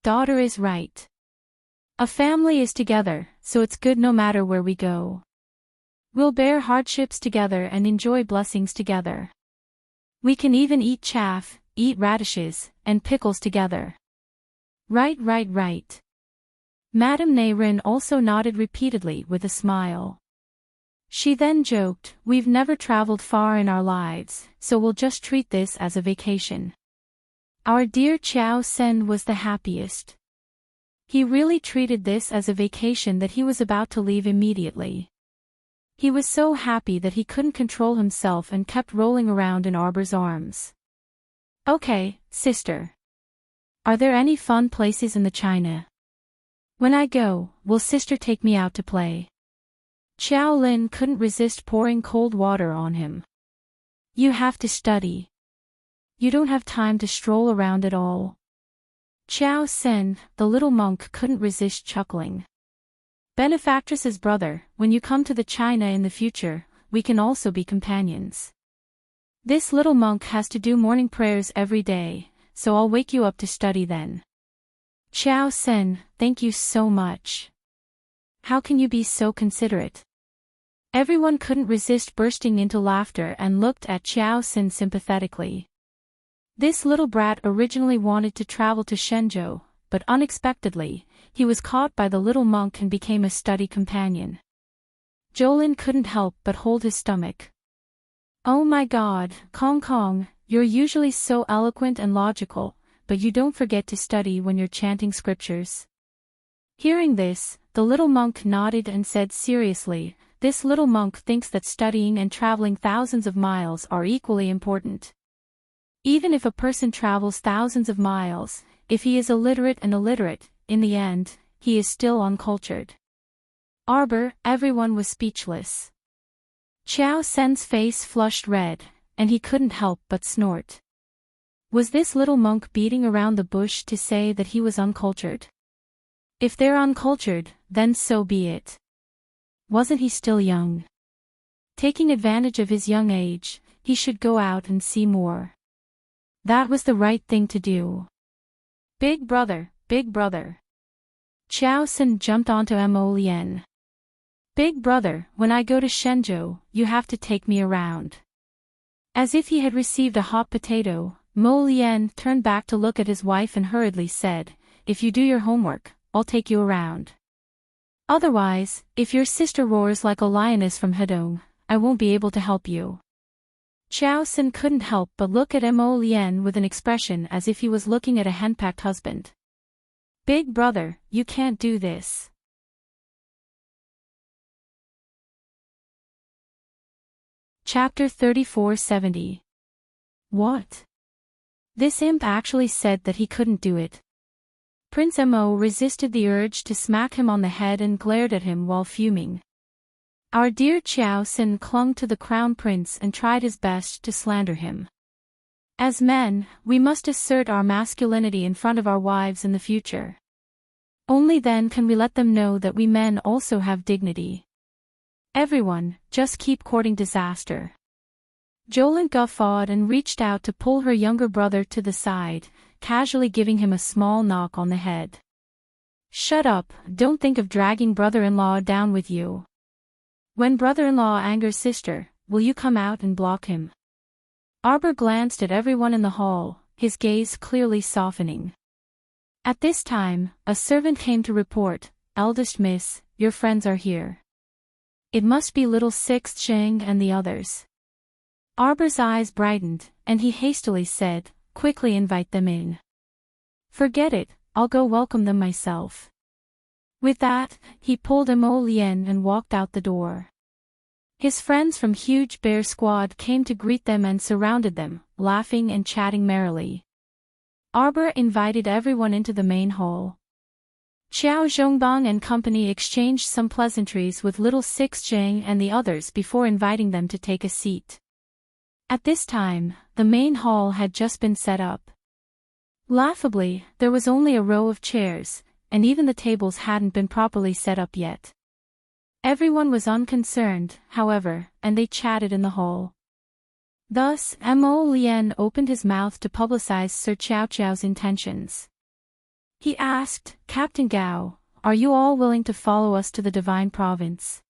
Daughter is right. A family is together, so it's good no matter where we go. We'll bear hardships together and enjoy blessings together. We can even eat chaff, eat radishes, and pickles together. Right. Madame Neyrin also nodded repeatedly with a smile. She then joked, we've never traveled far in our lives, so we'll just treat this as a vacation. Our dear Qiao Sen was the happiest. He really treated this as a vacation that he was about to leave immediately. He was so happy that he couldn't control himself and kept rolling around in Arbor's arms. Okay, sister. Are there any fun places in the China? When I go, will sister take me out to play? Xiao Lin couldn't resist pouring cold water on him. You have to study. You don't have time to stroll around at all. Qiao Sen, the little monk, couldn't resist chuckling. Benefactress's brother, when you come to the China in the future, we can also be companions. This little monk has to do morning prayers every day, so I'll wake you up to study then. Qiao Sen, thank you so much. How can you be so considerate? Everyone couldn't resist bursting into laughter and looked at Qiao Sen sympathetically. This little brat originally wanted to travel to Shenzhou, but unexpectedly, he was caught by the little monk and became a study companion. Jolin couldn't help but hold his stomach. Oh my God, Kong Kong, you're usually so eloquent and logical, but you don't forget to study when you're chanting scriptures. Hearing this, the little monk nodded and said seriously, this little monk thinks that studying and traveling thousands of miles are equally important. Even if a person travels thousands of miles, if he is illiterate and illiterate, in the end, he is still uncultured. Arbor, everyone was speechless. Qiao Sen's face flushed red, and he couldn't help but snort. Was this little monk beating around the bush to say that he was uncultured? If they're uncultured, then so be it. Wasn't he still young? Taking advantage of his young age, he should go out and see more. That was the right thing to do. Big brother, big brother. Qiao Sen jumped onto Mo Lian. Big brother, when I go to Shenzhou, you have to take me around. As if he had received a hot potato, Mo Lian turned back to look at his wife and hurriedly said, if you do your homework, I'll take you around. Otherwise, if your sister roars like a lioness from Hedong, I won't be able to help you. Qiao Sen couldn't help but look at Mo Lian with an expression as if he was looking at a henpecked husband. Big brother, you can't do this. Chapter 3470. What? This imp actually said that he couldn't do it. Prince Mo resisted the urge to smack him on the head and glared at him while fuming. Our dear Qiao Sen clung to the crown prince and tried his best to slander him. As men, we must assert our masculinity in front of our wives in the future. Only then can we let them know that we men also have dignity. Everyone, just keep courting disaster. Jolin guffawed and reached out to pull her younger brother to the side, casually giving him a small knock on the head. Shut up, don't think of dragging brother-in-law down with you. When brother-in-law angers sister, will you come out and block him? Arbor glanced at everyone in the hall, his gaze clearly softening. At this time, a servant came to report, "Eldest miss, your friends are here." It must be little Sixth Shang and the others. Arbor's eyes brightened, and he hastily said, "Quickly invite them in." "Forget it, I'll go welcome them myself." With that, he pulled Mo Lien and walked out the door. His friends from Huge Bear Squad came to greet them and surrounded them, laughing and chatting merrily. Arbor invited everyone into the main hall. Xiao Zhongbang and company exchanged some pleasantries with little Six Zhang and the others before inviting them to take a seat. At this time, the main hall had just been set up. Laughably, there was only a row of chairs, and even the tables hadn't been properly set up yet. Everyone was unconcerned, however, and they chatted in the hall. Thus, Mo Lien opened his mouth to publicize Sir Chiao Chiao's intentions. He asked, "Captain Gao, are you all willing to follow us to the Divine Province?"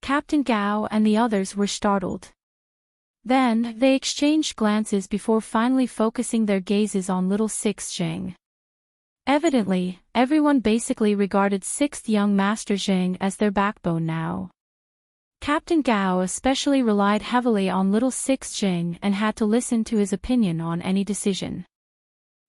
Captain Gao and the others were startled. Then, they exchanged glances before finally focusing their gazes on little Six Zhang. Evidently, everyone basically regarded Sixth Young Master Zhang as their backbone now. Captain Gao especially relied heavily on little Six Zhang and had to listen to his opinion on any decision.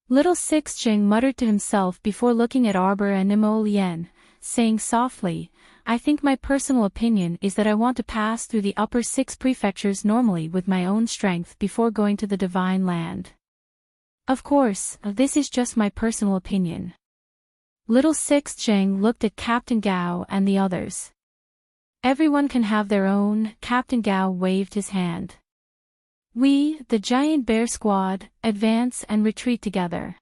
Little Six Zhang muttered to himself before looking at Arbor and Mo Lien, saying softly, "I think my personal opinion is that I want to pass through the upper 6 prefectures normally with my own strength before going to the Divine Land. Of course, this is just my personal opinion." Little Six Zhang looked at Captain Gao and the others. "Everyone can have their own," Captain Gao waved his hand. "We, the Giant Bear Squad, advance and retreat together.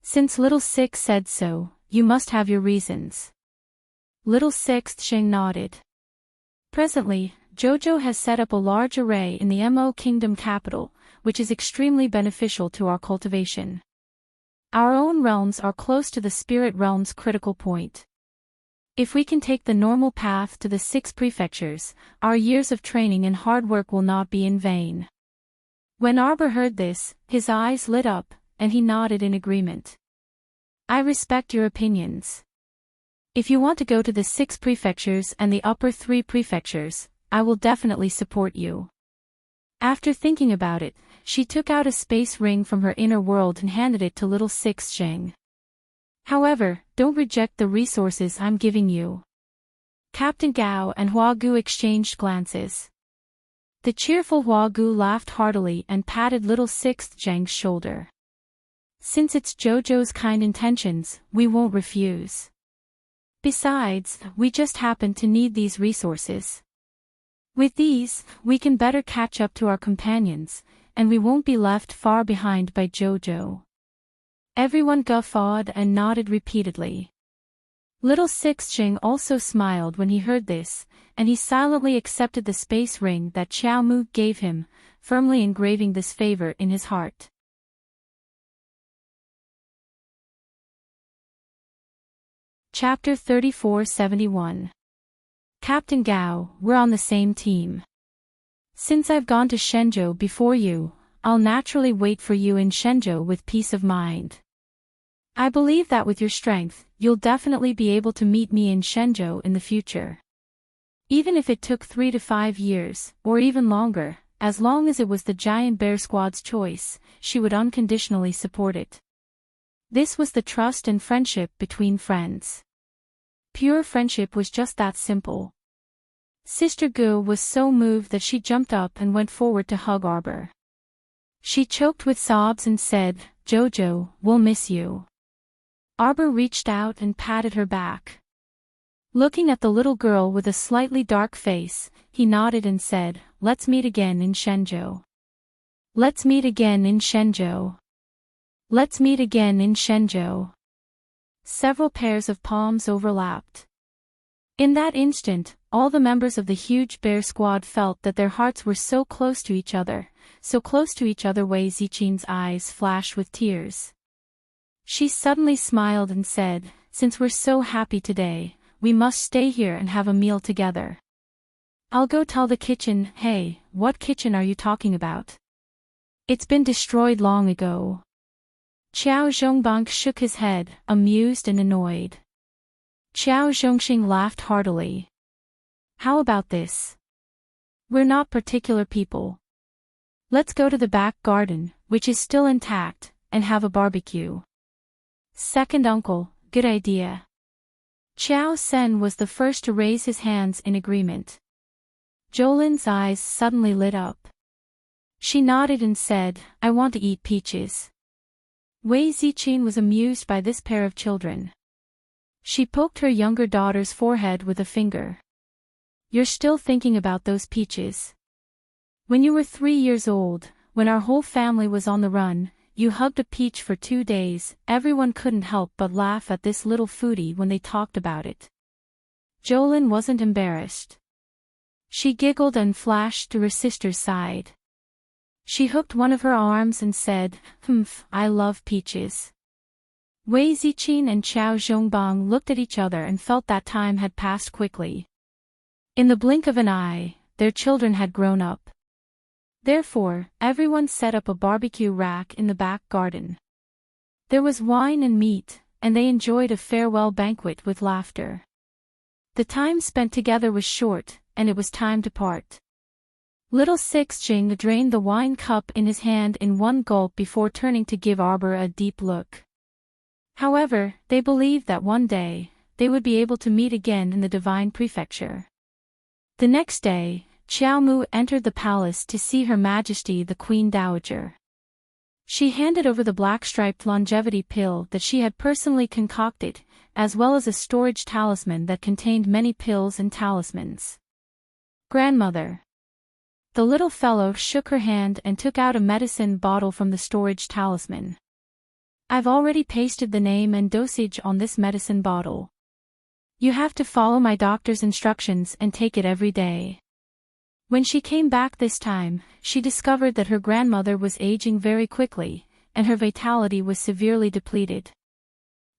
Since Little Six said so, you must have your reasons." Little Sixth Shang nodded. Presently, Jojo has set up a large array in the Mo Kingdom capital, which is extremely beneficial to our cultivation. Our own realms are close to the spirit realm's critical point. If we can take the normal path to the 6 prefectures, our years of training and hard work will not be in vain. When Arbor heard this, his eyes lit up, and he nodded in agreement. "I respect your opinions. If you want to go to the 6 prefectures and the upper 3 prefectures, I will definitely support you." After thinking about it, she took out a space ring from her inner world and handed it to little Six Zhang. "However, don't reject the resources I'm giving you." Captain Gao and Hua Gu exchanged glances. The cheerful Hua Gu laughed heartily and patted little Sixth Zhang's shoulder. "Since it's Jojo's kind intentions, we won't refuse. Besides, we just happen to need these resources. With these, we can better catch up to our companions, and we won't be left far behind by Jojo." Everyone guffawed and nodded repeatedly. Little Six Zhang also smiled when he heard this, and he silently accepted the space ring that Xiao Mu gave him, firmly engraving this favor in his heart. Chapter 3471. Captain Gao, we're on the same team. Since I've gone to Shenzhou before you, I'll naturally wait for you in Shenzhou with peace of mind. I believe that with your strength, you'll definitely be able to meet me in Shenzhou in the future. Even if it took 3 to 5 years, or even longer, as long as it was the Giant Bear Squad's choice, she would unconditionally support it. This was the trust and friendship between friends. Pure friendship was just that simple. Sister Gu was so moved that she jumped up and went forward to hug Arbor. She choked with sobs and said, "Jojo, we'll miss you." Arbor reached out and patted her back. Looking at the little girl with a slightly dark face, he nodded and said, "Let's meet again in Shenzhou. Let's meet again in Shenzhou. Let's meet again in Shenzhou." Several pairs of palms overlapped. In that instant, all the members of the Huge Bear Squad felt that their hearts were so close to each other, Wei Zichin's eyes flashed with tears. She suddenly smiled and said, "Since we're so happy today, we must stay here and have a meal together. I'll go tell the kitchen." "Hey, what kitchen are you talking about?" It's been destroyed long ago. Qiao Zhongbang shook his head, amused and annoyed. Qiao Zhongxing laughed heartily. How about this? We're not particular people. Let's go to the back garden, which is still intact, and have a barbecue. Second uncle, good idea. Qiao Sen was the first to raise his hands in agreement. Jolin's eyes suddenly lit up. She nodded and said, I want to eat peaches. Wei Ziqin was amused by this pair of children. She poked her younger daughter's forehead with a finger. You're still thinking about those peaches. When you were 3 years old, when our whole family was on the run, you hugged a peach for 2 days. Everyone couldn't help but laugh at this little foodie when they talked about it. Jolin wasn't embarrassed. She giggled and flashed to her sister's side. She hooked one of her arms and said, Humph, I love peaches. Wei Ziqin and Qiao Zhongbang looked at each other and felt that time had passed quickly. In the blink of an eye, their children had grown up. Therefore, everyone set up a barbecue rack in the back garden. There was wine and meat, and they enjoyed a farewell banquet with laughter. The time spent together was short, and it was time to part. Little Sixjing drained the wine cup in his hand in one gulp before turning to give Arbor a deep look. However, they believed that one day, they would be able to meet again in the Divine Prefecture. The next day, Qiao Mu entered the palace to see Her Majesty the Queen Dowager. She handed over the black-striped longevity pill that she had personally concocted, as well as a storage talisman that contained many pills and talismans. Grandmother. The little fellow shook her hand and took out a medicine bottle from the storage talisman. I've already pasted the name and dosage on this medicine bottle. You have to follow my doctor's instructions and take it every day. When she came back this time, she discovered that her grandmother was aging very quickly, and her vitality was severely depleted.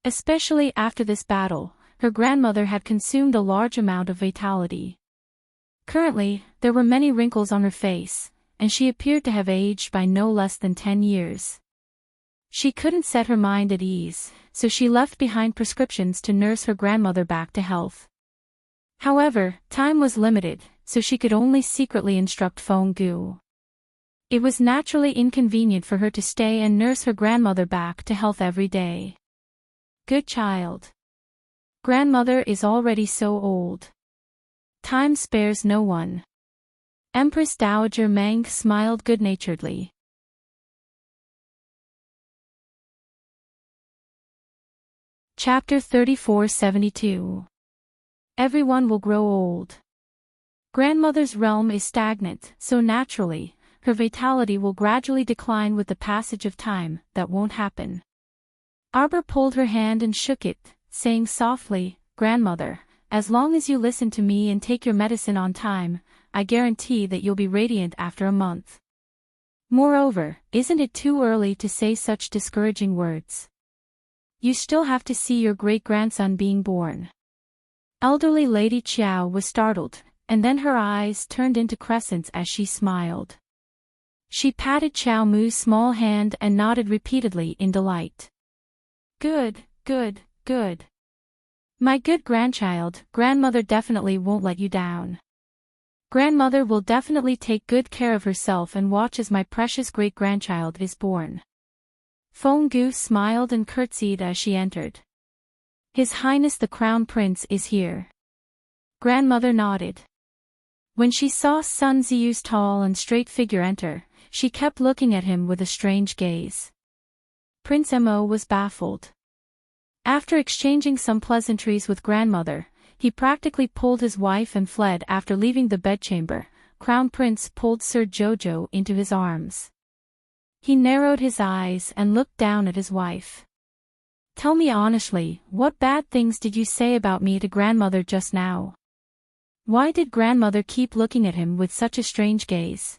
Especially after this battle, her grandmother had consumed a large amount of vitality. Currently, there were many wrinkles on her face, and she appeared to have aged by no less than 10 years. She couldn't set her mind at ease, so she left behind prescriptions to nurse her grandmother back to health. However, time was limited, so she could only secretly instruct Feng Gu. It was naturally inconvenient for her to stay and nurse her grandmother back to health every day. Good child. Grandmother is already so old. Time spares no one. Empress Dowager Meng smiled good-naturedly. Chapter 3472. Everyone will grow old. Grandmother's realm is stagnant, so naturally, her vitality will gradually decline with the passage of time. That won't happen. Arbor pulled her hand and shook it, saying softly, Grandmother, as long as you listen to me and take your medicine on time, I guarantee that you'll be radiant after a month. Moreover, isn't it too early to say such discouraging words? You still have to see your great-grandson being born. Elderly Lady Qiao was startled, and then her eyes turned into crescents as she smiled. She patted Qiao Mu's small hand and nodded repeatedly in delight. Good, good, good. My good grandchild, grandmother definitely won't let you down. Grandmother will definitely take good care of herself and watch as my precious great-grandchild is born. Feng Gu smiled and curtsied as she entered. His Highness the Crown Prince is here. Grandmother nodded. When she saw Sun Ziyu's tall and straight figure enter, she kept looking at him with a strange gaze. Prince Mo was baffled. After exchanging some pleasantries with grandmother, he practically pulled his wife and fled. After leaving the bedchamber, Crown Prince pulled Sir Jojo into his arms. He narrowed his eyes and looked down at his wife. Tell me honestly, what bad things did you say about me to grandmother just now? Why did grandmother keep looking at him with such a strange gaze?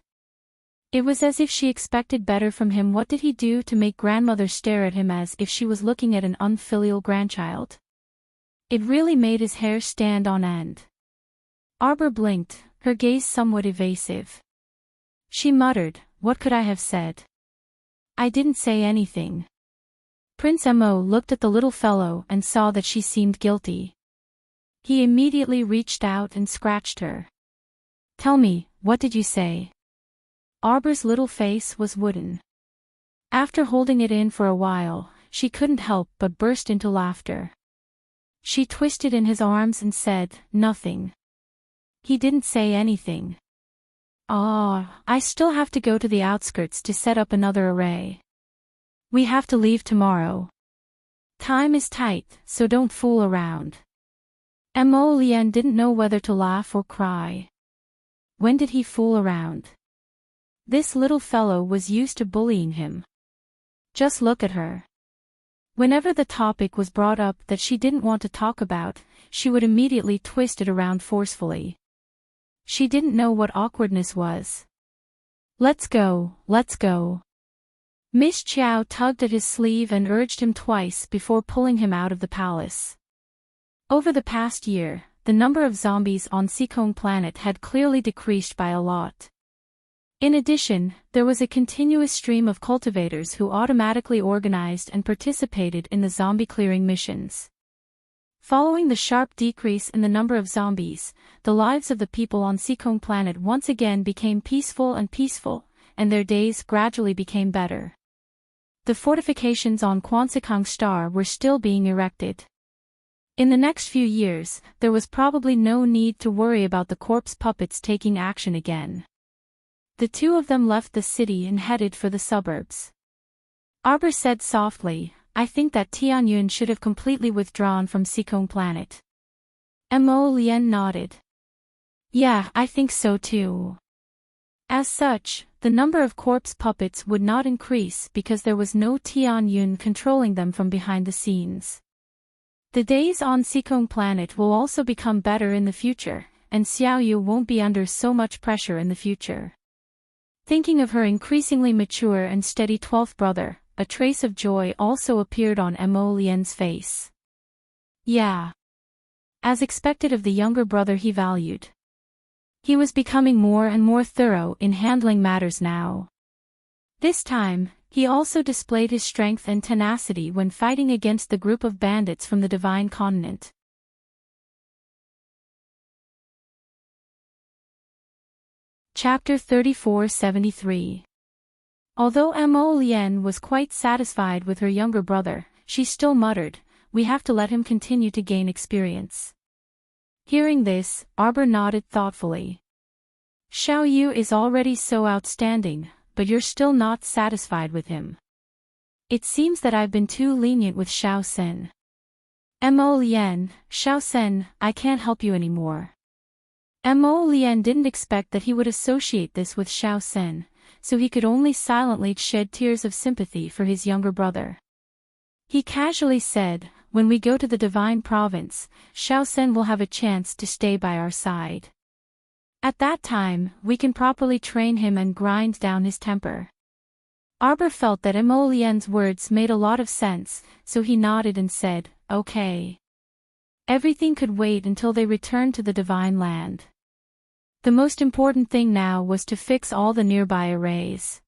It was as if she expected better from him. What did he do to make grandmother stare at him as if she was looking at an unfilial grandchild? It really made his hair stand on end. Arbor blinked, her gaze somewhat evasive. She muttered, what could I have said? I didn't say anything. Prince Mo looked at the little fellow and saw that she seemed guilty. He immediately reached out and scratched her. Tell me, what did you say? Arbor's little face was wooden. After holding it in for a while, she couldn't help but burst into laughter. She twisted in his arms and said, nothing. He didn't say anything. I still have to go to the outskirts to set up another array. We have to leave tomorrow. Time is tight, so don't fool around. Mo Lien didn't know whether to laugh or cry. When did he fool around? This little fellow was used to bullying him. Just look at her. Whenever the topic was brought up that she didn't want to talk about, she would immediately twist it around forcefully. She didn't know what awkwardness was. Let's go, let's go. Miss Chiao tugged at his sleeve and urged him twice before pulling him out of the palace. Over the past year, the number of zombies on Seekong Planet had clearly decreased by a lot. In addition, there was a continuous stream of cultivators who automatically organized and participated in the zombie clearing missions. Following the sharp decrease in the number of zombies, the lives of the people on Seekong Planet once again became peaceful, and their days gradually became better. The fortifications on Kwansekong Star were still being erected. In the next few years, there was probably no need to worry about the corpse puppets taking action again. The two of them left the city and headed for the suburbs. Arbor said softly, I think that Tianyun should have completely withdrawn from Seekong Planet. Mo Lien nodded. Yeah, I think so too. As such, the number of corpse puppets would not increase because there was no Tianyun controlling them from behind the scenes. The days on Seekong Planet will also become better in the future, and Xiaoyu won't be under so much pressure in the future. Thinking of her increasingly mature and steady 12th brother, a trace of joy also appeared on Mo Lien's face. Yeah. As expected of the younger brother he valued. He was becoming more and more thorough in handling matters now. This time, he also displayed his strength and tenacity when fighting against the group of bandits from the Divine Continent. Chapter 3473. Although Mo Lien was quite satisfied with her younger brother, she still muttered, we have to let him continue to gain experience. Hearing this, Arbor nodded thoughtfully. Xiaoyu is already so outstanding, but you're still not satisfied with him. It seems that I've been too lenient with Xiao Sen. Mo Lien, Xiao Sen, I can't help you anymore. Mo Lien didn't expect that he would associate this with Xiao Sen, so he could only silently shed tears of sympathy for his younger brother. He casually said, when we go to the Divine Province, Xiao Sen will have a chance to stay by our side. At that time, we can properly train him and grind down his temper. Arbor felt that Mo Lien's words made a lot of sense, so he nodded and said, okay. Everything could wait until they returned to the Divine Land. The most important thing now was to fix all the nearby arrays.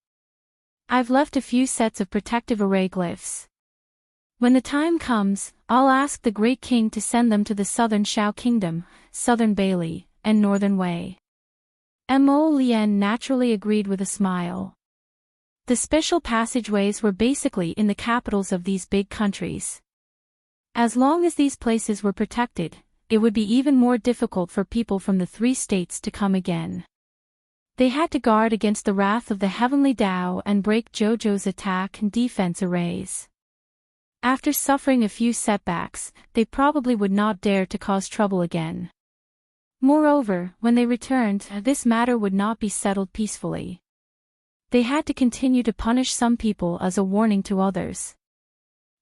I've left a few sets of protective array glyphs. When the time comes, I'll ask the Great King to send them to the Southern Shao Kingdom, Southern Bailey, and Northern Wei. Mo Lien naturally agreed with a smile. The special passageways were basically in the capitals of these big countries. As long as these places were protected, it would be even more difficult for people from the 3 states to come again. They had to guard against the wrath of the Heavenly Tao and break JoJo's attack and defense arrays. After suffering a few setbacks, they probably would not dare to cause trouble again. Moreover, when they returned, this matter would not be settled peacefully. They had to continue to punish some people as a warning to others.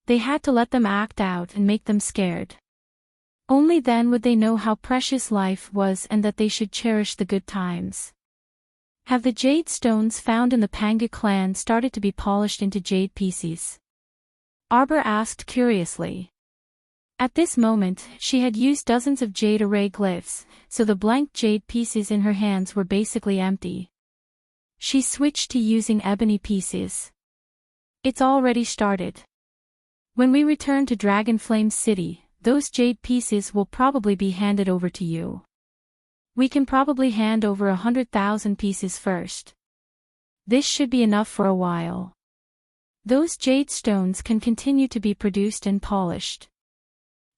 They had to let them act out and make them scared. Only then would they know how precious life was and that they should cherish the good times. Have the jade stones found in the Panga clan started to be polished into jade pieces? Arbor asked curiously. At this moment, she had used dozens of jade array glyphs, so the blank jade pieces in her hands were basically empty. She switched to using ebony pieces. It's already started. When we return to Dragonflame City, those jade pieces will probably be handed over to you. We can probably hand over 100,000 pieces first. This should be enough for a while. Those jade stones can continue to be produced and polished.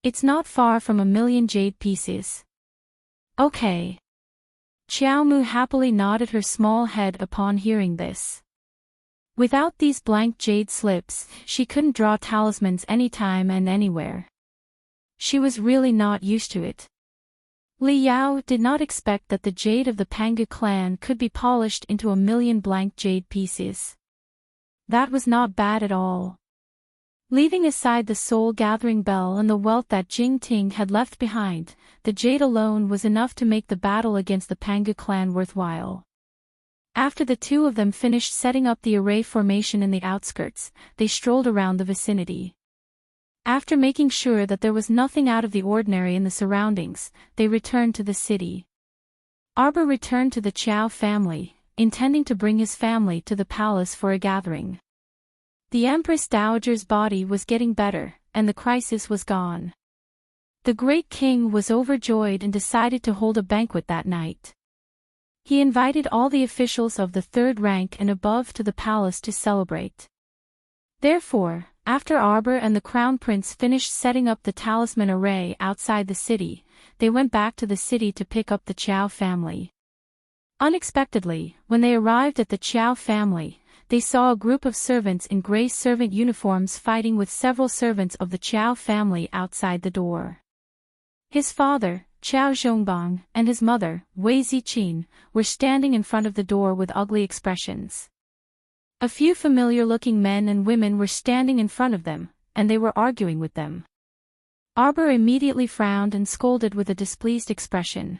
It's not far from 1,000,000 jade pieces. Okay. Xiaomu happily nodded her small head upon hearing this. Without these blank jade slips, she couldn't draw talismans anytime and anywhere. She was really not used to it. Li Yao did not expect that the jade of the Pangu clan could be polished into 1,000,000 blank jade pieces. That was not bad at all. Leaving aside the soul-gathering bell and the wealth that Jing Ting had left behind, the jade alone was enough to make the battle against the Pangu clan worthwhile. After the two of them finished setting up the array formation in the outskirts, they strolled around the vicinity. After making sure that there was nothing out of the ordinary in the surroundings, they returned to the city. Arbor returned to the Qiao family, intending to bring his family to the palace for a gathering. The Empress Dowager's body was getting better, and the crisis was gone. The great king was overjoyed and decided to hold a banquet that night. He invited all the officials of the third rank and above to the palace to celebrate. Therefore, after Arbor and the Crown Prince finished setting up the talisman array outside the city, they went back to the city to pick up the Qiao family. Unexpectedly, when they arrived at the Qiao family, they saw a group of servants in gray servant uniforms fighting with several servants of the Qiao family outside the door. His father, Qiao Zhongbang, and his mother, Wei Ziqin, were standing in front of the door with ugly expressions. A few familiar-looking men and women were standing in front of them, and they were arguing with them. Arbor immediately frowned and scolded with a displeased expression.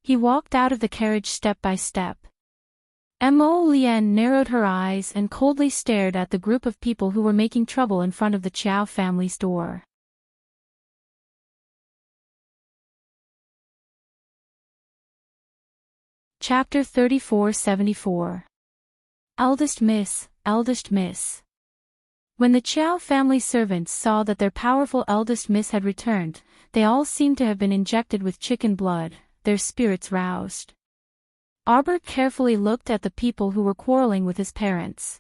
He walked out of the carriage step by step. Mo Lian narrowed her eyes and coldly stared at the group of people who were making trouble in front of the Qiao family's door. Chapter 3474. Eldest Miss, Eldest Miss. When the Qiao family servants saw that their powerful eldest miss had returned, they all seemed to have been injected with chicken blood, their spirits roused. Arbor carefully looked at the people who were quarreling with his parents.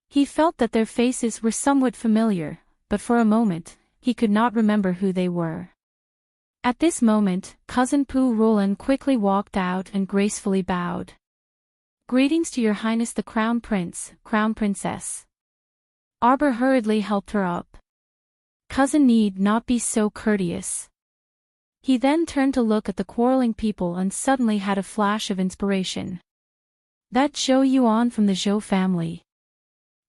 He felt that their faces were somewhat familiar, but for a moment, he could not remember who they were. At this moment, Cousin Pu Roland quickly walked out and gracefully bowed. "Greetings to your Highness the Crown Prince, Crown Princess." Arbor hurriedly helped her up. "Cousin need not be so courteous." He then turned to look at the quarreling people and suddenly had a flash of inspiration. That Zhou Yuan from the Zhou family.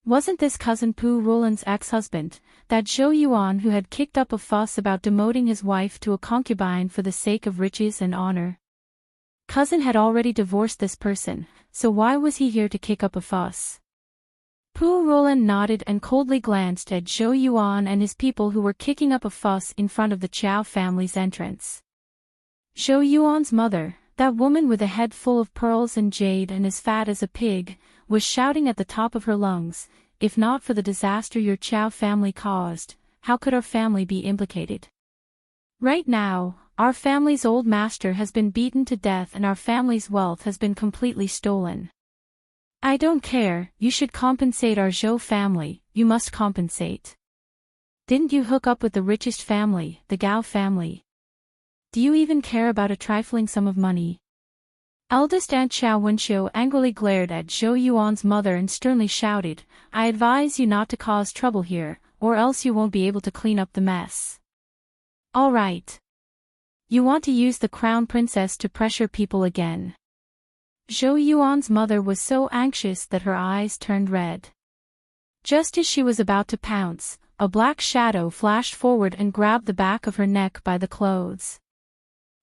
Wasn't this Cousin Pu Roland's ex-husband, that Zhou Yuan who had kicked up a fuss about demoting his wife to a concubine for the sake of riches and honor? Cousin had already divorced this person, so why was he here to kick up a fuss? Pu Roland nodded and coldly glanced at Zhou Yuan and his people who were kicking up a fuss in front of the Qiao family's entrance. Zhou Yuan's mother, that woman with a head full of pearls and jade and as fat as a pig, was shouting at the top of her lungs, "If not for the disaster your Qiao family caused, how could our family be implicated? Right now, our family's old master has been beaten to death and our family's wealth has been completely stolen. I don't care, you should compensate our Zhou family, you must compensate. Didn't you hook up with the richest family, the Gao family? Do you even care about a trifling sum of money?" Eldest Aunt Xiao Wenxiu angrily glared at Zhou Yuan's mother and sternly shouted, "I advise you not to cause trouble here, or else you won't be able to clean up the mess." "All right. You want to use the Crown Princess to pressure people again." Zhou Yuan's mother was so anxious that her eyes turned red. Just as she was about to pounce, a black shadow flashed forward and grabbed the back of her neck by the clothes.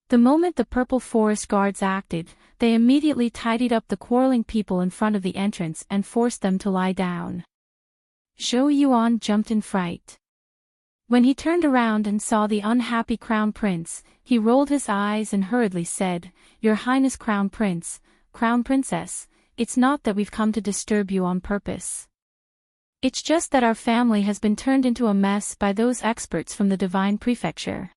The moment the Purple Forest guards acted, they immediately tidied up the quarreling people in front of the entrance and forced them to lie down. Zhou Yuan jumped in fright. When he turned around and saw the unhappy Crown Prince, he rolled his eyes and hurriedly said, "Your Highness Crown Prince, Crown Princess, it's not that we've come to disturb you on purpose. It's just that our family has been turned into a mess by those experts from the Divine Prefecture.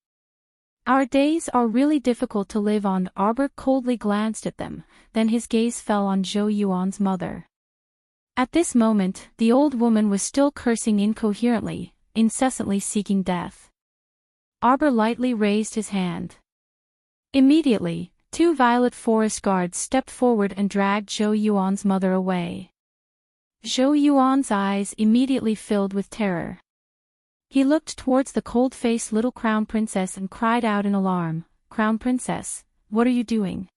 Our days are really difficult to live on. Arbor coldly glanced at them, then his gaze fell on Zhou Yuan's mother. At this moment, the old woman was still cursing incoherently, incessantly seeking death. Arbor lightly raised his hand. Immediately, 2 violet forest guards stepped forward and dragged Zhou Yuan's mother away. Zhou Yuan's eyes immediately filled with terror. He looked towards the cold-faced little crown princess and cried out in alarm, "Crown princess, what are you doing?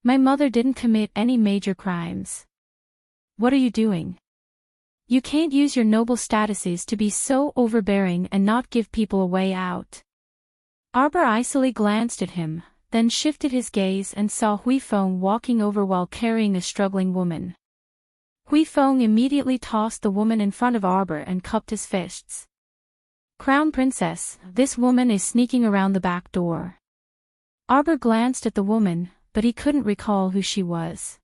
My mother didn't commit any major crimes. What are you doing? You can't use your noble statuses to be so overbearing and not give people a way out." Arbor icily glanced at him, then shifted his gaze and saw Huifeng walking over while carrying a struggling woman. Huifeng immediately tossed the woman in front of Arbor and cupped his fists. "Crown Princess, this woman is sneaking around the back door." Arbor glanced at the woman, but he couldn't recall who she was.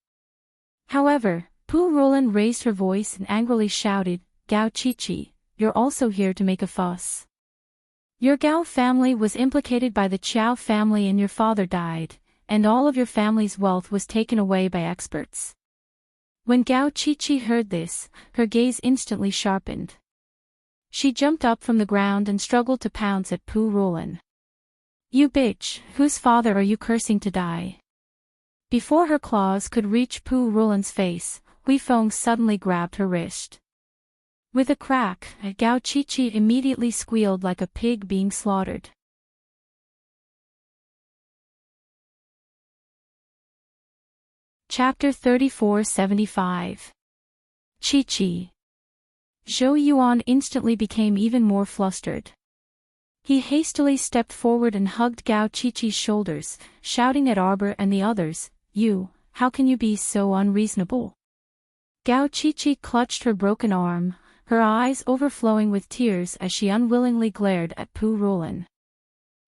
However, Pu Roland raised her voice and angrily shouted, "Gao Qiqi, you're also here to make a fuss. Your Gao family was implicated by the Qiao family and your father died, and all of your family's wealth was taken away by experts." When Gao Qiqi heard this, her gaze instantly sharpened. She jumped up from the ground and struggled to pounce at Pu Roland. "You bitch, whose father are you cursing to die?" Before her claws could reach Pu Roland's face, Huifeng suddenly grabbed her wrist. With a crack, Gao Qiqi immediately squealed like a pig being slaughtered. Chapter 3475. Qiqi. Zhou Yuan instantly became even more flustered. He hastily stepped forward and hugged Gao Qiqi's shoulders, shouting at Arbor and the others, How can you be so unreasonable?" Gao Qiqi clutched her broken arm, her eyes overflowing with tears as she unwillingly glared at Pu Roland.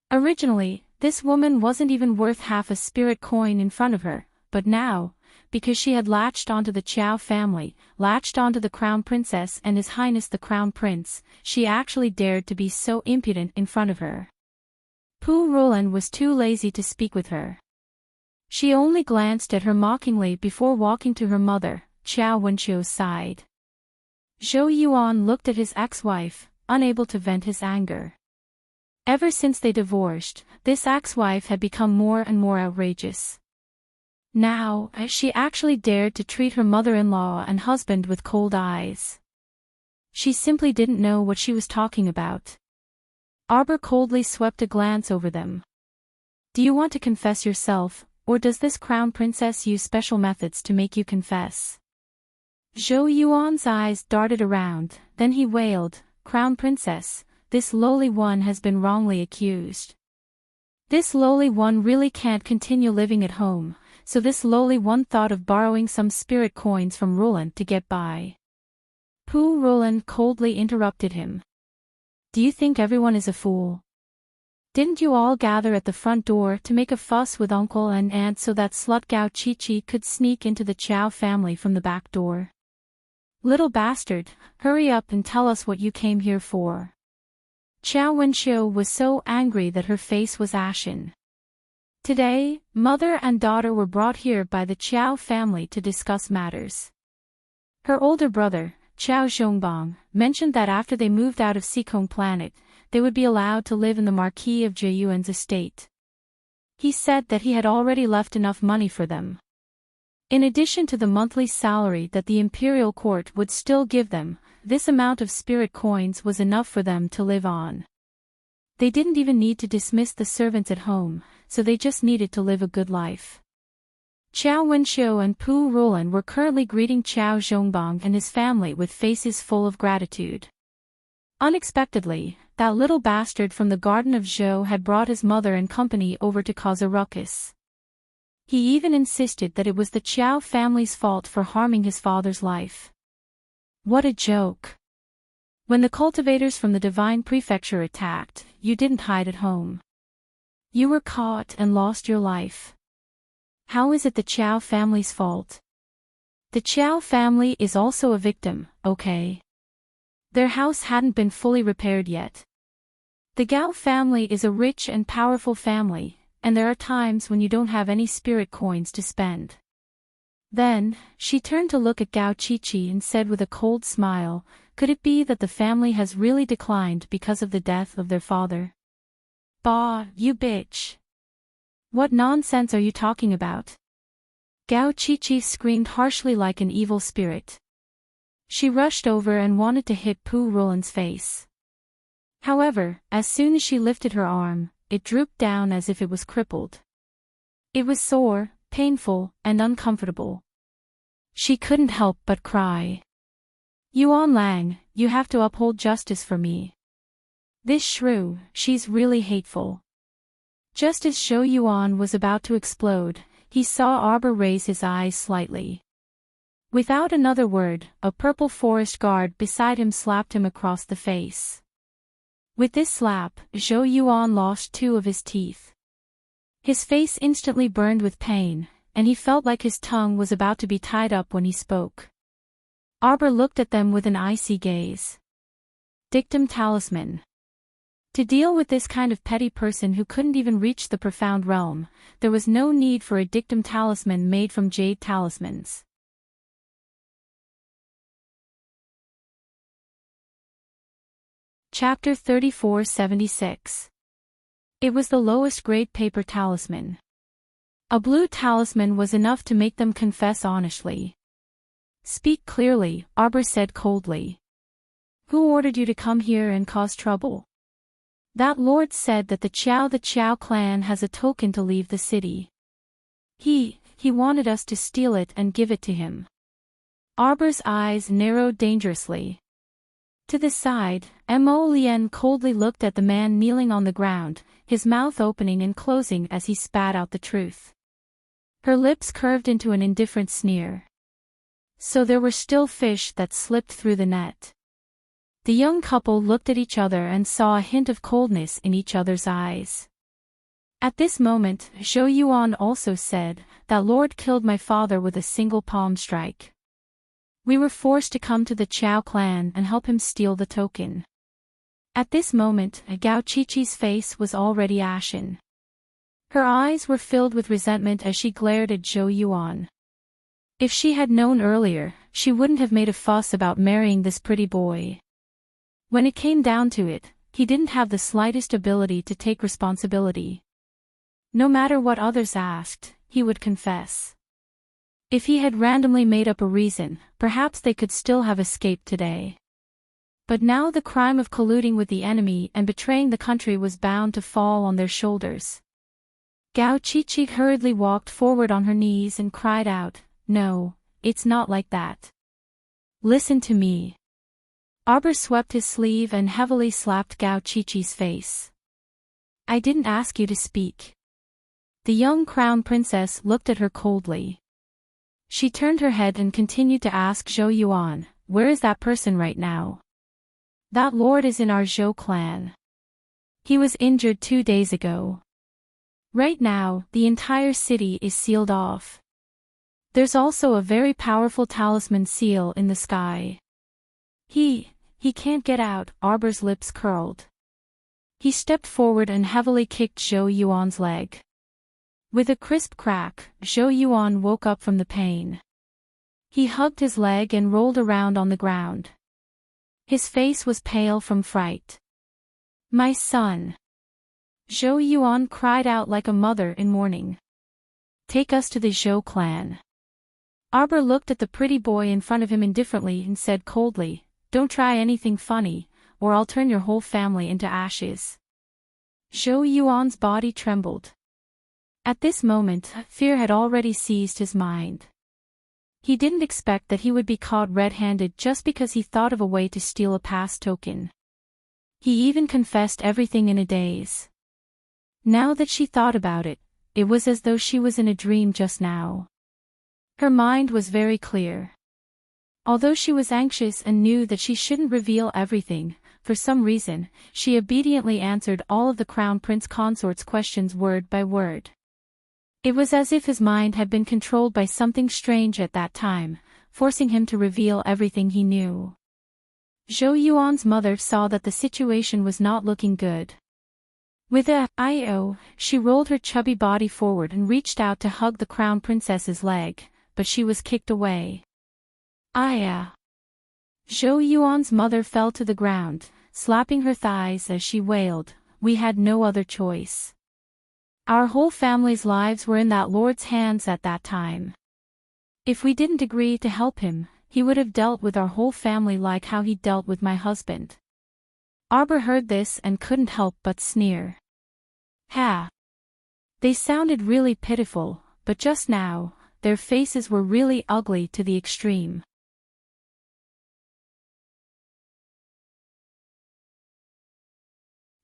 Originally, this woman wasn't even worth half a spirit coin in front of her, but now, because she had latched onto the Qiao family, latched onto the Crown Princess and His Highness the Crown Prince, she actually dared to be so impudent in front of her. Pu Roland was too lazy to speak with her. She only glanced at her mockingly before walking to her mother, Qiao Wenqiu's side. Zhou Yuan looked at his ex-wife, unable to vent his anger. Ever since they divorced, this ex-wife had become more and more outrageous. Now, she actually dared to treat her mother-in-law and husband with cold eyes. She simply didn't know what she was talking about. Arbor coldly swept a glance over them. "Do you want to confess yourself, or does this crown princess use special methods to make you confess?" Zhou Yuan's eyes darted around, then he wailed, "Crown princess, this lowly one has been wrongly accused. This lowly one really can't continue living at home, so this lowly one thought of borrowing some spirit coins from Roland to get by." Pu Roland coldly interrupted him. "Do you think everyone is a fool? Didn't you all gather at the front door to make a fuss with uncle and aunt so that slut Gao Qiqi could sneak into the Qiao family from the back door? Little bastard, hurry up and tell us what you came here for." Qiao Wenqiu was so angry that her face was ashen. Today, mother and daughter were brought here by the Qiao family to discuss matters. Her older brother, Qiao Zhongbang, mentioned that after they moved out of Xikong Planet, they would be allowed to live in the Marquis of Zheyuan's estate. He said that he had already left enough money for them. In addition to the monthly salary that the imperial court would still give them, this amount of spirit coins was enough for them to live on. They didn't even need to dismiss the servants at home, so they just needed to live a good life. Qiao Wenqiu and Pu Roland were currently greeting Qiao Zhongbang and his family with faces full of gratitude. Unexpectedly, that little bastard from the Garden of Zhou had brought his mother and company over to cause a ruckus. He even insisted that it was the Qiao family's fault for harming his father's life. What a joke. When the cultivators from the Divine Prefecture attacked, you didn't hide at home. You were caught and lost your life. How is it the Qiao family's fault? The Qiao family is also a victim, okay? Their house hadn't been fully repaired yet. The Gao family is a rich and powerful family, and there are times when you don't have any spirit coins to spend. Then, she turned to look at Gao Qiqi and said with a cold smile, could it be that the family has really declined because of the death of their father? Bah, you bitch. What nonsense are you talking about? Gao Qiqi screamed harshly like an evil spirit. She rushed over and wanted to hit Pu Roland's face. However, as soon as she lifted her arm, it drooped down as if it was crippled. It was sore, painful, and uncomfortable. She couldn't help but cry. Yuan Lang, you have to uphold justice for me. This shrew, she's really hateful. Just as Zhou Yuan was about to explode, he saw Arbor raise his eyes slightly. Without another word, a purple forest guard beside him slapped him across the face. With this slap, Zhou Yuan lost 2 of his teeth. His face instantly burned with pain, and he felt like his tongue was about to be tied up when he spoke. Arbor looked at them with an icy gaze. Dictum talisman. To deal with this kind of petty person who couldn't even reach the profound realm, there was no need for a dictum talisman made from jade talismans. Chapter 3476. It was the lowest grade paper talisman. A blue talisman was enough to make them confess honestly. Speak clearly, Arbor said coldly. Who ordered you to come here and cause trouble? That lord said that the Chao clan has a token to leave the city. He wanted us to steal it and give it to him. Arbor's eyes narrowed dangerously. To the side, Mo Lien coldly looked at the man kneeling on the ground, his mouth opening and closing as he spat out the truth. Her lips curved into an indifferent sneer. So there were still fish that slipped through the net. The young couple looked at each other and saw a hint of coldness in each other's eyes. At this moment, Zhou Yuan also said, that lord killed my father with a single palm strike. We were forced to come to the Chao clan and help him steal the token. At this moment, Gao Qiqi's face was already ashen. Her eyes were filled with resentment as she glared at Zhou Yuan. If she had known earlier, she wouldn't have made a fuss about marrying this pretty boy. When it came down to it, he didn't have the slightest ability to take responsibility. No matter what others asked, he would confess. If he had randomly made up a reason, perhaps they could still have escaped today. But now the crime of colluding with the enemy and betraying the country was bound to fall on their shoulders. Gao Qiqi hurriedly walked forward on her knees and cried out, "No, it's not like that. Listen to me." Arbor swept his sleeve and heavily slapped Gao Qiqi's face. "I didn't ask you to speak." The young crown princess looked at her coldly. She turned her head and continued to ask Zhou Yuan, "Where is that person right now?" "That lord is in our Zhou clan. He was injured 2 days ago. Right now, the entire city is sealed off. There's also a very powerful talisman seal in the sky. He can't get out." Arbor's lips curled. He stepped forward and heavily kicked Zhou Yuan's leg. With a crisp crack, Zhou Yuan woke up from the pain. He hugged his leg and rolled around on the ground. His face was pale from fright. "My son!" Zhou Yuan cried out like a mother in mourning. "Take us to the Zhou clan." Arbor looked at the pretty boy in front of him indifferently and said coldly, "Don't try anything funny, or I'll turn your whole family into ashes." Zhou Yuan's body trembled. At this moment, fear had already seized his mind. He didn't expect that he would be caught red-handed just because he thought of a way to steal a pass token. He even confessed everything in a daze. Now that she thought about it, it was as though she was in a dream just now. Her mind was very clear. Although she was anxious and knew that she shouldn't reveal everything, for some reason, she obediently answered all of the Crown Prince Consort's questions word by word. It was as if his mind had been controlled by something strange at that time, forcing him to reveal everything he knew. Zhou Yuan's mother saw that the situation was not looking good. With a "I-oh," she rolled her chubby body forward and reached out to hug the crown princess's leg, but she was kicked away. "Aya!" Zhou Yuan's mother fell to the ground, slapping her thighs as she wailed, "We had no other choice. Our whole family's lives were in that lord's hands at that time. If we didn't agree to help him, he would have dealt with our whole family like how he dealt with my husband." Arbor heard this and couldn't help but sneer. Ha! They sounded really pitiful, but just now, their faces were really ugly to the extreme.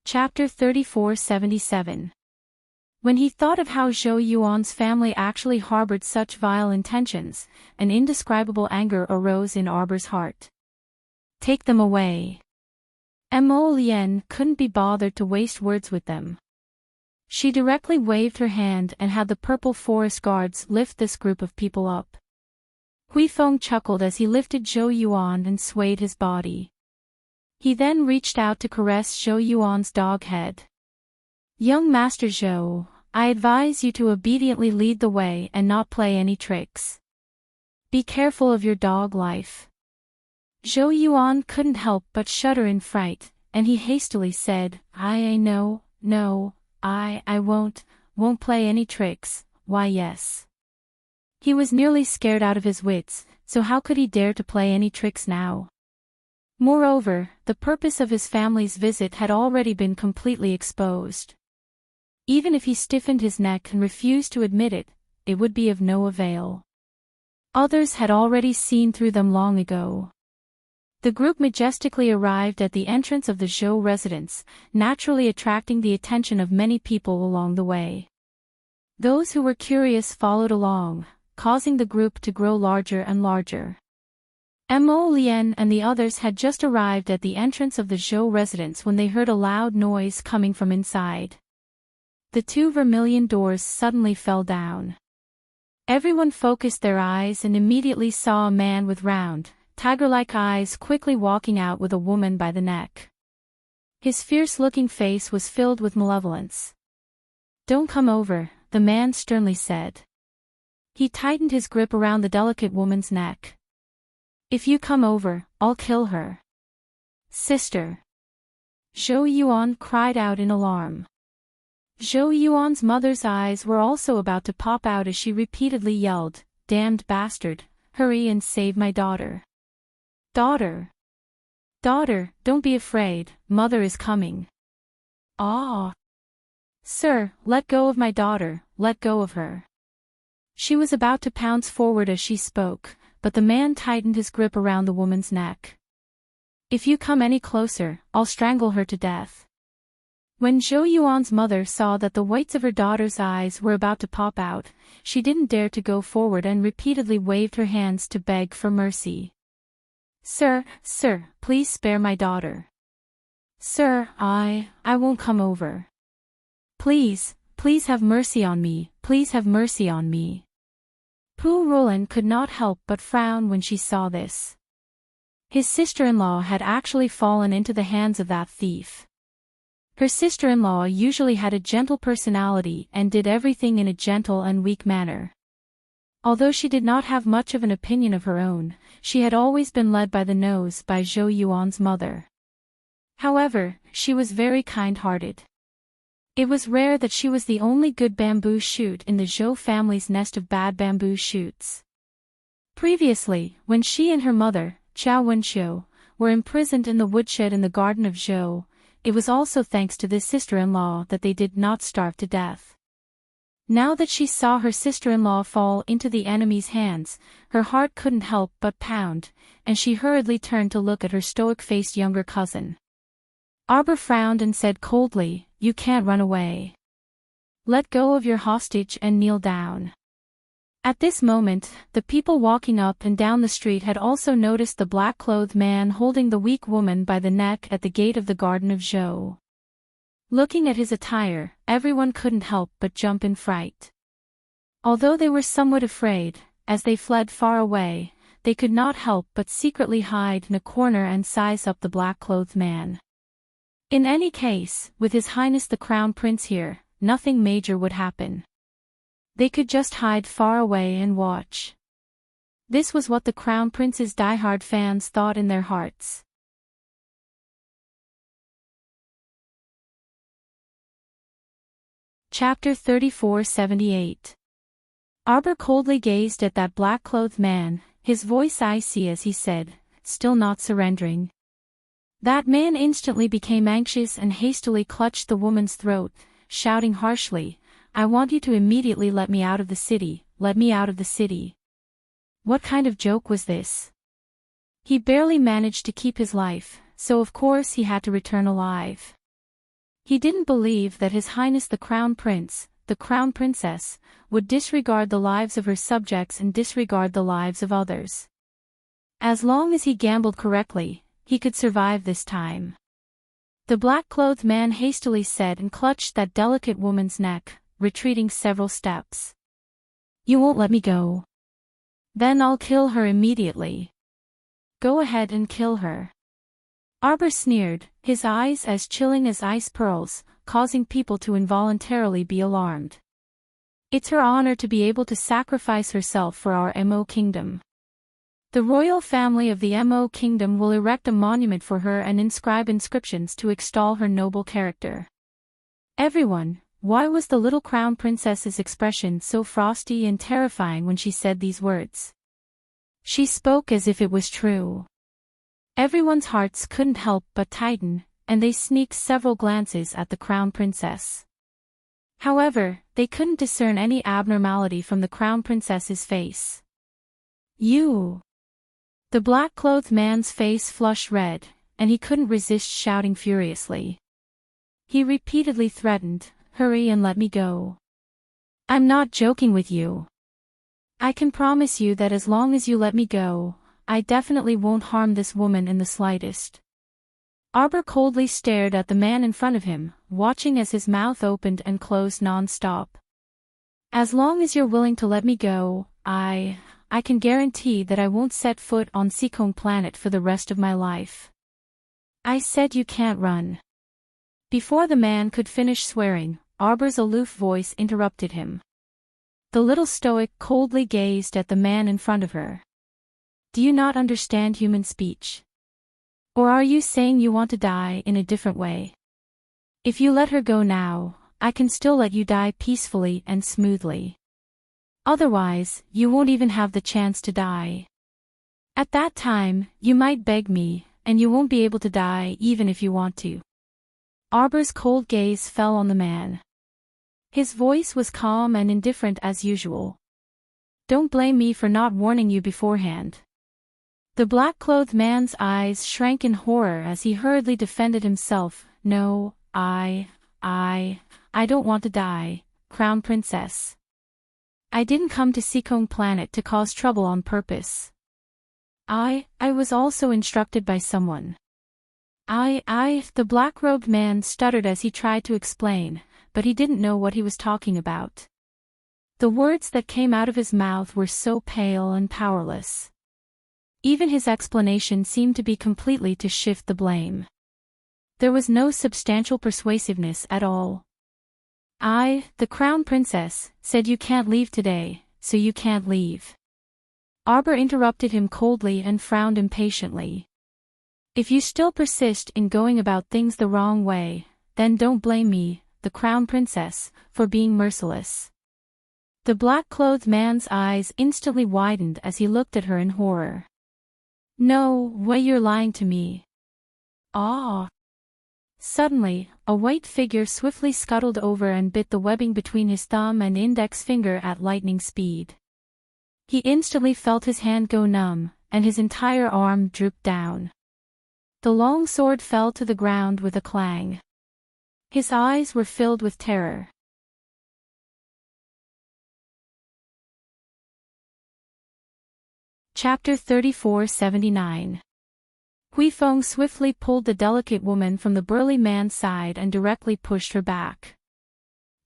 Chapter 3477. When he thought of how Zhou Yuan's family actually harbored such vile intentions, an indescribable anger arose in Arbor's heart. Take them away. Mo Lian couldn't be bothered to waste words with them. She directly waved her hand and had the purple forest guards lift this group of people up. Hui Feng chuckled as he lifted Zhou Yuan and swayed his body. He then reached out to caress Zhou Yuan's dog head. "Young Master Zhou, I advise you to obediently lead the way and not play any tricks. Be careful of your dog life." Zhou Yuan couldn't help but shudder in fright, and he hastily said, No, I won't play any tricks, why yes." He was nearly scared out of his wits, so how could he dare to play any tricks now? Moreover, the purpose of his family's visit had already been completely exposed. Even if he stiffened his neck and refused to admit it, it would be of no avail. Others had already seen through them long ago. The group majestically arrived at the entrance of the Zhou residence, naturally attracting the attention of many people along the way. Those who were curious followed along, causing the group to grow larger and larger. Mo Lian and the others had just arrived at the entrance of the Zhou residence when they heard a loud noise coming from inside. The two vermilion doors suddenly fell down. Everyone focused their eyes and immediately saw a man with round, tiger-like eyes quickly walking out with a woman by the neck. His fierce-looking face was filled with malevolence. "Don't come over," the man sternly said. He tightened his grip around the delicate woman's neck. "If you come over, I'll kill her." "Sister!" Zhou Yuan cried out in alarm. Zhou Yuan's mother's eyes were also about to pop out as she repeatedly yelled, "Damned bastard, hurry and save my daughter. Daughter! Daughter, don't be afraid, mother is coming." "Ah! Sir, let go of my daughter, let go of her." She was about to pounce forward as she spoke, but the man tightened his grip around the woman's neck. "If you come any closer, I'll strangle her to death." When Zhou Yuan's mother saw that the whites of her daughter's eyes were about to pop out, she didn't dare to go forward and repeatedly waved her hands to beg for mercy. Sir, please spare my daughter. Sir, I won't come over. Please have mercy on me, please have mercy on me." Pu Roland could not help but frown when she saw this. His sister-in-law had actually fallen into the hands of that thief. Her sister-in-law usually had a gentle personality and did everything in a gentle and weak manner. Although she did not have much of an opinion of her own, she had always been led by the nose by Zhou Yuan's mother. However, she was very kind-hearted. It was rare that she was the only good bamboo shoot in the Zhou family's nest of bad bamboo shoots. Previously, when she and her mother, Qiao Wenqiu, were imprisoned in the woodshed in the garden of Zhou, it was also thanks to this sister-in-law that they did not starve to death. Now that she saw her sister-in-law fall into the enemy's hands, her heart couldn't help but pound, and she hurriedly turned to look at her stoic-faced younger cousin. Arbor frowned and said coldly, "You can't run away. Let go of your hostage and kneel down." At this moment, the people walking up and down the street had also noticed the black-clothed man holding the weak woman by the neck at the gate of the Garden of Zhou. Looking at his attire, everyone couldn't help but jump in fright. Although they were somewhat afraid, as they fled far away, they could not help but secretly hide in a corner and size up the black-clothed man. In any case, with His Highness the Crown Prince here, nothing major would happen. They could just hide far away and watch. This was what the Crown Prince's diehard fans thought in their hearts. Chapter 3478. Arbor coldly gazed at that black-clothed man, his voice icy as he said, still not surrendering. That man instantly became anxious and hastily clutched the woman's throat, shouting harshly, "I want you to immediately let me out of the city, let me out of the city." What kind of joke was this? He barely managed to keep his life, so of course he had to return alive. He didn't believe that His Highness the Crown Prince, the Crown Princess, would disregard the lives of her subjects and disregard the lives of others. As long as he gambled correctly, he could survive this time. The black-clothed man hastily said and clutched that delicate woman's neck, retreating several steps. "You won't let me go? Then I'll kill her immediately." "Go ahead and kill her." Arbor sneered, his eyes as chilling as ice pearls, causing people to involuntarily be alarmed. "It's her honor to be able to sacrifice herself for our Mo kingdom. The royal family of the Mo kingdom will erect a monument for her and inscribe inscriptions to extol her noble character." Everyone, why was the little crown princess's expression so frosty and terrifying when she said these words? She spoke as if it was true. Everyone's hearts couldn't help but tighten, and they sneaked several glances at the crown princess. However, they couldn't discern any abnormality from the crown princess's face. "You!" The black-clothed man's face flushed red, and he couldn't resist shouting furiously. He repeatedly threatened, "Hurry and let me go. I'm not joking with you. I can promise you that as long as you let me go, I definitely won't harm this woman in the slightest." Arbor coldly stared at the man in front of him, watching as his mouth opened and closed non-stop. "As long as you're willing to let me go, I can guarantee that I won't set foot on Seacombe Planet for the rest of my life." "I said you can't run." Before the man could finish swearing, Arbor's aloof voice interrupted him. The little stoic coldly gazed at the man in front of her. "Do you not understand human speech? Or are you saying you want to die in a different way? If you let her go now, I can still let you die peacefully and smoothly. Otherwise, you won't even have the chance to die. At that time, you might beg me, and you won't be able to die even if you want to." Arbor's cold gaze fell on the man. His voice was calm and indifferent as usual. "Don't blame me for not warning you beforehand." The black-clothed man's eyes shrank in horror as he hurriedly defended himself. "No, I don't want to die, Crown Princess. I didn't come to Seacombe Planet to cause trouble on purpose. I was also instructed by someone. The black-robed man stuttered as he tried to explain, but he didn't know what he was talking about. The words that came out of his mouth were so pale and powerless. Even his explanation seemed to be completely to shift the blame. There was no substantial persuasiveness at all. The Crown Princess, said you can't leave today, so you can't leave." Arbor interrupted him coldly and frowned impatiently. "If you still persist in going about things the wrong way, then don't blame me, the Crown Princess, for being merciless." The black-clothed man's eyes instantly widened as he looked at her in horror. "No way, you're lying to me." "Ah!" Suddenly, a white figure swiftly scuttled over and bit the webbing between his thumb and index finger at lightning speed. He instantly felt his hand go numb, and his entire arm drooped down. The long sword fell to the ground with a clang. His eyes were filled with terror. Chapter 3479. Huifeng swiftly pulled the delicate woman from the burly man's side and directly pushed her back.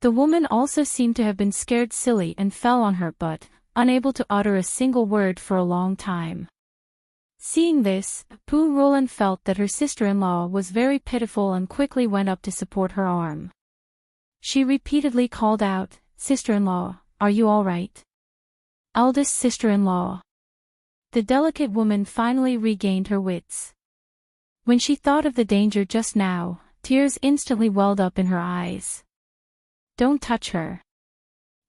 The woman also seemed to have been scared silly and fell on her but, unable to utter a single word for a long time. Seeing this, Pu Roland felt that her sister-in-law was very pitiful and quickly went up to support her arm. She repeatedly called out, "Sister-in-law, are you all right?" "Eldest sister-in-law." The delicate woman finally regained her wits. When she thought of the danger just now, tears instantly welled up in her eyes. "Don't touch her."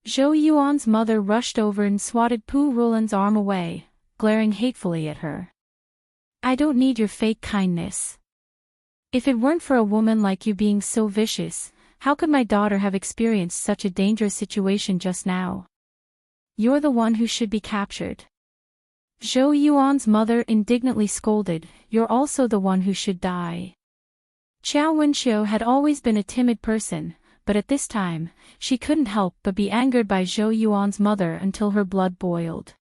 Zhou Yuan's mother rushed over and swatted Pu Roland's arm away, glaring hatefully at her. "I don't need your fake kindness. If it weren't for a woman like you being so vicious, how could my daughter have experienced such a dangerous situation just now? You're the one who should be captured." Zhou Yuan's mother indignantly scolded, "You're also the one who should die." Qiao Wenqiu had always been a timid person, but at this time, she couldn't help but be angered by Zhou Yuan's mother until her blood boiled.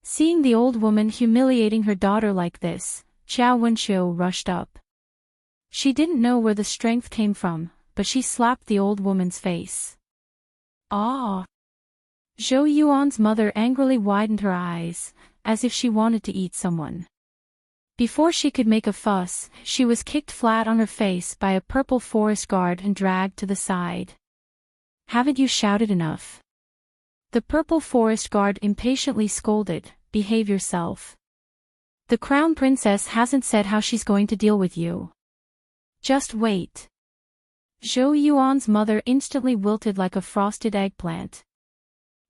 Seeing the old woman humiliating her daughter like this, Qiao Wenqiu rushed up. She didn't know where the strength came from, but she slapped the old woman's face. "Ah!" Zhou Yuan's mother angrily widened her eyes, as if she wanted to eat someone. Before she could make a fuss, she was kicked flat on her face by a purple forest guard and dragged to the side. "Haven't you shouted enough?" The purple forest guard impatiently scolded, "Behave yourself. The crown princess hasn't said how she's going to deal with you. Just wait." Zhou Yuan's mother instantly wilted like a frosted eggplant.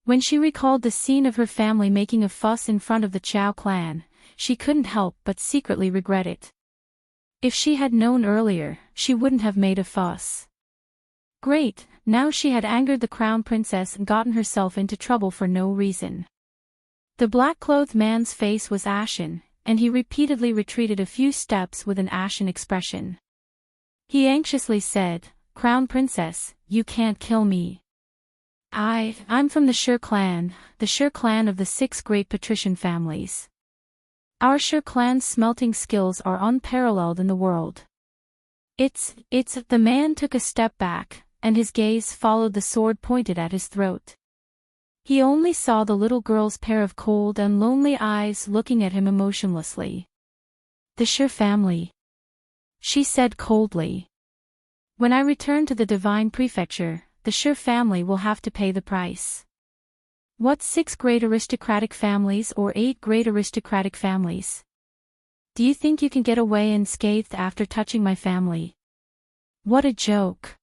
When she recalled the scene of her family making a fuss in front of the Qiao clan, she couldn't help but secretly regret it. If she had known earlier, she wouldn't have made a fuss. Great, now she had angered the crown princess and gotten herself into trouble for no reason. The black-clothed man's face was ashen, and he repeatedly retreated a few steps with an ashen expression. He anxiously said, "Crown princess, you can't kill me. I'm from the Shi clan, the Shi clan of the 6 great patrician families. Our Shi clan's smelting skills are unparalleled in the world." The man took a step back, and his gaze followed the sword pointed at his throat. He only saw the little girl's pair of cold and lonely eyes looking at him emotionlessly. "The Shi family," she said coldly. "When I return to the Divine Prefecture, the Shi family will have to pay the price." "What 6 great aristocratic families or 8 great aristocratic families? Do you think you can get away unscathed after touching my family? What a joke."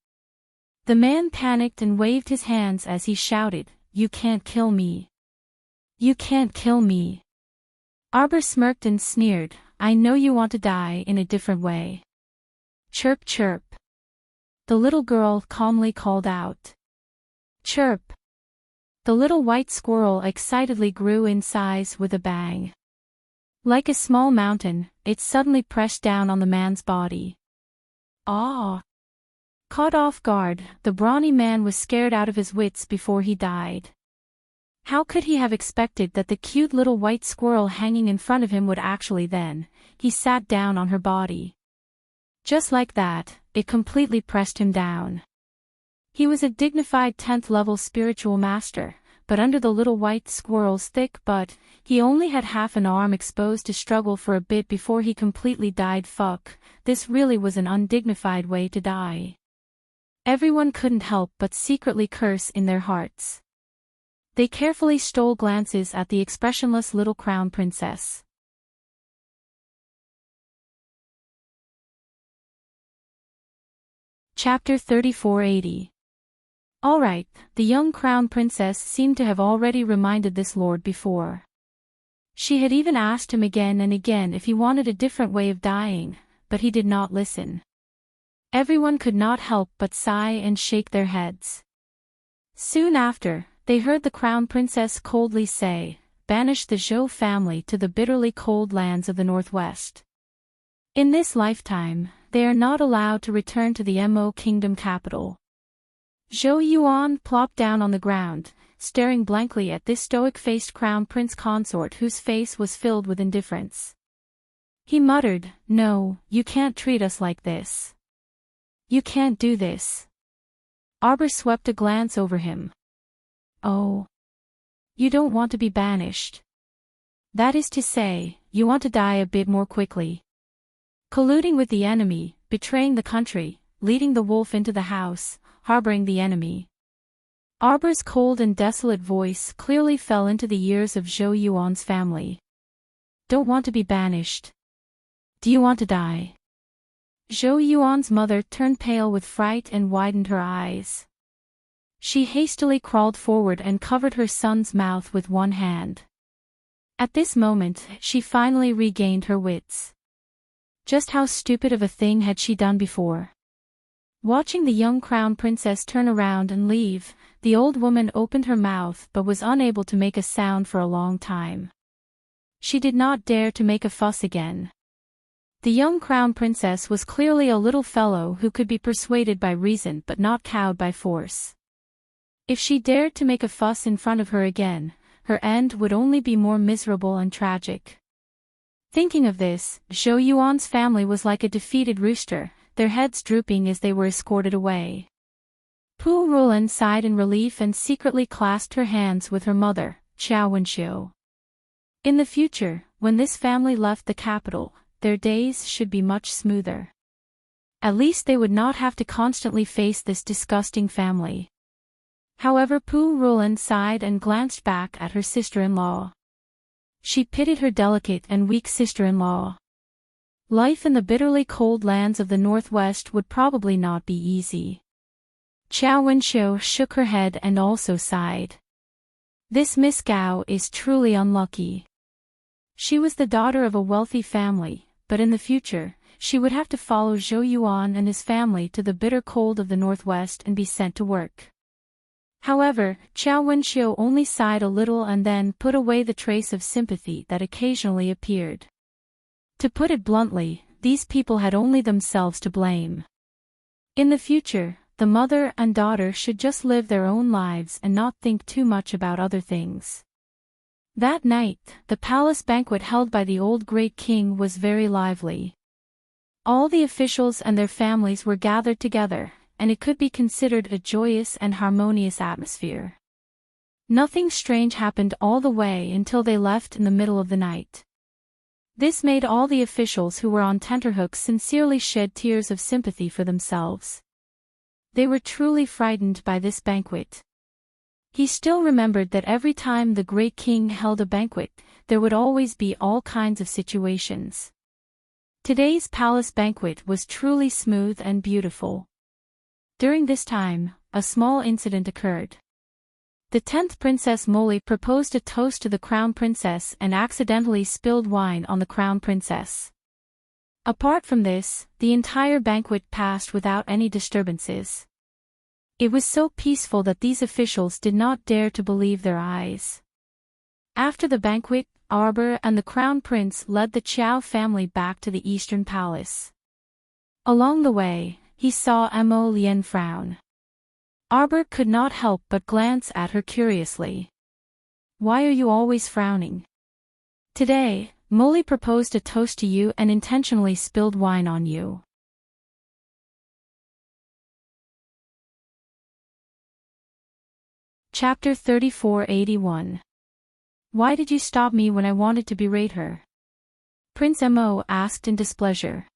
The man panicked and waved his hands as he shouted, "You can't kill me. You can't kill me." Arbor smirked and sneered, "I know you want to die in a different way." "Chirp chirp." The little girl calmly called out. "Chirp." The little white squirrel excitedly grew in size with a bang. Like a small mountain, it suddenly pressed down on the man's body. "Ah!" Caught off guard, the brawny man was scared out of his wits before he died. How could he have expected that the cute little white squirrel hanging in front of him would actually then? He sat down on her body. Just like that, it completely pressed him down. He was a dignified 10th level spiritual master, but under the little white squirrel's thick butt, he only had half an arm exposed to struggle for a bit before he completely died. Fuck, this really was an undignified way to die. Everyone couldn't help but secretly curse in their hearts. They carefully stole glances at the expressionless little crown princess. Chapter 3480. Alright, the young crown princess seemed to have already reminded this lord before. She had even asked him again and again if he wanted a different way of dying, but he did not listen. Everyone could not help but sigh and shake their heads. Soon after, they heard the crown princess coldly say, "Banish the Zhou family to the bitterly cold lands of the northwest. In this lifetime, they are not allowed to return to the Mo kingdom capital." Zhou Yuan plopped down on the ground, staring blankly at this stoic-faced crown prince consort whose face was filled with indifference. He muttered, "No, you can't treat us like this. You can't do this." Arbor swept a glance over him. "Oh. You don't want to be banished. That is to say, you want to die a bit more quickly. Colluding with the enemy, betraying the country, leading the wolf into the house, harboring the enemy. Arbor's cold and desolate voice clearly fell into the ears of Zhou Yuan's family. Don't want to be banished. Do you want to die? Zhou Yuan's mother turned pale with fright and widened her eyes. She hastily crawled forward and covered her son's mouth with one hand. At this moment, she finally regained her wits. Just how stupid of a thing had she done before? Watching the young crown princess turn around and leave, the old woman opened her mouth but was unable to make a sound for a long time. She did not dare to make a fuss again. The young crown princess was clearly a little fellow who could be persuaded by reason but not cowed by force. If she dared to make a fuss in front of her again, her end would only be more miserable and tragic. Thinking of this, Zhou Yuan's family was like a defeated rooster, their heads drooping as they were escorted away. Pu Rulan sighed in relief and secretly clasped her hands with her mother, Qiao Wenxiu. In the future, when this family left the capital, their days should be much smoother. At least they would not have to constantly face this disgusting family. However, Pu Rulan sighed and glanced back at her sister-in-law. She pitied her delicate and weak sister-in-law. Life in the bitterly cold lands of the northwest would probably not be easy. Qiao Wenxiu shook her head and also sighed. This Miss Gao is truly unlucky. She was the daughter of a wealthy family, but in the future, she would have to follow Zhou Yuan and his family to the bitter cold of the northwest and be sent to work. However, Qiao Wenxiu only sighed a little and then put away the trace of sympathy that occasionally appeared. To put it bluntly, these people had only themselves to blame. In the future, the mother and daughter should just live their own lives and not think too much about other things. That night, the palace banquet held by the old great king was very lively. All the officials and their families were gathered together, and it could be considered a joyous and harmonious atmosphere. Nothing strange happened all the way until they left in the middle of the night. This made all the officials who were on tenterhooks sincerely shed tears of sympathy for themselves. They were truly frightened by this banquet. He still remembered that every time the great king held a banquet, there would always be all kinds of situations. Today's palace banquet was truly smooth and beautiful. During this time, a small incident occurred. The 10th Princess Molly proposed a toast to the crown princess and accidentally spilled wine on the crown princess. Apart from this, the entire banquet passed without any disturbances. It was so peaceful that these officials did not dare to believe their eyes. After the banquet, Arbor and the crown prince led the Qiao family back to the eastern palace. Along the way, he saw Mo Lian frown. Arbor could not help but glance at her curiously. Why are you always frowning? Today, Molly proposed a toast to you and intentionally spilled wine on you. Chapter 3481. Why did you stop me when I wanted to berate her? Prince Mo asked in displeasure.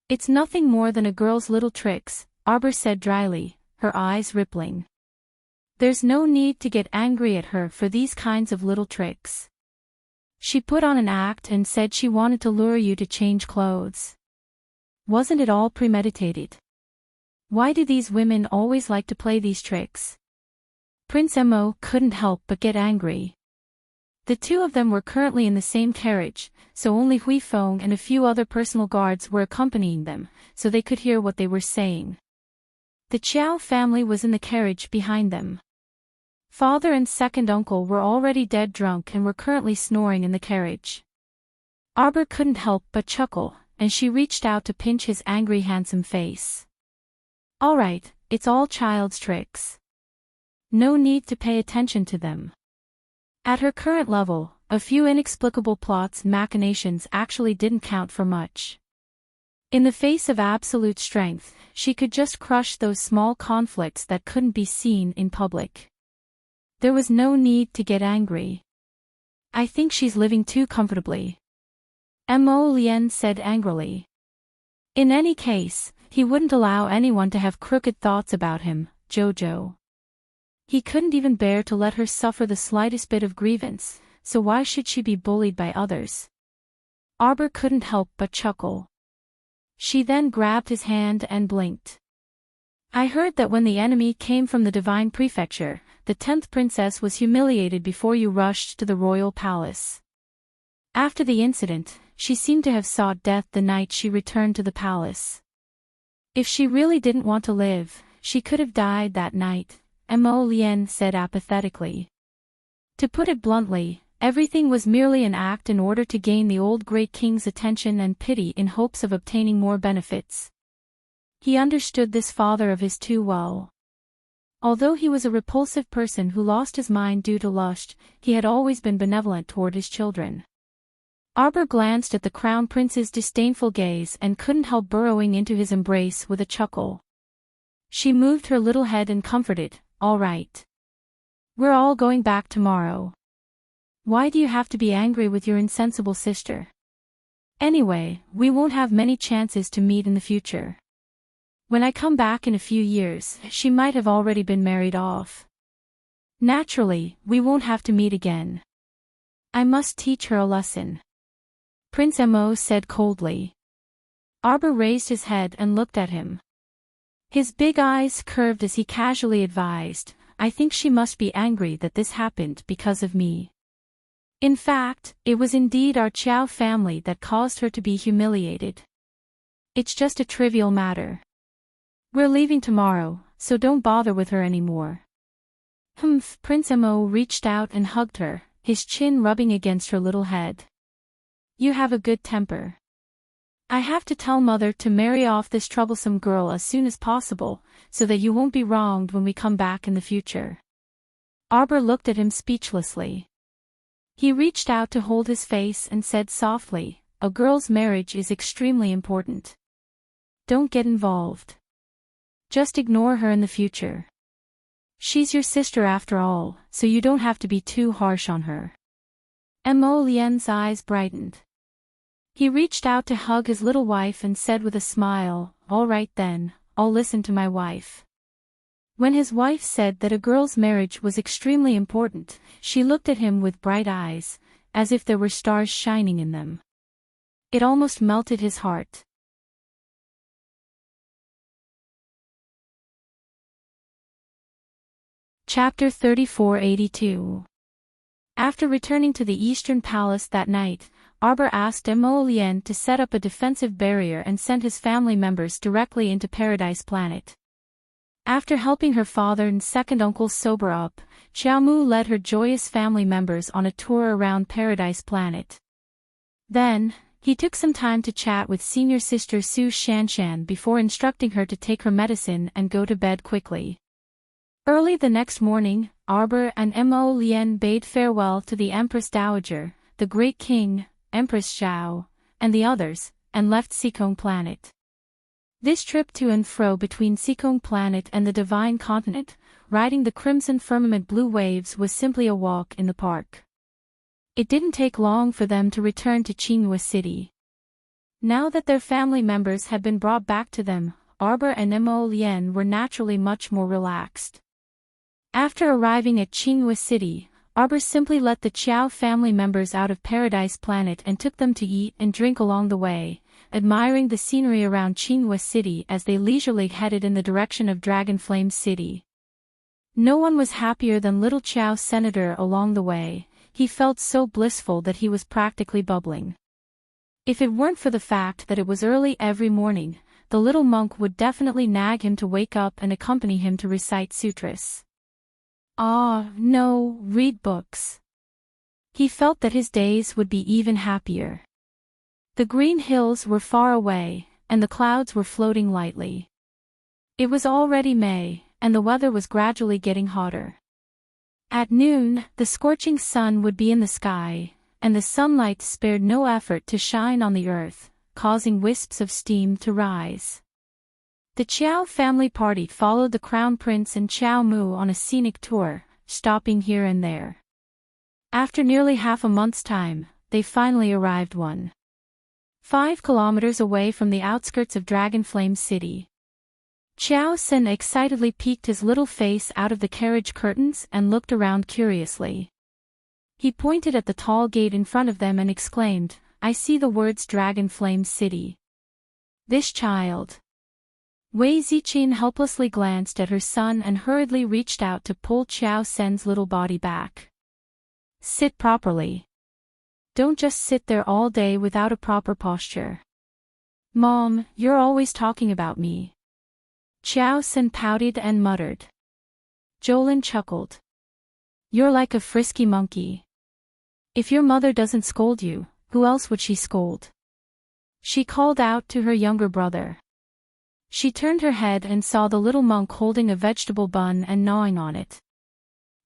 It's nothing more than a girl's little tricks, Arbor said dryly, her eyes rippling. There's no need to get angry at her for these kinds of little tricks. She put on an act and said she wanted to lure you to change clothes. Wasn't it all premeditated? Why do these women always like to play these tricks? Prince Mo couldn't help but get angry. The two of them were currently in the same carriage, so only Hui Feng and a few other personal guards were accompanying them, so they could hear what they were saying. The Qiao family was in the carriage behind them. Father and second uncle were already dead drunk and were currently snoring in the carriage. Arbor couldn't help but chuckle, and she reached out to pinch his angry handsome face. All right, it's all child's tricks. No need to pay attention to them. At her current level, a few inexplicable plots and machinations actually didn't count for much. In the face of absolute strength, she could just crush those small conflicts that couldn't be seen in public. There was no need to get angry. I think she's living too comfortably. Mo Lien said angrily. In any case, he wouldn't allow anyone to have crooked thoughts about him, Jojo. He couldn't even bear to let her suffer the slightest bit of grievance, so why should she be bullied by others? Arbor couldn't help but chuckle. She then grabbed his hand and blinked. I heard that when the enemy came from the Divine Prefecture, the 10th princess was humiliated before you rushed to the royal palace. After the incident, she seemed to have sought death the night she returned to the palace. If she really didn't want to live, she could have died that night, Mo Lien said apathetically. To put it bluntly, everything was merely an act in order to gain the old great king's attention and pity in hopes of obtaining more benefits. He understood this father of his too well. Although he was a repulsive person who lost his mind due to lust, he had always been benevolent toward his children. Arbor glanced at the crown prince's disdainful gaze and couldn't help burrowing into his embrace with a chuckle. She moved her little head and comforted, "All right. We're all going back tomorrow. Why do you have to be angry with your insensible sister? Anyway, we won't have many chances to meet in the future. When I come back in a few years, she might have already been married off. Naturally, we won't have to meet again. I must teach her a lesson." Prince Mo said coldly. Arbor raised his head and looked at him. His big eyes curved as he casually advised, "I think she must be angry that this happened because of me. In fact, it was indeed our Qiao family that caused her to be humiliated. It's just a trivial matter. We're leaving tomorrow, so don't bother with her anymore." Humph! Prince Mo reached out and hugged her, his chin rubbing against her little head. "You have a good temper. I have to tell Mother to marry off this troublesome girl as soon as possible, so that you won't be wronged when we come back in the future." Arbor looked at him speechlessly. He reached out to hold his face and said softly, "A girl's marriage is extremely important. Don't get involved. Just ignore her in the future. She's your sister after all, so you don't have to be too harsh on her." Mo Lien's eyes brightened. He reached out to hug his little wife and said with a smile, "All right then, I'll listen to my wife." When his wife said that a girl's marriage was extremely important, she looked at him with bright eyes, as if there were stars shining in them. It almost melted his heart. Chapter 3482. After returning to the Eastern Palace that night, Arbor asked Mo Lien to set up a defensive barrier and send his family members directly into Paradise Planet. After helping her father and second uncle sober up, Xiaomu led her joyous family members on a tour around Paradise Planet. Then, he took some time to chat with senior sister Su Shanshan before instructing her to take her medicine and go to bed quickly. Early the next morning, Arbor and Mo Lien bade farewell to the Empress Dowager, the Great King, Empress Xiao, and the others, and left Sikong Planet. This trip to and fro between Sikong Planet and the Divine Continent, riding the crimson firmament blue waves, was simply a walk in the park. It didn't take long for them to return to Qinghua City. Now that their family members had been brought back to them, Arbor and Mo Lien were naturally much more relaxed. After arriving at Qinghua City, Arbor simply let the Qiao family members out of Paradise Planet and took them to eat and drink along the way, admiring the scenery around Qinghua City as they leisurely headed in the direction of Dragonflame City. No one was happier than little Qiao Senator along the way. He felt so blissful that he was practically bubbling. If it weren't for the fact that it was early every morning, the little monk would definitely nag him to wake up and accompany him to recite sutras. No, read books. He felt that his days would be even happier. The green hills were far away, and the clouds were floating lightly. It was already May, and the weather was gradually getting hotter. At noon, the scorching sun would be in the sky, and the sunlight spared no effort to shine on the earth, causing wisps of steam to rise. The Qiao family party followed the Crown Prince and Qiao Mu on a scenic tour, stopping here and there. After nearly half a month's time, they finally arrived 1.5 kilometers away from the outskirts of Dragonflame City. Xiao Sen excitedly peeked his little face out of the carriage curtains and looked around curiously. He pointed at the tall gate in front of them and exclaimed, "I see the words Dragonflame City. This child." Wei Ziqin helplessly glanced at her son and hurriedly reached out to pull Xiao Sen's little body back. "Sit properly. Don't just sit there all day without a proper posture." "Mom, you're always talking about me." Xiao Sen pouted and muttered. Jolin chuckled. "You're like a frisky monkey. If your mother doesn't scold you, who else would she scold?" She called out to her younger brother. She turned her head and saw the little monk holding a vegetable bun and gnawing on it.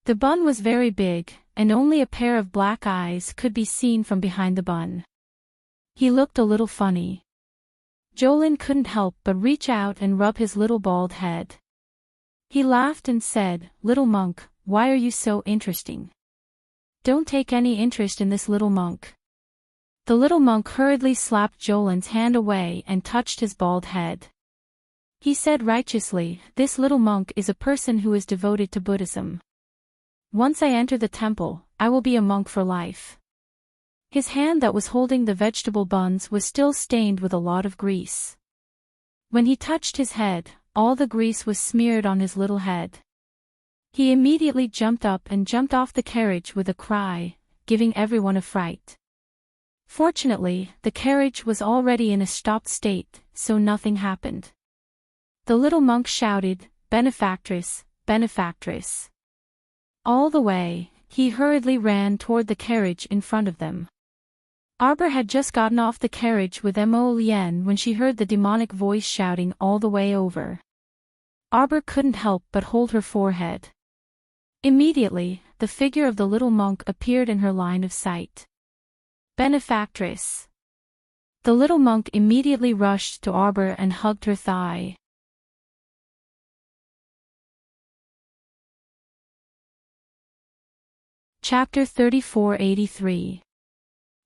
The bun was very big, and only a pair of black eyes could be seen from behind the bun. He looked a little funny. Jolin couldn't help but reach out and rub his little bald head. He laughed and said, "Little monk, why are you so interesting? Don't take any interest in this little monk." The little monk hurriedly slapped Jolin's hand away and touched his bald head. He said righteously, "This little monk is a person who is devoted to Buddhism. Once I enter the temple, I will be a monk for life." His hand that was holding the vegetable buns was still stained with a lot of grease. When he touched his head, all the grease was smeared on his little head. He immediately jumped up and jumped off the carriage with a cry, giving everyone a fright. Fortunately, the carriage was already in a stopped state, so nothing happened. The little monk shouted, "Benefactress, benefactress." All the way, he hurriedly ran toward the carriage in front of them. Arbor had just gotten off the carriage with Mo Lien when she heard the demonic voice shouting all the way over. Arbor couldn't help but hold her forehead. Immediately, the figure of the little monk appeared in her line of sight. "Benefactress." The little monk immediately rushed to Arbor and hugged her thigh. Chapter 3483.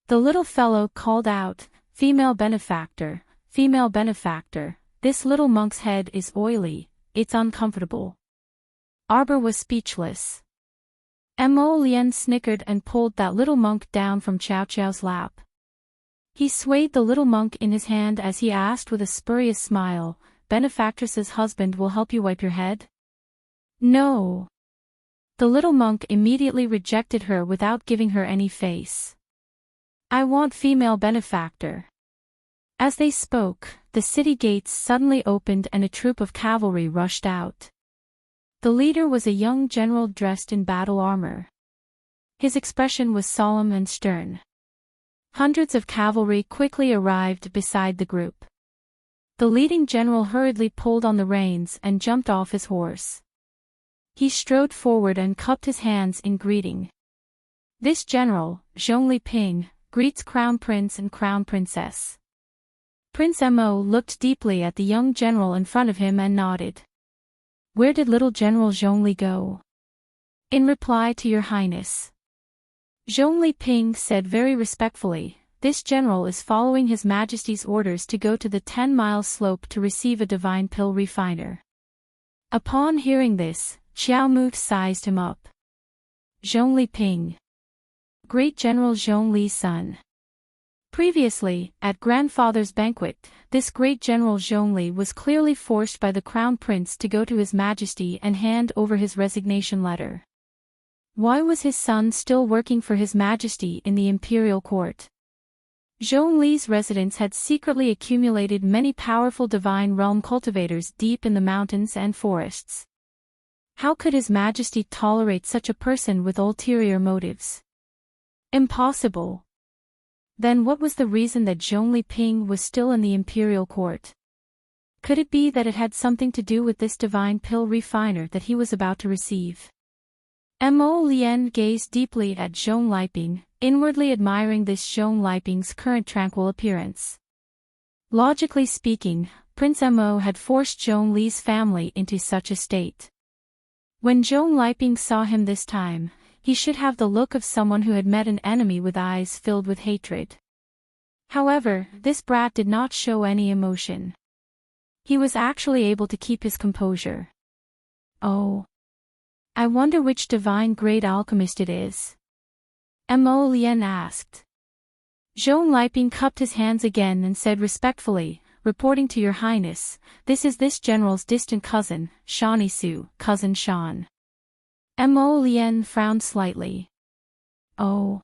The little fellow called out, "Female benefactor, female benefactor, this little monk's head is oily, it's uncomfortable." Arbor was speechless. Mo Lien snickered and pulled that little monk down from Chow Chow's lap. He swayed the little monk in his hand as he asked with a spurious smile, "Benefactress's husband will help you wipe your head?" "No." The little monk immediately rejected her without giving her any face. "I want female benefactor." As they spoke, the city gates suddenly opened and a troop of cavalry rushed out. The leader was a young general dressed in battle armor. His expression was solemn and stern. Hundreds of cavalry quickly arrived beside the group. The leading general hurriedly pulled on the reins and jumped off his horse. He strode forward and cupped his hands in greeting. "This general, Zhongli Ping, greets Crown Prince and Crown Princess." Prince Mo looked deeply at the young general in front of him and nodded. "Where did little General Zhongli go?" "In reply to your highness." Zhongli Ping said very respectfully, "This general is following His Majesty's orders to go to the 10-mile slope to receive a divine pill refiner." Upon hearing this, Xiao Mu sized him up. Zhongli Ping. Great General Zhongli's son. Previously, at grandfather's banquet, this great General Zhongli was clearly forced by the Crown Prince to go to His Majesty and hand over his resignation letter. Why was his son still working for His Majesty in the imperial court? Zhongli's residence had secretly accumulated many powerful divine realm cultivators deep in the mountains and forests. How could His Majesty tolerate such a person with ulterior motives? Impossible. Then what was the reason that Zhongli Ping was still in the imperial court? Could it be that it had something to do with this divine pill refiner that he was about to receive? Mo Lien gazed deeply at Zhong Liping, inwardly admiring this Zhong Liping's current tranquil appearance. Logically speaking, Prince Mo had forced Zhong Li's family into such a state. When Zhong Liping saw him this time, he should have the look of someone who had met an enemy with eyes filled with hatred. However, this brat did not show any emotion. He was actually able to keep his composure. Oh. I wonder which divine grade alchemist it is. Mo Lian asked. Zhong Liping cupped his hands again and said respectfully, reporting to your highness, this is this general's distant cousin, Shani Su, cousin Shan. Mo Lian frowned slightly. Oh.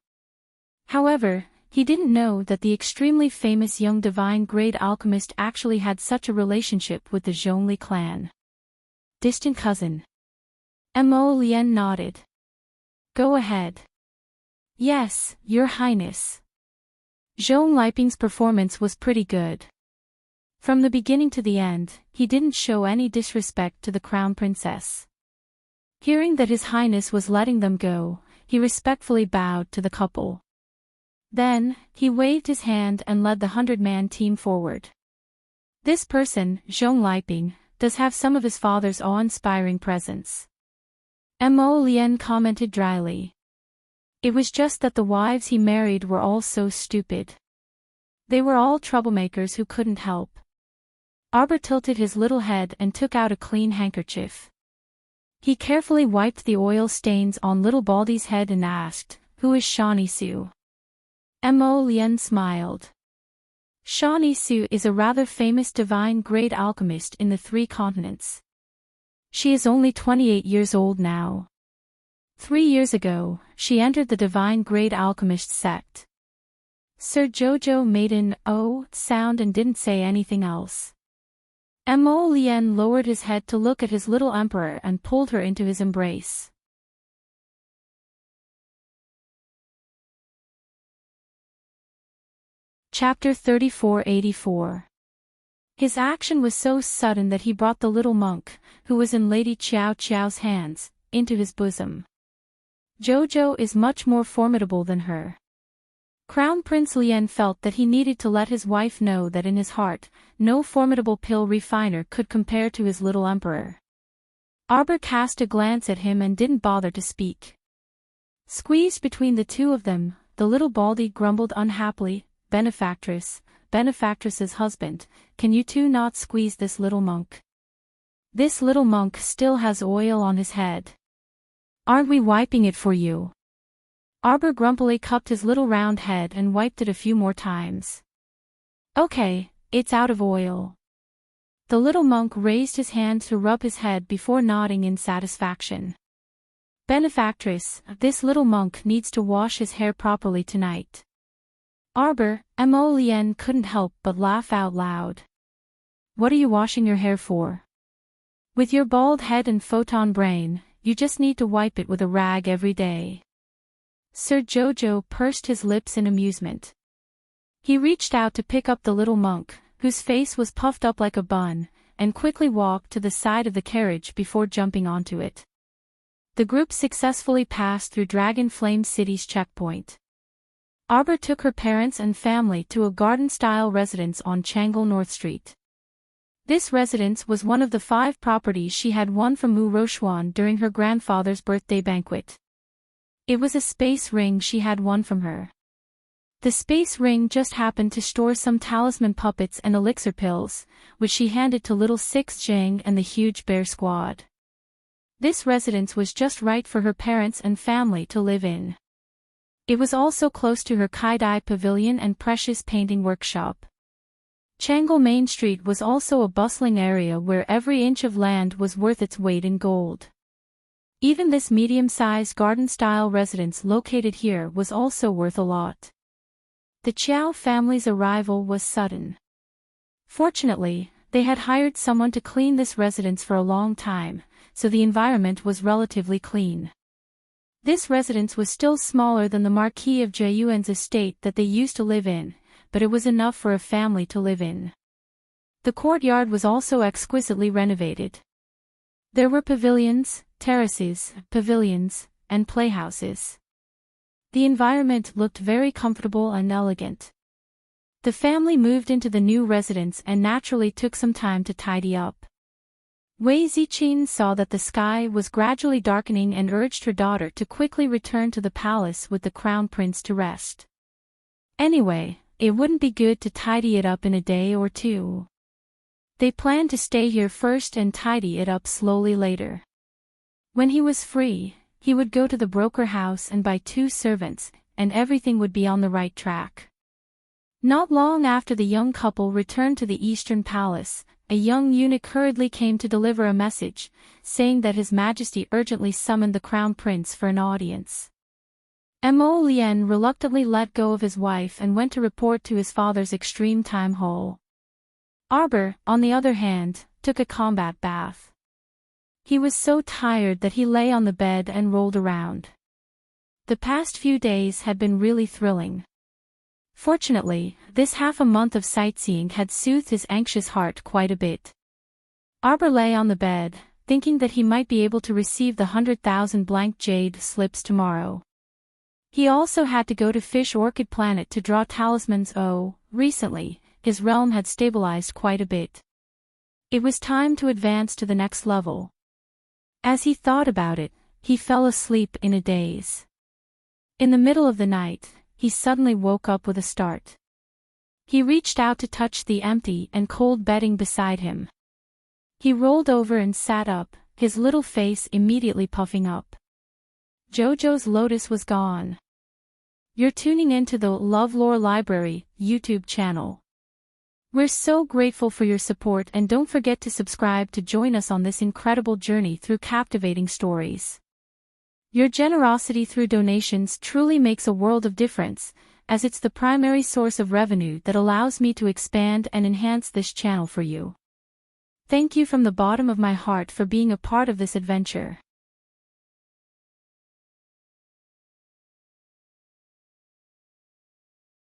However, he didn't know that the extremely famous young divine grade alchemist actually had such a relationship with the Zhongli clan. Distant cousin. Mo Lian nodded. Go ahead. Yes, your highness. Zhong Liping's performance was pretty good. From the beginning to the end, he didn't show any disrespect to the crown princess. Hearing that his highness was letting them go, he respectfully bowed to the couple. Then, he waved his hand and led the 100-man team forward. This person, Zhong Liping, does have some of his father's awe-inspiring presence. Mo Lian commented dryly. It was just that the wives he married were all so stupid. They were all troublemakers who couldn't help. Arbor tilted his little head and took out a clean handkerchief. He carefully wiped the oil stains on little Baldy's head and asked, Who is Shani Su? Mo Lian smiled. Shani Su is a rather famous divine grade alchemist in the 3 continents. She is only 28 years old now. 3 years ago, she entered the divine grade alchemist sect. Sir Jojo made an "oh" sound and didn't say anything else. Mo Lian lowered his head to look at his little emperor and pulled her into his embrace. Chapter 3484. His action was so sudden that he brought the little monk, who was in Lady Qiao Qiao's hands, into his bosom. Jojo is much more formidable than her. Crown Prince Lian felt that he needed to let his wife know that in his heart, no formidable pill refiner could compare to his little emperor. Arbor cast a glance at him and didn't bother to speak. Squeezed between the two of them, the little Baldy grumbled unhappily, Benefactress's husband, can you two not squeeze this little monk? This little monk still has oil on his head. Aren't we wiping it for you? Arbor grumpily cupped his little round head and wiped it a few more times. Okay, it's out of oil. The little monk raised his hand to rub his head before nodding in satisfaction. Benefactress, this little monk needs to wash his hair properly tonight. Arbor, Mo Lian couldn't help but laugh out loud. What are you washing your hair for? With your bald head and photon brain, you just need to wipe it with a rag every day. Sir Jojo pursed his lips in amusement. He reached out to pick up the little monk, whose face was puffed up like a bun, and quickly walked to the side of the carriage before jumping onto it. The group successfully passed through Dragon Flame City's checkpoint. Arbor took her parents and family to a garden-style residence on Changle North Street. This residence was one of the 5 properties she had won from Mu Rochuan during her grandfather's birthday banquet. It was a space ring she had won from her. The space ring just happened to store some talisman puppets and elixir pills, which she handed to little Six Zhang and the huge bear squad. This residence was just right for her parents and family to live in. It was also close to her Kai-Dai Pavilion and precious painting workshop. Changle Main Street was also a bustling area where every inch of land was worth its weight in gold. Even this medium-sized garden-style residence located here was also worth a lot. The Qiao family's arrival was sudden. Fortunately, they had hired someone to clean this residence for a long time, so the environment was relatively clean. This residence was still smaller than the Marquis of Jiayuan's estate that they used to live in, but it was enough for a family to live in. The courtyard was also exquisitely renovated. There were pavilions, terraces, and playhouses. The environment looked very comfortable and elegant. The family moved into the new residence and naturally took some time to tidy up. Wei Ziqin saw that the sky was gradually darkening and urged her daughter to quickly return to the palace with the crown prince to rest. Anyway, it wouldn't be good to tidy it up in a day or two. They planned to stay here first and tidy it up slowly later. When he was free, he would go to the broker house and buy 2 servants, and everything would be on the right track. Not long after the young couple returned to the Eastern Palace, a young eunuch hurriedly came to deliver a message, saying that His Majesty urgently summoned the Crown Prince for an audience. Mo Lian reluctantly let go of his wife and went to report to his father's extreme time hole. Arbor, on the other hand, took a combat bath. He was so tired that he lay on the bed and rolled around. The past few days had been really thrilling. Fortunately, this half a month of sightseeing had soothed his anxious heart quite a bit. Arbor lay on the bed, thinking that he might be able to receive the 100,000 blank jade slips tomorrow. He also had to go to Fish Orchid Planet to draw talismans. Recently, his realm had stabilized quite a bit. It was time to advance to the next level. As he thought about it, he fell asleep in a daze. In the middle of the night, he suddenly woke up with a start. He reached out to touch the empty and cold bedding beside him. He rolled over and sat up, his little face immediately puffing up. Jojo's Lotus was gone. You're tuning into the LoveLore Library YouTube channel. We're so grateful for your support, and don't forget to subscribe to join us on this incredible journey through captivating stories. Your generosity through donations truly makes a world of difference, as it's the primary source of revenue that allows me to expand and enhance this channel for you. Thank you from the bottom of my heart for being a part of this adventure.